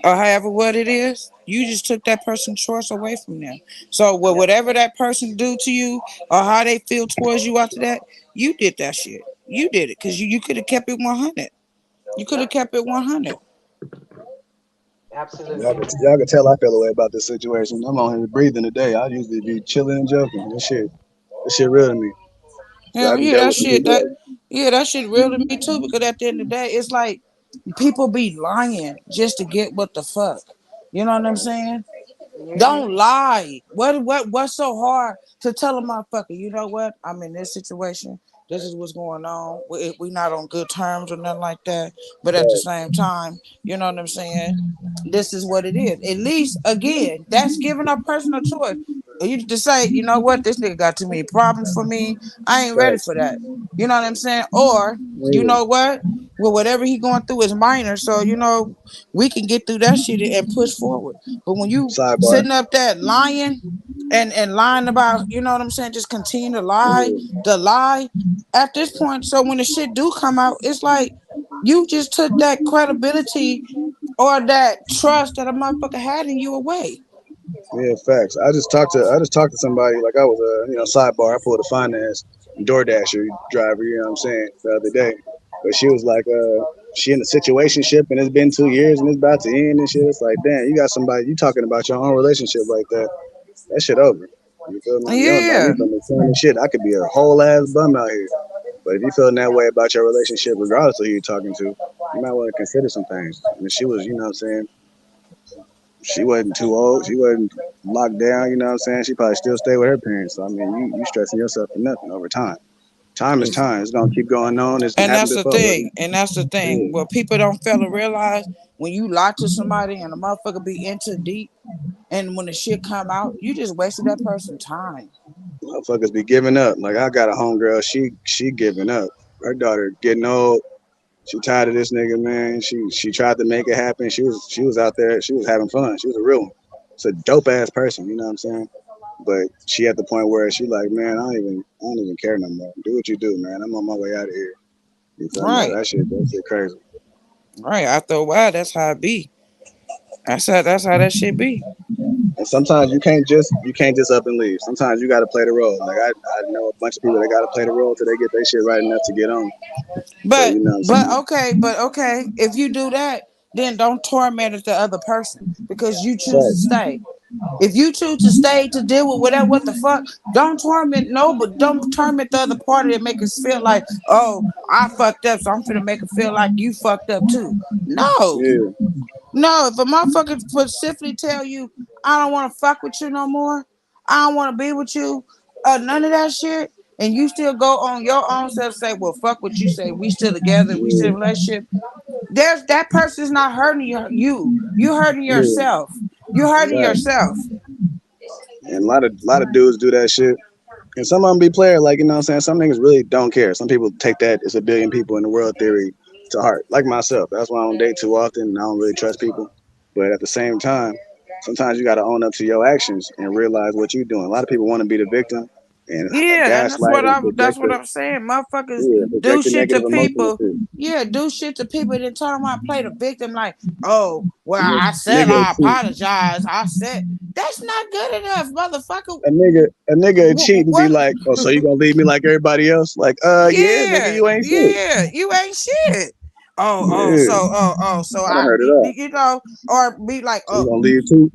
or however what it is, you just took that person's choice away from them. So whatever that person do to you or how they feel towards you after that, you did that shit. You did it because you could have kept it 100. You could have kept it 100. Absolutely. Y'all can tell I feel away about this situation. I'm on here breathing today. I usually be chilling and joking. This shit real to me. So I Hell done yeah, dealt that with some shit. people. That shit real to me too. Because at the end of the day, it's like people be lying just to get what the fuck. You know what I'm saying? Mm-hmm. Don't lie. What's so hard to tell a motherfucker? You know what? I'm in this situation. This is what's going on. We not on good terms or nothing like that. But at the same time, you know what I'm saying? This is what it is. At least again, that's giving a personal choice. You just say, you know what, this nigga got too many problems for me. I ain't ready Facts. for that. You know what I'm saying? Or you Yeah. know what? Well, whatever he going through is minor. So you know we can get through that shit and push forward. But when you Sidebar. sitting up there lying and lying about, you know what I'm saying, just continue to lie, Yeah. the lie at this point. So when the shit do come out, it's like you just took that credibility or that trust that a motherfucker had in you away. Yeah, facts. I just talked to somebody like I was sidebar. I pulled a finance DoorDasher driver, you know what I'm saying, the other day. But she was like, she in a situationship and it's been 2 years and it's about to end and shit. It's like, damn, you got somebody you talking about your own relationship like that. That shit over. You feel me? You don't know me Yeah. from the sun and shit. I could be a whole ass bum out here. But if you feeling that way about your relationship, regardless of who you're talking to, you might want to consider some things. And she was, you know what I'm saying, she wasn't too old. She wasn't locked down. You know what I'm saying? She probably still stay with her parents. So I mean, you stressing yourself for nothing over time. Time is time. It's gonna keep going on. It's And happened that's the before. thing. And that's the thing. Yeah. What people don't fail to realize when you lie to somebody and the motherfucker be into deep and when the shit come out, you just wasted that person's time. Motherfuckers be giving up. Like I got a homegirl. She giving up. Her daughter getting old. She tired of this nigga, man. She tried to make it happen. She was out there. She was having fun. She was a real one. It's a dope ass person. You know what I'm saying? But she at the point where she like, man, I don't even care no more. Do what you do, man. I'm on my way out of here. You feel me? Right. That shit crazy. Right. After a while, that's how it be. That's how that shit be. And sometimes you can't just up and leave. Sometimes you got to play the role. Like I know a bunch of people that got to play the role till they get their shit right enough to get on. So But you know what I'm saying? okay. If you do that, then don't torment the other person because you choose to Right. stay. If you choose to stay to deal with whatever, what the fuck, don't torment but don't torment the other party and make us feel like, oh, I fucked up, so I'm finna make it feel like you fucked up too. No. Yeah. No, if a motherfucker specifically tell you, I don't want to fuck with you no more, I don't want to be with you, none of that shit, and you still go on your own self say, well, fuck what you say, we still together, we still in a relationship, there's that person's not hurting you. You hurting Yeah. yourself. You hurting Right. yourself. And a lot of dudes do that shit. And some of them be player, like, you know what I'm saying? Some niggas really don't care. Some people take that as a billion people in the world theory to heart. Like myself. That's why I don't date too often and I don't really trust people. But at the same time, sometimes you gotta own up to your actions and realize what you're doing. A lot of people want to be the victim and Yeah, and gaslight and that's project what I'm saying. Motherfuckers do project the shit to negative emotion and people. shit. Yeah, do shit to people and then turn around and play the victim like, oh, well, I said Nigga I cheat. apologize. I said that's not good enough, motherfucker. A nigga cheat and be like, oh, so you gonna leave me like everybody else? Like, yeah, nigga, you ain't shit. You ain't shit. Yeah. So I done heard it all. you know, or be like, So you oh, gonna leave too?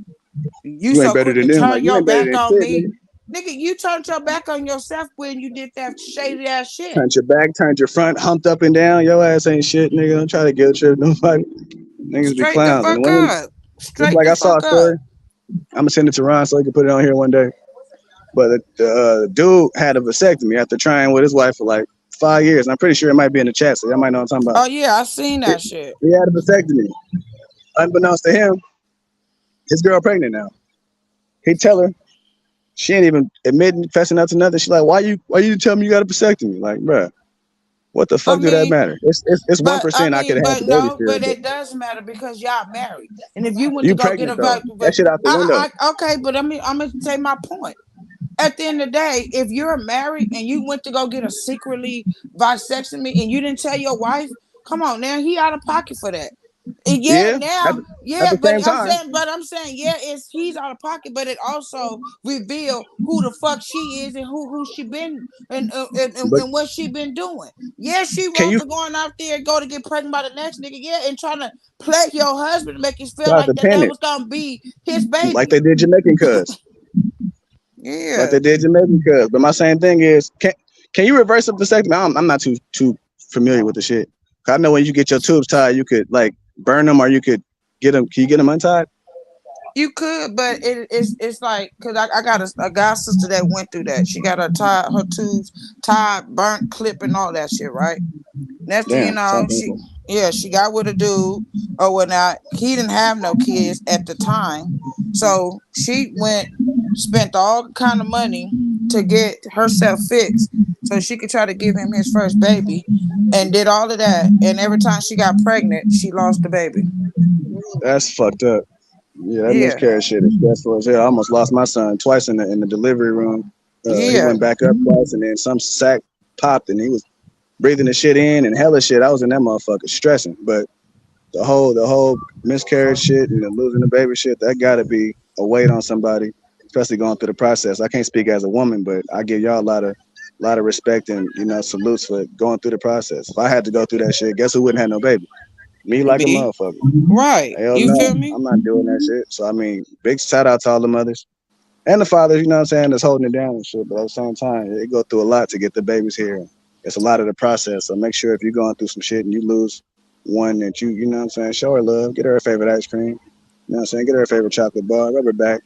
you You ain't so better quick than to them. turn Like, you your ain't better back than on shit, me. nigga. Nigga, you turned your back on yourself when you did that shady ass shit. Turned your back, turned your front, humped up and down. Your ass ain't shit, nigga. Don't try to guilt trip nobody. Niggas be Straight the clowns. And fuck women, up. just Straight like the I saw a fuck up. story. I'm gonna send it to Ron so he can put it on here one day. But the dude had a vasectomy after trying with his wife for like 5 years. And I'm pretty sure it might be in the chat, so y'all might know what I'm talking about. Oh yeah, I seen that shit. He had a vasectomy. Unbeknownst to him, his girl pregnant now. He tell her, she ain't even admitting, fessing up to nothing. She like, why you tell me you got a vasectomy? Like, bruh, what the fuck do that matter? It's 1% I could have had the baby still, But but it does matter because y'all married. And if you went to you go get a pregnant though. That shit out the window. okay, but I'm gonna say my point. At the end of the day, if you're married and you went to go get a secretly vasectomy and you didn't tell your wife, come on now, he out of pocket for that. And Yeah, at the same time. I'm saying, it's he's out of pocket, but it also reveal who the fuck she is and who she been But and what she been doing. Yeah, she can wants you to go out there and go to get pregnant by the next nigga, and trying to play your husband to make you feel try like to that pin it was gonna be his like baby. they did Jamaican cuz. Like Yeah. they did Jamaican cuz. But my same thing is, can you reverse a vasectomy? I'm not too familiar with the shit. I know when you get your tubes tied, you could like burn them or you could get them. Can you get them untied? You could, but it's like because I got a god sister that went through that. She got her tubes tied, burnt, clip, and all that shit, right? Next thing you Damn, know, sounds painful. she got with a dude or whatnot. He didn't have no kids at the time, so she spent all kind of money to get herself fixed so she could try to give him his first baby, and did all of that. And every time she got pregnant, she lost the baby. That's fucked up. Yeah, that Yeah, miscarriage shit is stressful as hell. I almost lost my son twice in the delivery room. He yeah. went back up twice, and then some sack popped, and he was breathing the shit in and hella shit. I was in that motherfucker stressing. But the whole miscarriage shit and the losing the baby shit, that gotta be a weight on somebody, especially going through the process. I can't speak as a woman, but I give y'all a lot of respect and salutes for going through the process. If I had to go through that shit, guess who wouldn't have no baby? Me like a Me. motherfucker. Right. Hell You no, feel me? I'm not doing that shit. So I mean, big shout out to all the mothers and the fathers, you know what I'm saying, that's holding it down and shit. But at the same time, it go through a lot to get the babies here. It's a lot of the process. So make sure if you're going through some shit and you lose one that you know what I'm saying, show her love, get her favorite ice cream, you know what I'm saying, get her a favorite chocolate bar, rub her back,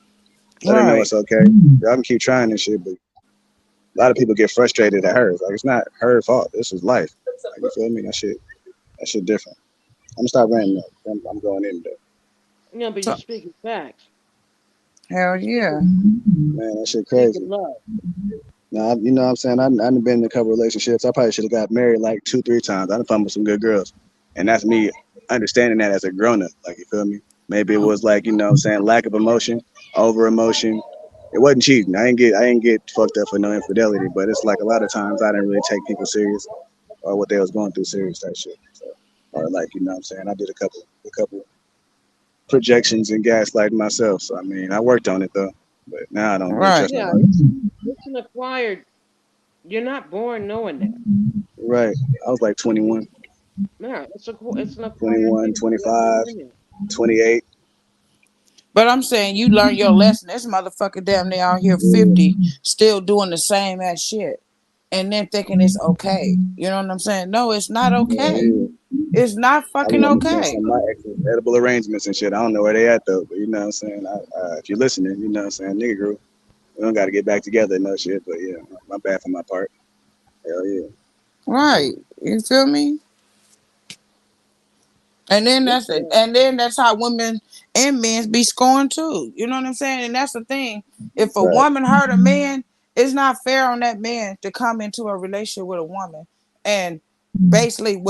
let her know Right. it's okay. Y'all can keep trying this shit, but a lot of people get frustrated at her. Like, it's not her fault. This is life. Like, you feel me? That shit different. I'm gonna stop ranting though. I'm going in there. Yeah, but you're speaking facts. Hell yeah. Man, that shit crazy. Love. Now, you know what I'm saying? I've been in a couple relationships. I probably should have got married like 2-3 times. I done found with some good girls. And that's me understanding that as a grown up. Like, you feel me? Maybe it was like, you know what I'm saying, lack of emotion, over emotion. It wasn't cheating. I ain't get fucked up for no infidelity, but it's like a lot of times I didn't really take people serious. or what they was going through serious type shit. So, or like, you know what I'm saying? I did a couple projections and gaslighting myself. So I mean, I worked on it though, but now I don't really Right. trust Yeah, nobody. it's an acquired. You're not born knowing that. Right. I was like 21, Yeah, it's an acquired 21, thing. You have to 25, learn it. 28. But I'm saying you learn your lesson. This motherfucker damn near out here 50, still doing the same ass shit. And then thinking it's okay. You know what I'm saying? No, it's not Yeah, okay. yeah. It's not I fucking remember seeing some okay. of my exes, edible arrangements and shit. I don't know where they at though, but you know what I'm saying? If you're listening, you know what I'm saying? Nigga girl, we don't got to get back together and no shit, but yeah, my bad for my part. Hell yeah. Right. You feel me? And then that's how women and men be scorned too. You know what I'm saying? And that's the thing. If a Right. woman hurt a man, it's not fair on that man to come into a relationship with a woman and basically Hell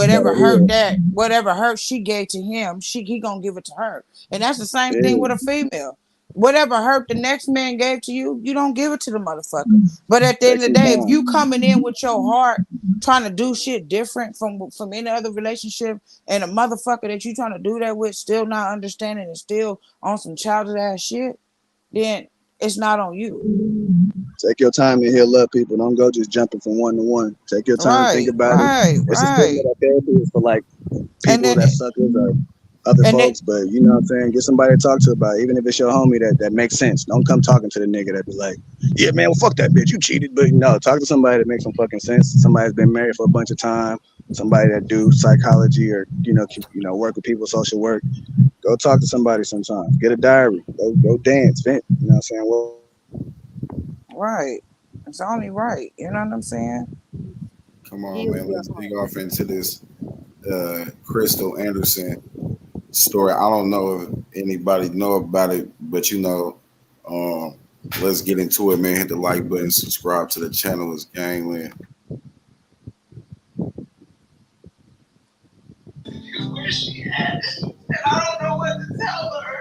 yeah. whatever hurt she gave to him, he gonna give it to her. And that's the same thing Yeah. with a female. Whatever hurt the next man gave to you, you don't give it to the motherfucker. But at the end Take of the some day, if you time. coming in with your heart trying to do shit different from any other relationship, and a motherfucker that you trying to do that with still not understanding and still on some childish ass shit, then it's not on you. Take your time and heal up, people. Don't go just jumping from one to one. Take your time, think Right, about it. right, It's a stigma right. that therapy is for like And people then that suckers or other and then folks, but you know what I'm saying? Get somebody to talk to about it. Even if it's your homie that makes sense. Don't come talking to the nigga that be like, yeah, man, well, fuck that bitch. You cheated. But no, talk to somebody that makes some fucking sense. Somebody that's been married for a bunch of time. Somebody that do psychology or, work with people, social work. Go talk to somebody sometimes. Get a diary. Go dance, vent. You know what I'm saying? Well, right. It's only right. You know what I'm saying? Come on, Heal man. your Let's heart. dig off into this Krystal Anderson story. I don't know if anybody know about it, but um, let's get into it, man. Hit the like button, subscribe to the channel. It's Gangland. Where she at? And I don't know what to tell her.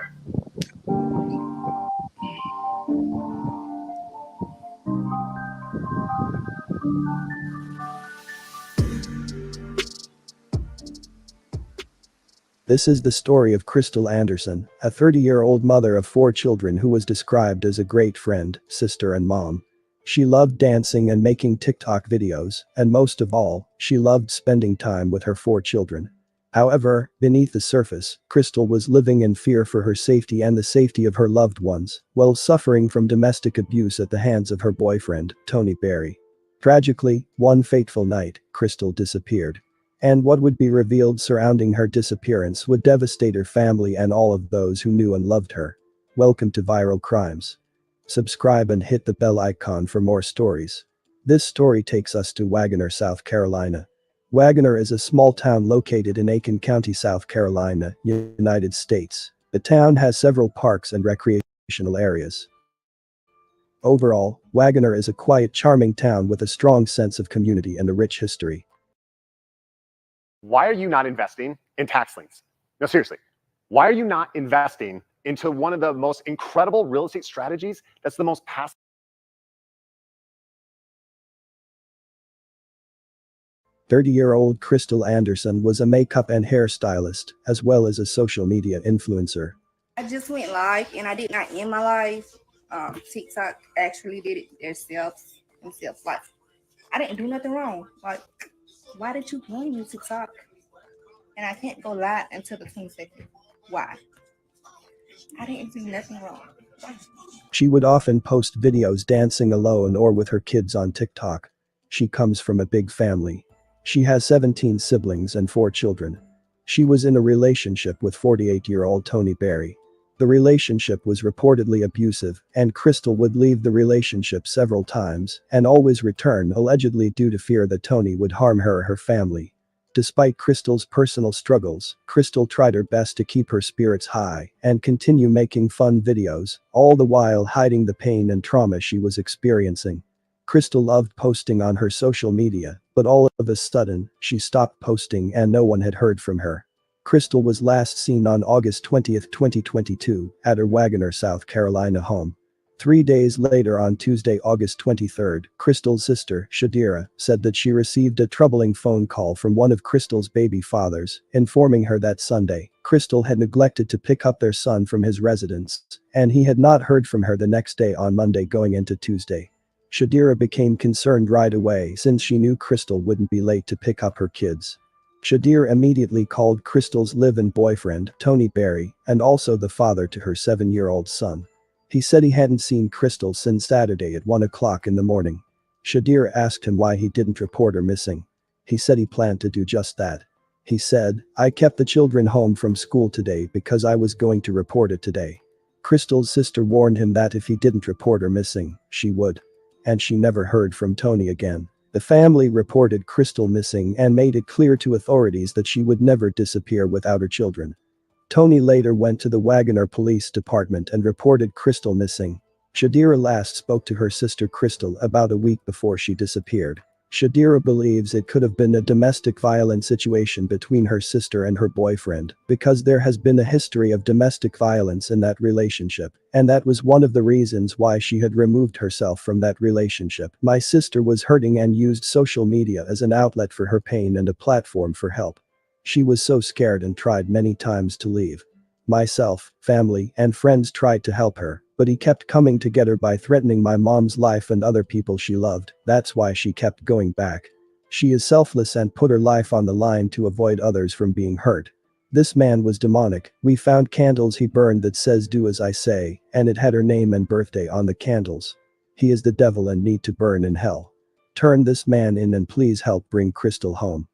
This is the story of Krystal Anderson, a 30-year-old mother of 4 children who was described as a great friend, sister and mom. She loved dancing and making TikTok videos, and most of all, she loved spending time with her 4 children. However, beneath the surface, Krystal was living in fear for her safety and the safety of her loved ones, while suffering from domestic abuse at the hands of her boyfriend, Tony Berry. Tragically, one fateful night, Krystal disappeared. And what would be revealed surrounding her disappearance would devastate her family and all of those who knew and loved her. Welcome to Viral Crimes. Subscribe and hit the bell icon for more stories. This story takes us to Wagoner, South Carolina. Wagoner is a small town located in Aiken County, South Carolina, United States. The town has several parks and recreational areas. Overall, Wagoner is a quiet, charming town with a strong sense of community and a rich history. Why are you not investing in tax liens? No, seriously. Why are you not investing into one of the most incredible real estate strategies that's the most passive? 30-year-old Krystal Anderson was a makeup and hairstylist, as well as a social media influencer. I just went live and I did not end my live. TikTok actually did it themselves. Like, I didn't do nothing wrong. Like, why did you blame me TikTok? And I can't go live until the 22nd. Why? I didn't do nothing wrong. Why? She would often post videos dancing alone or with her kids on TikTok. She comes from a big family. She has 17 siblings and 4 children. She was in a relationship with 48-year-old Tony Berry. The relationship was reportedly abusive, and Krystal would leave the relationship several times and always return, allegedly due to fear that Tony would harm her or her family. Despite Krystal's personal struggles, Krystal tried her best to keep her spirits high and continue making fun videos, all the while hiding the pain and trauma she was experiencing. Krystal loved posting on her social media, but all of a sudden, she stopped posting and no one had heard from her. Krystal was last seen on August 20, 2022, at her Wagoner, South Carolina home. 3 days later on Tuesday, August 23rd, Krystal's sister, Shadira, said that she received a troubling phone call from one of Krystal's baby fathers, informing her that Sunday, Krystal had neglected to pick up their son from his residence, and he had not heard from her the next day on Monday going into Tuesday. Shadira became concerned right away since she knew Krystal wouldn't be late to pick up her kids. Shadira immediately called Krystal's live-in boyfriend, Tony Berry, and also the father to her 7-year-old son. He said he hadn't seen Krystal since Saturday at 1 o'clock in the morning. Shadira asked him why he didn't report her missing. He said he planned to do just that. He said, "I kept the children home from school today because I was going to report it today." Krystal's sister warned him that if he didn't report her missing, she would. And she never heard from Tony again. The family reported Krystal missing and made it clear to authorities that she would never disappear without her children. Tony later went to the Wagoner Police Department and reported Krystal missing. Shadira last spoke to her sister Krystal about a week before she disappeared. Shadira believes it could have been a domestic violence situation between her sister and her boyfriend because there has been a history of domestic violence in that relationship, and that was one of the reasons why she had removed herself from that relationship. "My sister was hurting and used social media as an outlet for her pain and a platform for help. She was so scared and tried many times to leave. Myself, family, and friends tried to help her, but he kept coming to get her by threatening my mom's life and other people she loved. That's why she kept going back. She is selfless and put her life on the line to avoid others from being hurt. This man was demonic. We found candles he burned that says 'Do as I say,' and it had her name and birthday on the candles. He is the devil and need to burn in hell. Turn this man in and please help bring Krystal home.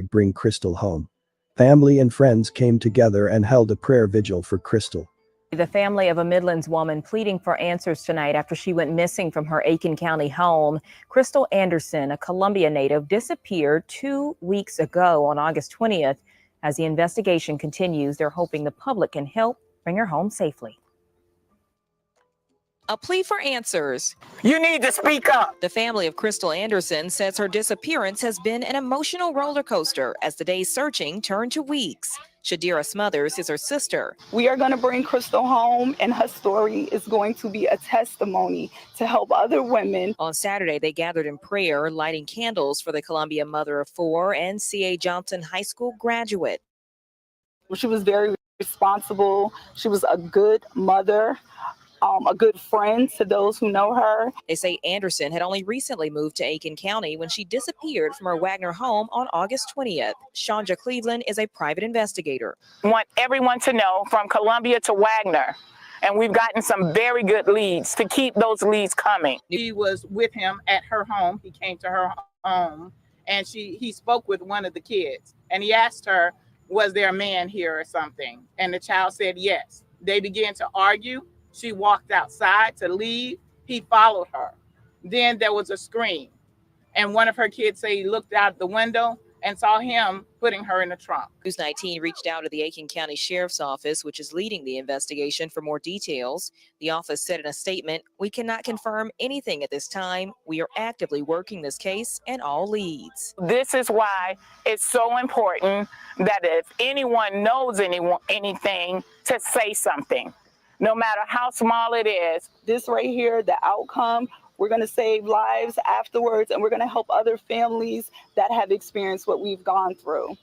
#bring Krystal home." Family and friends came together and held a prayer vigil for Krystal. The family of a Midlands woman pleading for answers tonight after she went missing from her Aiken County home. Krystal Anderson, a Columbia native, disappeared 2 weeks ago on August 20th. As the investigation continues, they're hoping the public can help bring her home safely. A plea for answers. You need to speak up. The family of Krystal Anderson says her disappearance has been an emotional roller coaster as the days searching turned to weeks. Shadira Smothers is her sister. We are going to bring Krystal home, and her story is going to be a testimony to help other women. On Saturday, they gathered in prayer, lighting candles for the Columbia mother of 4 and C.A. Johnson High School graduate. She was very responsible. She was a good mother. A good friend to those who know her. They say Anderson had only recently moved to Aiken County when she disappeared from her Wagner home on August 20th. Shonja Cleveland is a private investigator. I want everyone to know from Columbia to Wagner, and we've gotten some very good leads to keep those leads coming. He was with him at her home. He came to her home, and he spoke with one of the kids, and he asked her, "Was there a man here or something?" And the child said yes. They began to argue. She walked outside to leave. He followed her. Then there was a scream. And one of her kids say he looked out the window and saw him putting her in the trunk. News 19 reached out to the Aiken County Sheriff's Office, which is leading the investigation, for more details. The office said in a statement, "We cannot confirm anything at this time. We are actively working this case and all leads." This is why it's so important that if anyone knows anything, to say something. No matter how small it is. This right here, the outcome, we're going to save lives afterwards, and we're going to help other families that have experienced what we've gone through.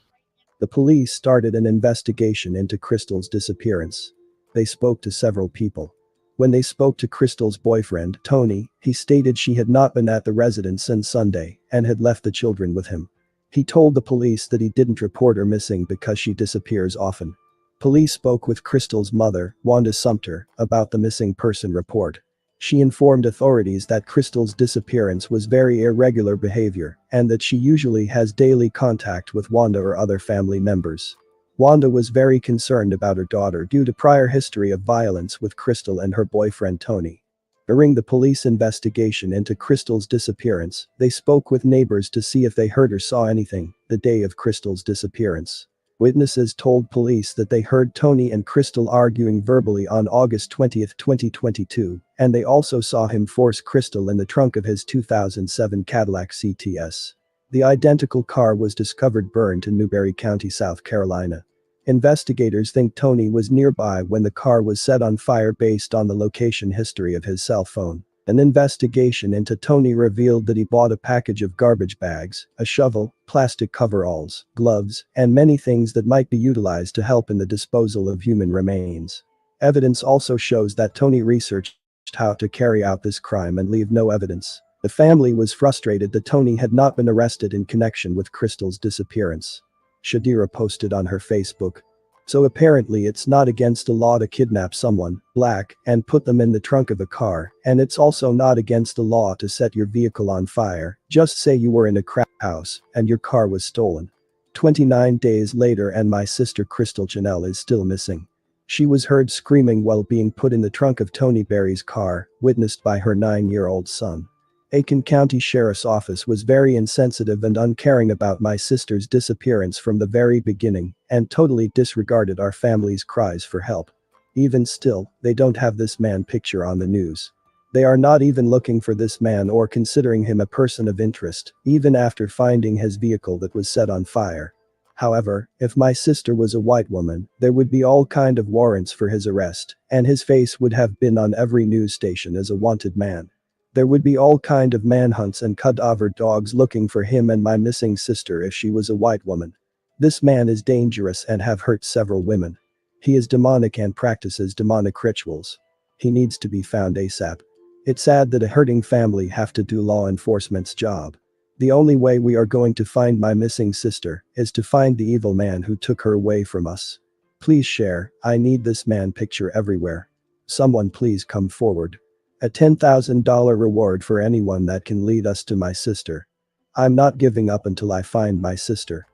The police started an investigation into Krystal's disappearance. They spoke to several people. When they spoke to Krystal's boyfriend, Tony, he stated she had not been at the residence since Sunday and had left the children with him. He told the police that he didn't report her missing because she disappears often. Police spoke with Krystal's mother, Wanda Sumter, about the missing person report. She informed authorities that Krystal's disappearance was very irregular behavior and that she usually has daily contact with Wanda or other family members. Wanda was very concerned about her daughter due to prior history of violence with Krystal and her boyfriend Tony. During the police investigation into Krystal's disappearance, they spoke with neighbors to see if they heard or saw anything the day of Krystal's disappearance. Witnesses told police that they heard Tony and Krystal arguing verbally on August 20, 2022, and they also saw him force Krystal in the trunk of his 2007 Cadillac CTS. The identical car was discovered burned in Newberry County, South Carolina. Investigators think Tony was nearby when the car was set on fire based on the location history of his cell phone. An investigation into Tony revealed that he bought a package of garbage bags, a shovel, plastic coveralls, gloves, and many things that might be utilized to help in the disposal of human remains. Evidence also shows that Tony researched how to carry out this crime and leave no evidence. The family was frustrated that Tony had not been arrested in connection with Krystal's disappearance. Shadira posted on her Facebook. So apparently it's not against the law to kidnap someone, black, and put them in the trunk of a car, and it's also not against the law to set your vehicle on fire. Just say you were in a crack house, and your car was stolen. 29 days later and my sister Krystal Chanel is still missing. She was heard screaming while being put in the trunk of Tony Berry's car, witnessed by her 9-year-old son. Aiken County Sheriff's Office was very insensitive and uncaring about my sister's disappearance from the very beginning and totally disregarded our family's cries for help. Even still, they don't have this man picture on the news. They are not even looking for this man or considering him a person of interest, even after finding his vehicle that was set on fire. However, if my sister was a white woman, there would be all kind of warrants for his arrest, and his face would have been on every news station as a wanted man. There would be all kind of manhunts and cadaver dogs looking for him and my missing sister if she was a white woman. This man is dangerous and have hurt several women. He is demonic and practices demonic rituals. He needs to be found ASAP. It's sad that a hurting family have to do law enforcement's job. The only way we are going to find my missing sister is to find the evil man who took her away from us. Please share, I need this man picture everywhere. Someone please come forward. A $10,000 reward for anyone that can lead us to my sister. I'm not giving up until I find my sister.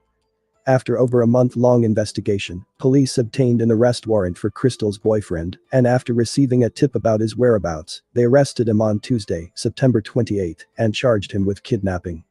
After over a month-long investigation, police obtained an arrest warrant for Krystal's boyfriend, and after receiving a tip about his whereabouts, they arrested him on Tuesday, September 28, and charged him with kidnapping.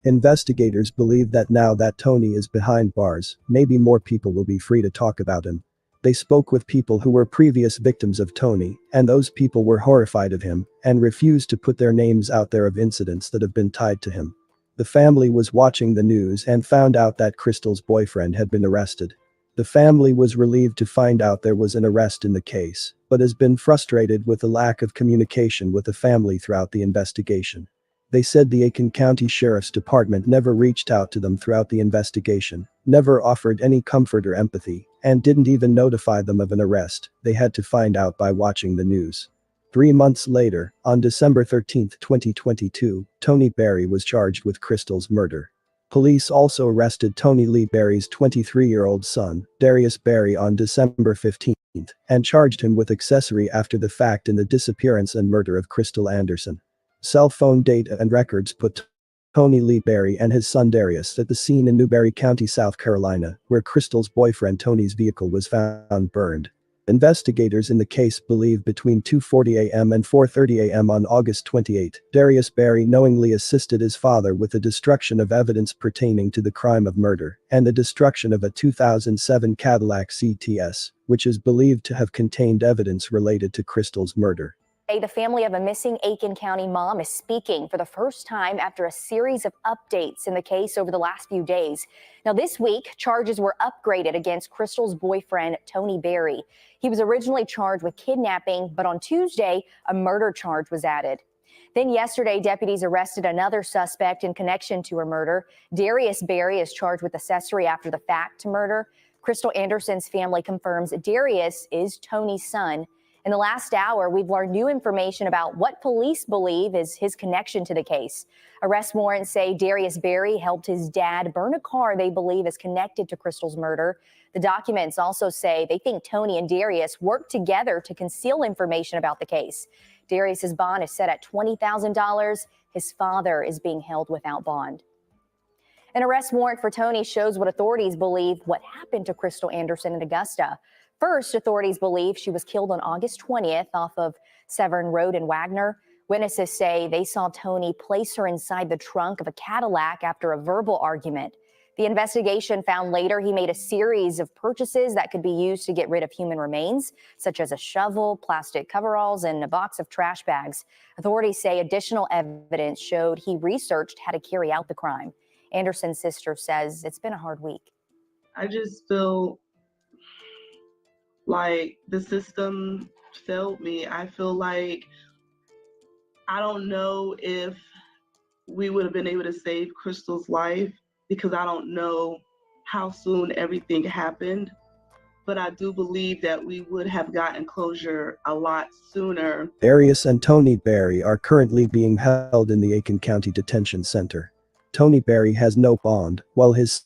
Investigators believe that now that Tony is behind bars, maybe more people will be free to talk about him. They spoke with people who were previous victims of Tony, and those people were horrified of him and refused to put their names out there of incidents that have been tied to him. The family was watching the news and found out that Krystal's boyfriend had been arrested. The family was relieved to find out there was an arrest in the case, but has been frustrated with the lack of communication with the family throughout the investigation. They said the Aiken County Sheriff's Department never reached out to them throughout the investigation, never offered any comfort or empathy, and didn't even notify them of an arrest. They had to find out by watching the news. 3 months later, on December 13, 2022, Tony Berry was charged with Krystal's murder. Police also arrested Tony Lee Berry's 23-year-old son, Darius Berry, on December 15 and charged him with accessory after the fact in the disappearance and murder of Krystal Anderson. Cell phone data and records put Tony Lee Berry and his son Darius at the scene in Newberry County, South Carolina, where Krystal's boyfriend Tony's vehicle was found burned. Investigators in the case believe between 2:40 a.m. and 4:30 a.m. on August 28, Darius Berry knowingly assisted his father with the destruction of evidence pertaining to the crime of murder and the destruction of a 2007 Cadillac CTS, which is believed to have contained evidence related to Krystal's murder. The family of a missing Aiken County mom is speaking for the first time after a series of updates in the case over the last few days. Now, this week, charges were upgraded against Krystal's boyfriend, Tony Berry. He was originally charged with kidnapping, but on Tuesday, a murder charge was added. Then yesterday, deputies arrested another suspect in connection to her murder. Darius Berry is charged with accessory after the fact to murder. Krystal Anderson's family confirms Darius is Tony's son. In the last hour, we've learned new information about what police believe is his connection to the case. Arrest warrants say Darius Berry helped his dad burn a car they believe is connected to Krystal's murder. The documents also say they think Tony and Darius worked together to conceal information about the case. Darius's bond is set at $20,000. His father is being held without bond. An arrest warrant for Tony shows what authorities believe what happened to Krystal Anderson in Augusta. First, authorities believe she was killed on August 20th off of Severn Road in Wagner. Witnesses say they saw Tony place her inside the trunk of a Cadillac after a verbal argument. The investigation found later he made a series of purchases that could be used to get rid of human remains, such as a shovel, plastic coveralls, and a box of trash bags. Authorities say additional evidence showed he researched how to carry out the crime. Anderson's sister says it's been a hard week. I just feel like the system failed me. I feel like I don't know if we would have been able to save Krystal's life because I don't know how soon everything happened. But I do believe that we would have gotten closure a lot sooner. Darius and Tony Berry are currently being held in the Aiken County Detention Center. Tony Berry has no bond, while his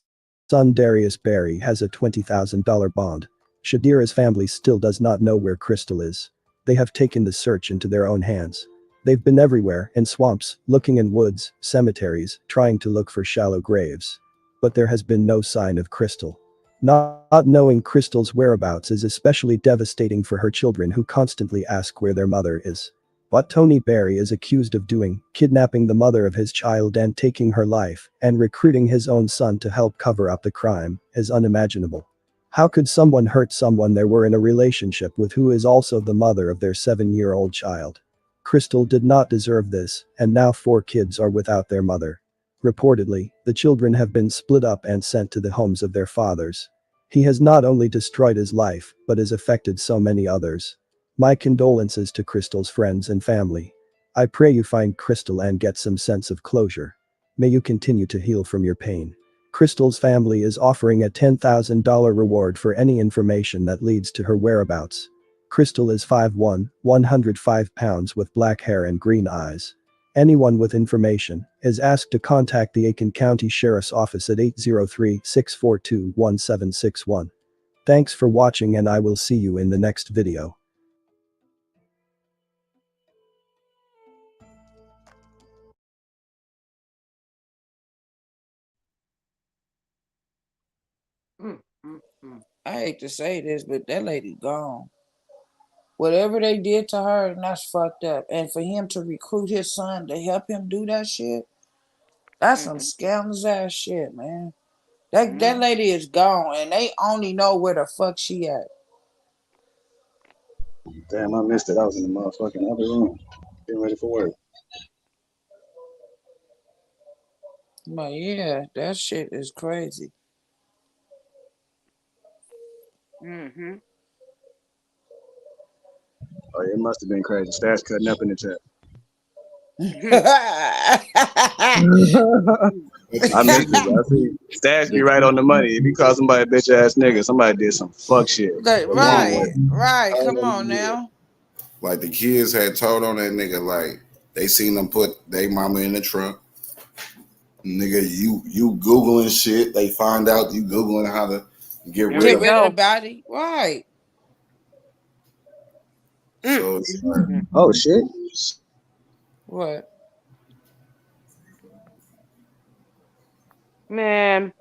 son Darius Berry has a $20,000 bond. Shadira's family still does not know where Krystal is. They have taken the search into their own hands. They've been everywhere, in swamps, looking in woods, cemeteries, trying to look for shallow graves. But there has been no sign of Krystal. Not knowing Krystal's whereabouts is especially devastating for her children who constantly ask where their mother is. What Tony Berry is accused of doing, kidnapping the mother of his child and taking her life, and recruiting his own son to help cover up the crime, is unimaginable. How could someone hurt someone they were in a relationship with who is also the mother of their 7-year-old child? Krystal did not deserve this, and now 4 kids are without their mother. Reportedly, the children have been split up and sent to the homes of their fathers. He has not only destroyed his life, but has affected so many others. My condolences to Krystal's friends and family. I pray you find Krystal and get some sense of closure. May you continue to heal from your pain. Krystal's family is offering a $10,000 reward for any information that leads to her whereabouts. Krystal is 5'1", 105 pounds with black hair and green eyes. Anyone with information is asked to contact the Aiken County Sheriff's Office at 803-642-1761. Thanks for watching and I will see you in the next video. I hate to say this, but that lady gone. Whatever they did to her, that's fucked up. And for him to recruit his son to help him do that shit, that's some scandalous ass shit, man. That lady is gone, and they only know where the fuck she at. Damn, I missed it. I was in the motherfucking other room, getting ready for work. But yeah, that shit is crazy. Mm-hmm. Oh, it must have been crazy. Stash cutting up in the chat. I missed it. I see. Stash be right on the money. If you call somebody a bitch ass nigga, somebody did some fuck shit. Right. Come on now. Like the kids had told on that nigga, like they seen them put their mama in the trunk. Nigga, you Googling shit. They find out you Googling how to get rid of the body. Right. So it's like, oh shit. What? Man.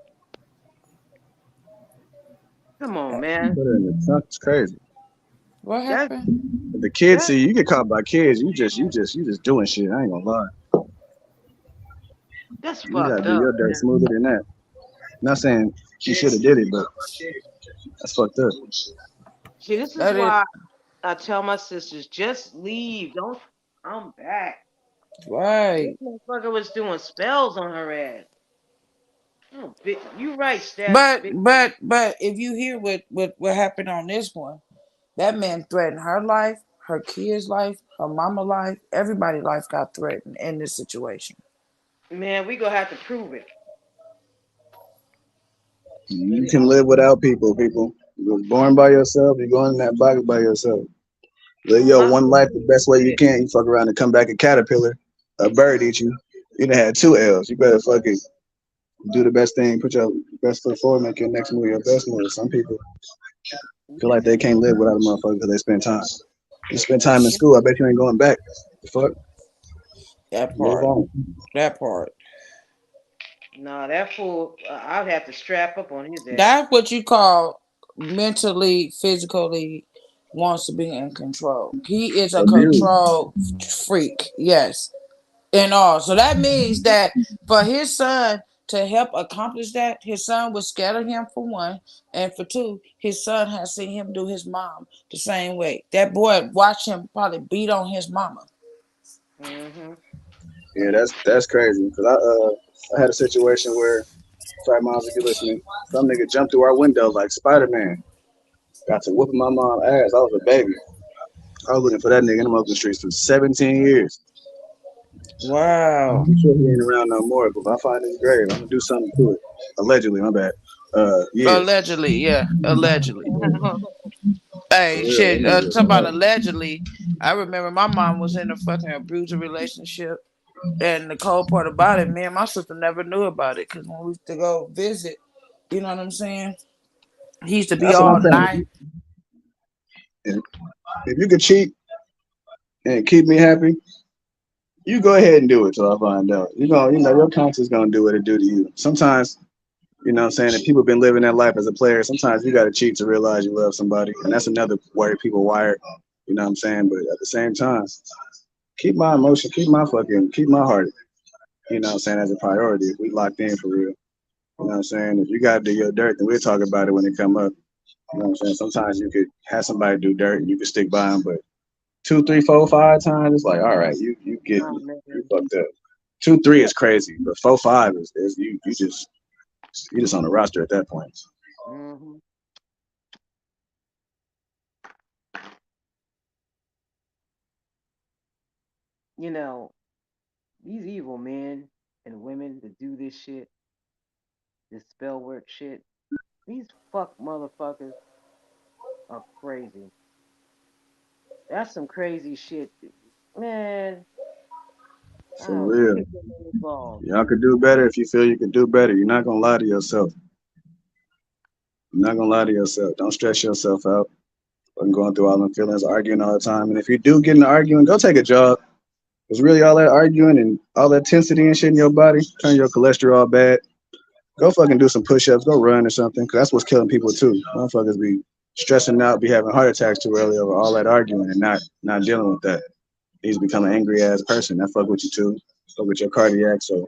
Come on, man. Put her in the trunk. It's crazy. What happened? If the kids see you get caught by kids, you just doing shit. I ain't gonna lie. That's You gotta fucked do up. your dirt smoother than that. Not saying she should have did it, but that's fucked up. See, this is why I tell my sisters, just leave. Don't come back. Right. This motherfucker was doing spells on her ass. Oh, you right, Steph. But if you hear what happened on this one, that man threatened her life, her kids' life, her mama life, everybody's life got threatened in this situation. Man, we gonna have to prove it. You can live without people. You was born by yourself. You're going in that body by yourself. Live your one life the best way you can. You fuck around and come back a caterpillar, a bird eat you. You done had 2 L's. You better fucking do the best thing. Put your best foot forward. Make your next move your best move. Some people feel like they can't live without a motherfucker because they spend time. You spend time in school. I bet you ain't going back. The fuck? That part. That part. Nah, that fool, I'd have to strap up on his ass. That's what you call mentally, physically wants to be in control. He is a control freak. Yes. And all. So that means that for his son to help accomplish that, his son was scared of him for one, and for two, his son has seen him do his mom the same way. That boy watched him probably beat on his mama. Mm-hmm. Yeah, that's crazy. Cause I had a situation where, sorry, moms, if you're listening, some nigga jumped through our window like Spider-Man. Got to whooping my mom's ass. I was a baby. I was looking for that nigga in the Oakland streets for 17 years. Wow. I'm sure he ain't around no more, but if I find his grave, I'm gonna do something to it. Allegedly, my bad. Yeah. Allegedly, yeah, allegedly. Hey, For real, shit. that nigga Talking was about hard. allegedly, I remember my mom was in a fucking abusive relationship, and the cold part about it, me and my sister never knew about it because when we used to go visit, you know what I'm saying? He used to be That's what all I'm saying. nice. If you could cheat and keep me happy, you go ahead and do it till I find out. Your conscience gonna do what it do to you. Sometimes, you know what I'm saying, if people been living that life as a player, sometimes you gotta cheat to realize you love somebody. And that's another way people wired, you know what I'm saying? But at the same time, keep my emotion, keep my heart, you know what I'm saying, as a priority. If we locked in for real. You know what I'm saying? If you gotta do your dirt, then we'll talk about it when it come up. You know what I'm saying? Sometimes you could have somebody do dirt and you can stick by them, but 2, 3, 4, 5 times, it's like, all right, you get Oh, me. man. You fucked up. 2, 3 is crazy, but 4, 5 is you just on the roster at that point. Mm-hmm. You know, these evil men and women that do this shit, this spell work shit, these fuck motherfuckers are crazy. That's some crazy shit. Man, I For don't real. get involved. Y'all could do better if you feel you could do better. You're not gonna lie to yourself. You're not gonna lie to yourself. Don't stress yourself out. I'm going through all them feelings, arguing all the time. And if you do get into arguing, go take a jog. It's really all that arguing and all that intensity and shit in your body, turn your cholesterol bad. Go fucking do some push-ups, go run or something, because that's what's killing people too. Motherfuckers be stressing out, be having heart attacks too early over all that arguing and not dealing with that. He's become an angry ass person. That fuck with you too. Fuck with your cardiac. So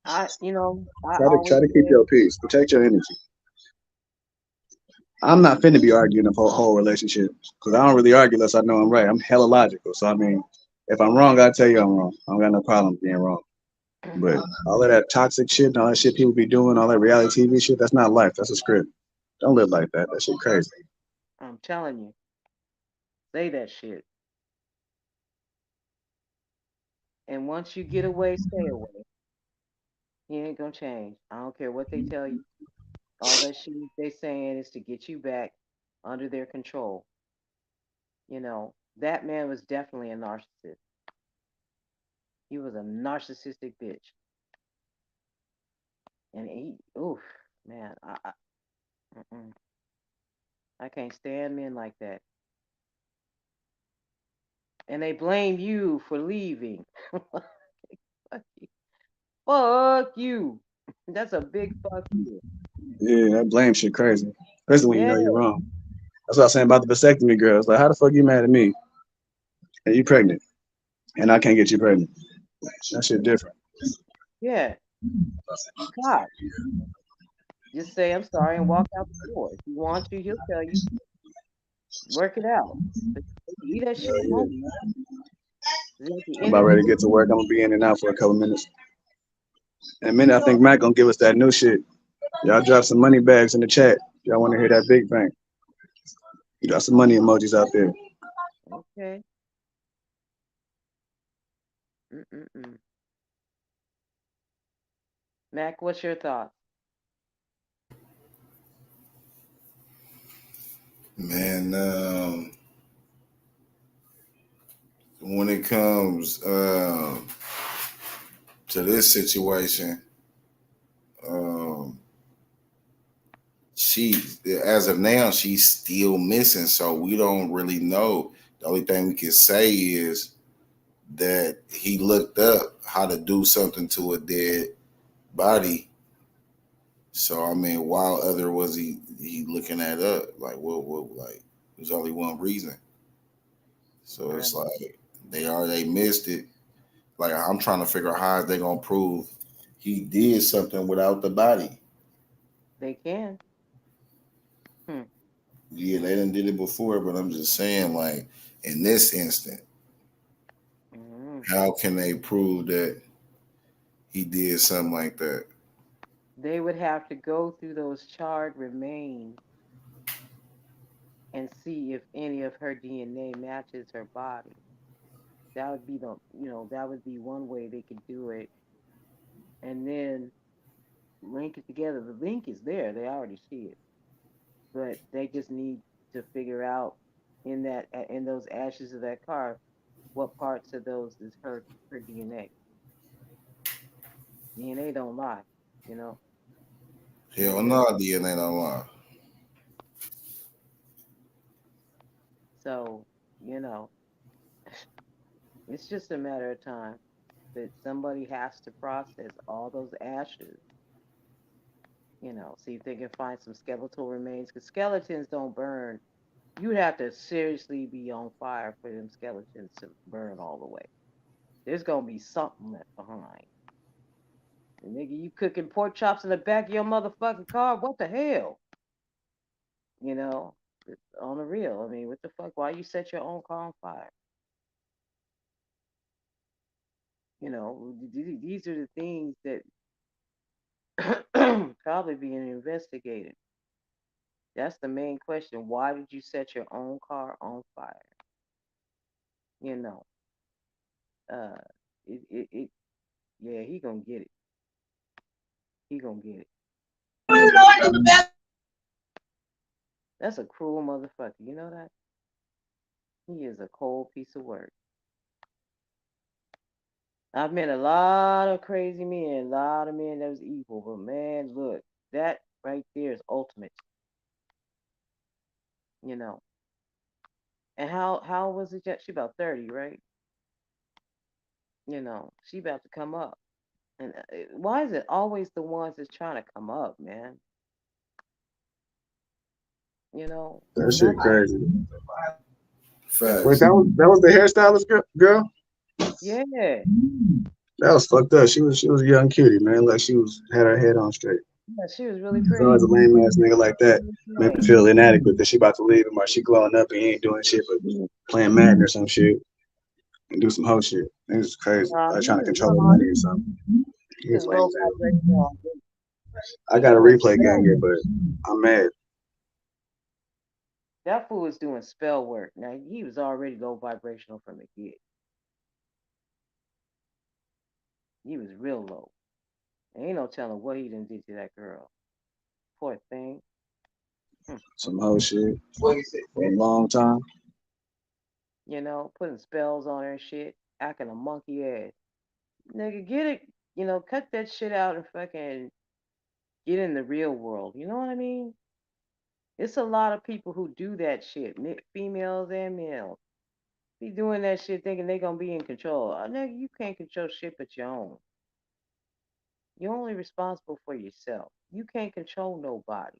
I try always to keep said, your peace. Protect your energy. I'm not finna be arguing the whole relationship because I don't really argue unless I know I'm right. I'm hella logical. So I mean, if I'm wrong, I tell you I'm wrong. I don't got no problem being wrong. But all of that toxic shit and all that shit people be doing, all that reality TV shit, that's not life. That's a script. Don't live like that. That shit crazy. I'm telling you, say that shit. And once you get away, stay away. He ain't gonna change. I don't care what they tell you. All that shit they saying is to get you back under their control. That man was definitely a narcissist. He was a narcissistic bitch. And oof, man, mm-mm. I can't stand men like that. And they blame you for leaving. Fuck you. That's a big fuck you. Yeah, that blame shit crazy. Especially when you Yeah. know you're wrong. That's what I was saying about the vasectomy girls. Like, how the fuck you mad at me and you pregnant and I can't get you pregnant? That shit different. Yeah. God. Just say I'm sorry and walk out the door. If he wants you, he'll tell you. Work it out. But leave that shit Yeah. alone, man. 'Cause at the I'm end about of the ready to day, get to work. I'm gonna be in and out for a couple minutes. In a minute, I think Matt gonna give us that new shit. Y'all drop some money bags in the chat. Y'all want to hear that big bang? You got some money emojis out there. okay. Mm-mm-mm. Mac, what's your thoughts? Man, when it comes to this situation, um, she, as of now, she's still missing. So we don't really know. The only thing we can say is that he looked up how to do something to a dead body. So I mean, why other was he looking that up? Like what like there's only one reason. So Right. it's like they missed it. Like I'm trying to figure out how they gonna prove he did something without the body. They can. Yeah, they done did it before, but I'm just saying, like, in this instant, how can they prove that he did something like that? They would have to go through those charred remains and see if any of her DNA matches her body. That would be that would be one way they could do it. And then link it together. The link is there. They already see it. But they just need to figure out in those ashes of that car, what parts of those is her DNA. DNA don't lie, you know. Hell no, DNA don't lie. So, it's just a matter of time that somebody has to process all those ashes, see if they can find some skeletal remains. Because skeletons don't burn. You'd have to seriously be on fire for them skeletons to burn all the way. There's going to be something left behind. And nigga, you cooking pork chops in the back of your motherfucking car? What the hell? On the real. I mean, what the fuck? Why you set your own car on fire? These are the things that probably being investigated. That's the main question. Why did you set your own car on fire? Yeah, he gonna get it. He gonna get it. That's a cruel motherfucker. You know that? He is a cold piece of work. I've met a lot of crazy men, a lot of men that was evil, but man, look, that right there is ultimate. And how was it? She about 30, right? She about to come up. And why is it always the ones that's trying to come up, man? That shit crazy. Facts. Wait, that was the hairstylist girl? Yeah. That was fucked up. She was a young kitty, man. Like she had her head on straight. Yeah, she was really pretty. So as a lame ass nigga like that, make me feel inadequate that she about to leave him or she glowing up and he ain't doing shit but playing Madden or some shit and do some hoe shit. It's crazy. Like trying to control her money or something. He's lame as hell. I got a replay game here, but I'm mad. That fool was doing spell work. Now he was already low vibrational from the get. He was real low. Ain't no telling what he done did to that girl. Poor thing. Some hoe shit for a long time. Putting spells on her and shit, acting a monkey ass. Nigga, get it, cut that shit out and fucking get in the real world. You know what I mean? It's a lot of people who do that shit, females and males. Be doing that shit thinking they gonna be in control. Nigga, you can't control shit but your own. You're only responsible for yourself. You can't control nobody.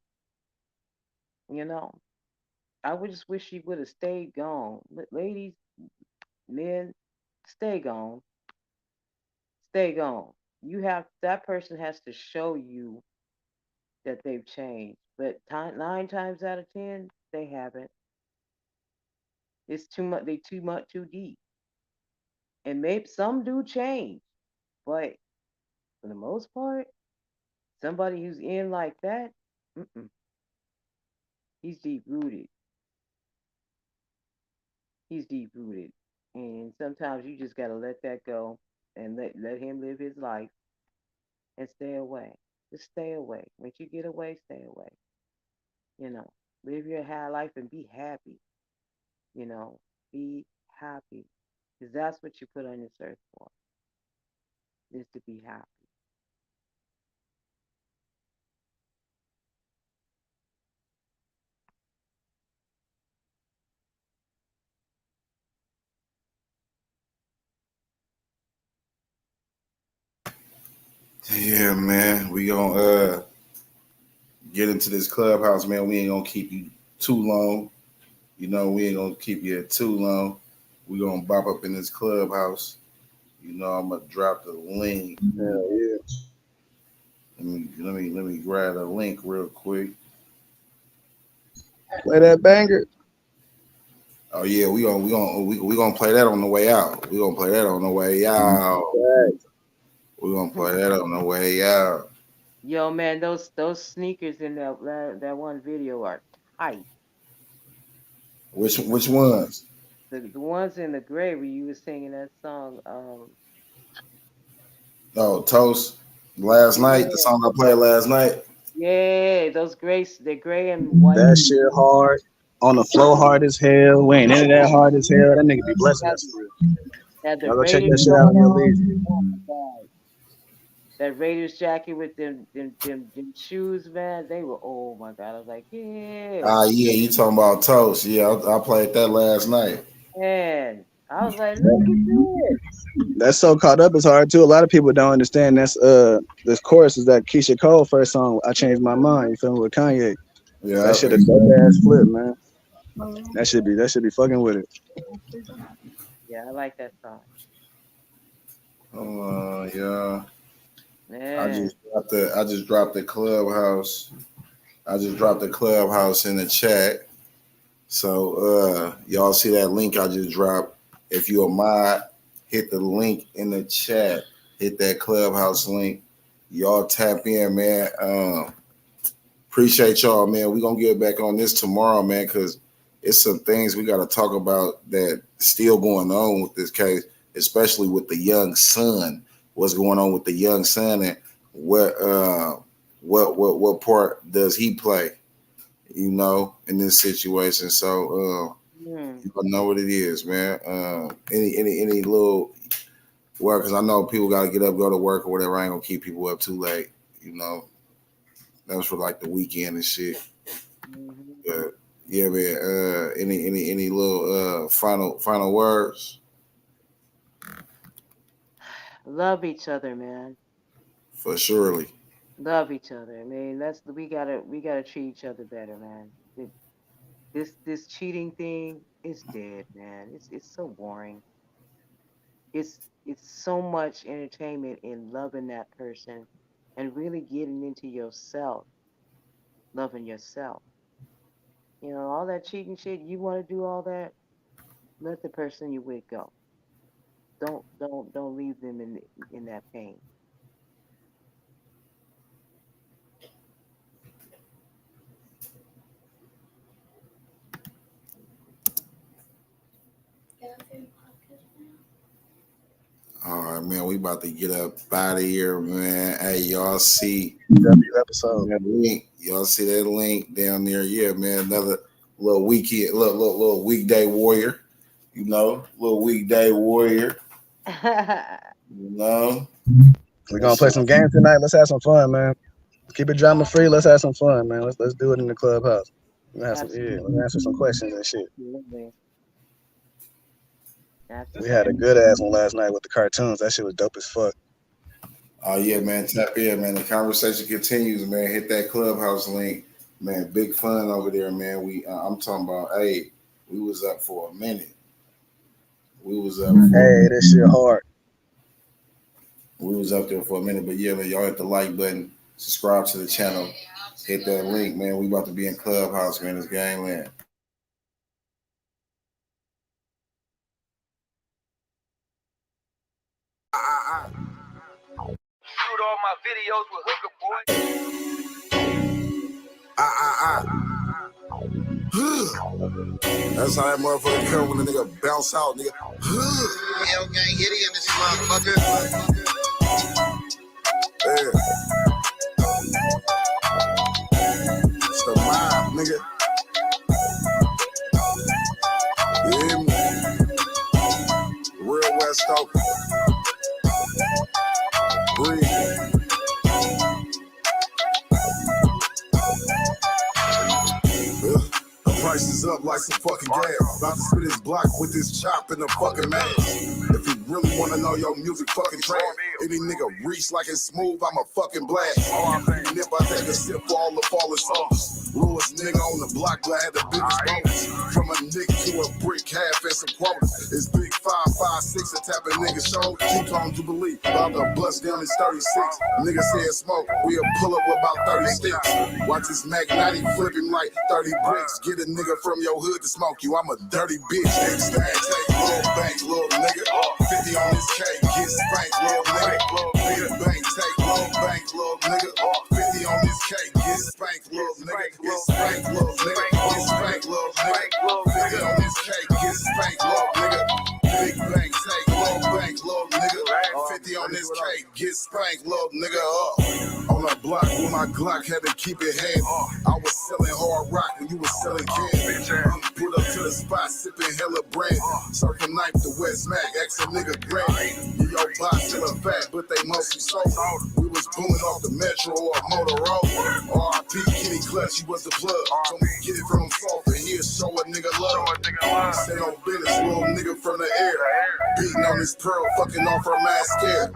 I would just wish she would have stayed gone. Ladies, men, stay gone. Stay gone. That person has to show you that they've changed. But 9 times out of 10, they haven't. It's too much. They too deep. And maybe some do change, but for the most part, somebody who's in like that, he's deep rooted. He's deep rooted, and sometimes you just gotta let that go and let him live his life and stay away. Just stay away. Once you get away, stay away. Live your high life and be happy. Be happy, because that's what you put on this earth for, is to be happy. Yeah, man. We gonna get into this clubhouse, man. We ain't gonna keep you too long. We ain't gonna keep you too long. We gonna bop up in this clubhouse. I'm gonna drop the link. Hell yeah. Let me grab a link real quick. Play that banger. Oh yeah, we gonna play that on the way out. We gonna play that on the way out. We gonna play that on the way out. Yo, man, those sneakers in that one video are tight. Which ones? The ones in the gray where you were singing that song. Oh, Toast. Last night, the song I played last night. Yeah, those grays, they're gray and white. That shit hard. On the flow hard as hell. We ain't into that hard as hell. That nigga be blessing us for real. Y'all go check that shit out on your leisure. That Raiders jacket with them shoes, man, they were, oh my God. I was like, yeah. Yeah, you talking about Toast. Yeah, I played that last night. Man, I was like, look at this. That's so caught up is hard too. A lot of people don't understand that's this chorus is that Keisha Cole first song, I Changed My Mind, you feel me, with Kanye. Yeah, that shit is so ass flip, man. That should be fucking with it. Yeah, I like that song. Yeah. Man. I just dropped the Clubhouse. I just dropped the Clubhouse in the chat. So y'all see that link I just dropped. If you're a mod, hit the link in the chat. Hit that Clubhouse link. Y'all tap in, man. Appreciate y'all, man. We're gonna get back on this tomorrow, man, because it's some things we gotta talk about that still going on with this case, especially with the young son. What's going on with the young son and what part does he play, you know, in this situation? So you know what it is, man. Any little work, because I know people gotta get up, go to work or whatever. I ain't gonna keep people up too late, you know. That was for like the weekend and shit. But yeah, man. Any little final words? Love each other, man. For surely. Love each other. I mean, we gotta treat each other better, man. This cheating thing is dead, man. It's so boring. It's so much entertainment in loving that person and really getting into yourself, loving yourself. You know, all that cheating shit, you want to do all that, let the person you with go. Don't leave them in that pain. All right, man. We about to get up out of here, man. Hey, y'all see episode. That link? Y'all see that link down there? Yeah, man. Another little weekend, little weekday warrior. You know, little weekday warrior. You know. We're gonna play some games tonight. Let's have some fun, man. Keep it drama free. Let's have some fun, man. Let's do it in the clubhouse. Let's answer some questions and shit. We had a good ass one last night with the cartoons. That shit was dope as fuck. Oh yeah, man. Tap in, man. The conversation continues, man. Hit that Clubhouse link, man. Big fun over there, man. I'm talking about. Hey, we was up for a minute. This shit hard. We was up there for a minute, but yeah, man, y'all hit the like button, subscribe to the channel, hit that link, man. We about to be in Clubhouse, man. It's Gangland. Shoot all my videos with hooker boy. That's how that motherfucker come when the nigga bounce out, nigga. Hell gang hitty in this motherfucker. Yeah. It's the mob, nigga. You hear me? Real West Coast. Breathe. Price is up like some fucking gas. About to spit his block with this chop in the fucking ass. If you really wanna know your music fucking trash, any nigga reach like it's smooth, I'm a fucking blast. Nip, I take a sip for all the fallen souls. Lewis nigga on the block, but I had the biggest bonus. From a nick to a brick, half and some quotas. It's big 5.56 and tap a nigga show. Keep on Jubilee, about to bust down his 36. Nigga said smoke, we'll pull up with about 30 sticks. Watch this Mac 90 flip him like 30 bricks. Get a nigga from your hood to smoke you. I'm a dirty bitch. Next thing, take little bank, little nigga. 50 on this cake, get spanked, little nigga. Big bank, take little bank, little nigga. 50 on this cake, get spanked, little nigga. Get spanked, little nigga. Get spanked, little nigga. 50 on this cake, get spanked, little nigga. Big bank, take little bank, little nigga. 50 on this cake, get spanked, little nigga up. On a block with my Glock, had to keep it handy. I was selling hard rock when you was selling candy. Put up to the spot, sipping hella brandy. Circle-knife the West Mac, ex a nigga granny. Yo, box still a fat, but they mostly sold. We was booming off the Metro or Motorola. R.I.P. Kenny Clutch, he was the plug. Told me to get it from him soft, and he'll show a nigga love. Stay on business, little nigga from the air. Beating on his pearl, fucking off her mascara.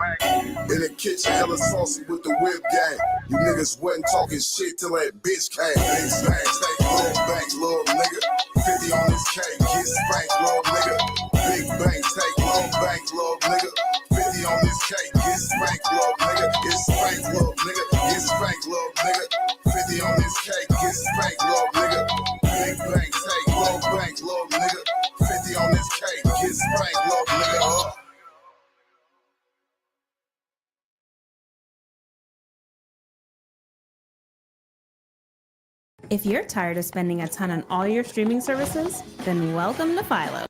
In the kitchen, hella saucy with the whip gang. You niggas wasn't talking shit till that bitch came. Big smack, take little bank, little nigga. 50 on this cake, get spanked, little nigga. Big bank, take little bank, little nigga. 50 on this cake, get spanked, little nigga. Get spanked, little nigga. Get spanked, little nigga. 50 on this cake, get spanked, little nigga. Big bank, take little bank, little nigga. 50 on this cake, get spanked, little nigga. If you're tired of spending a ton on all your streaming services, then welcome to Philo.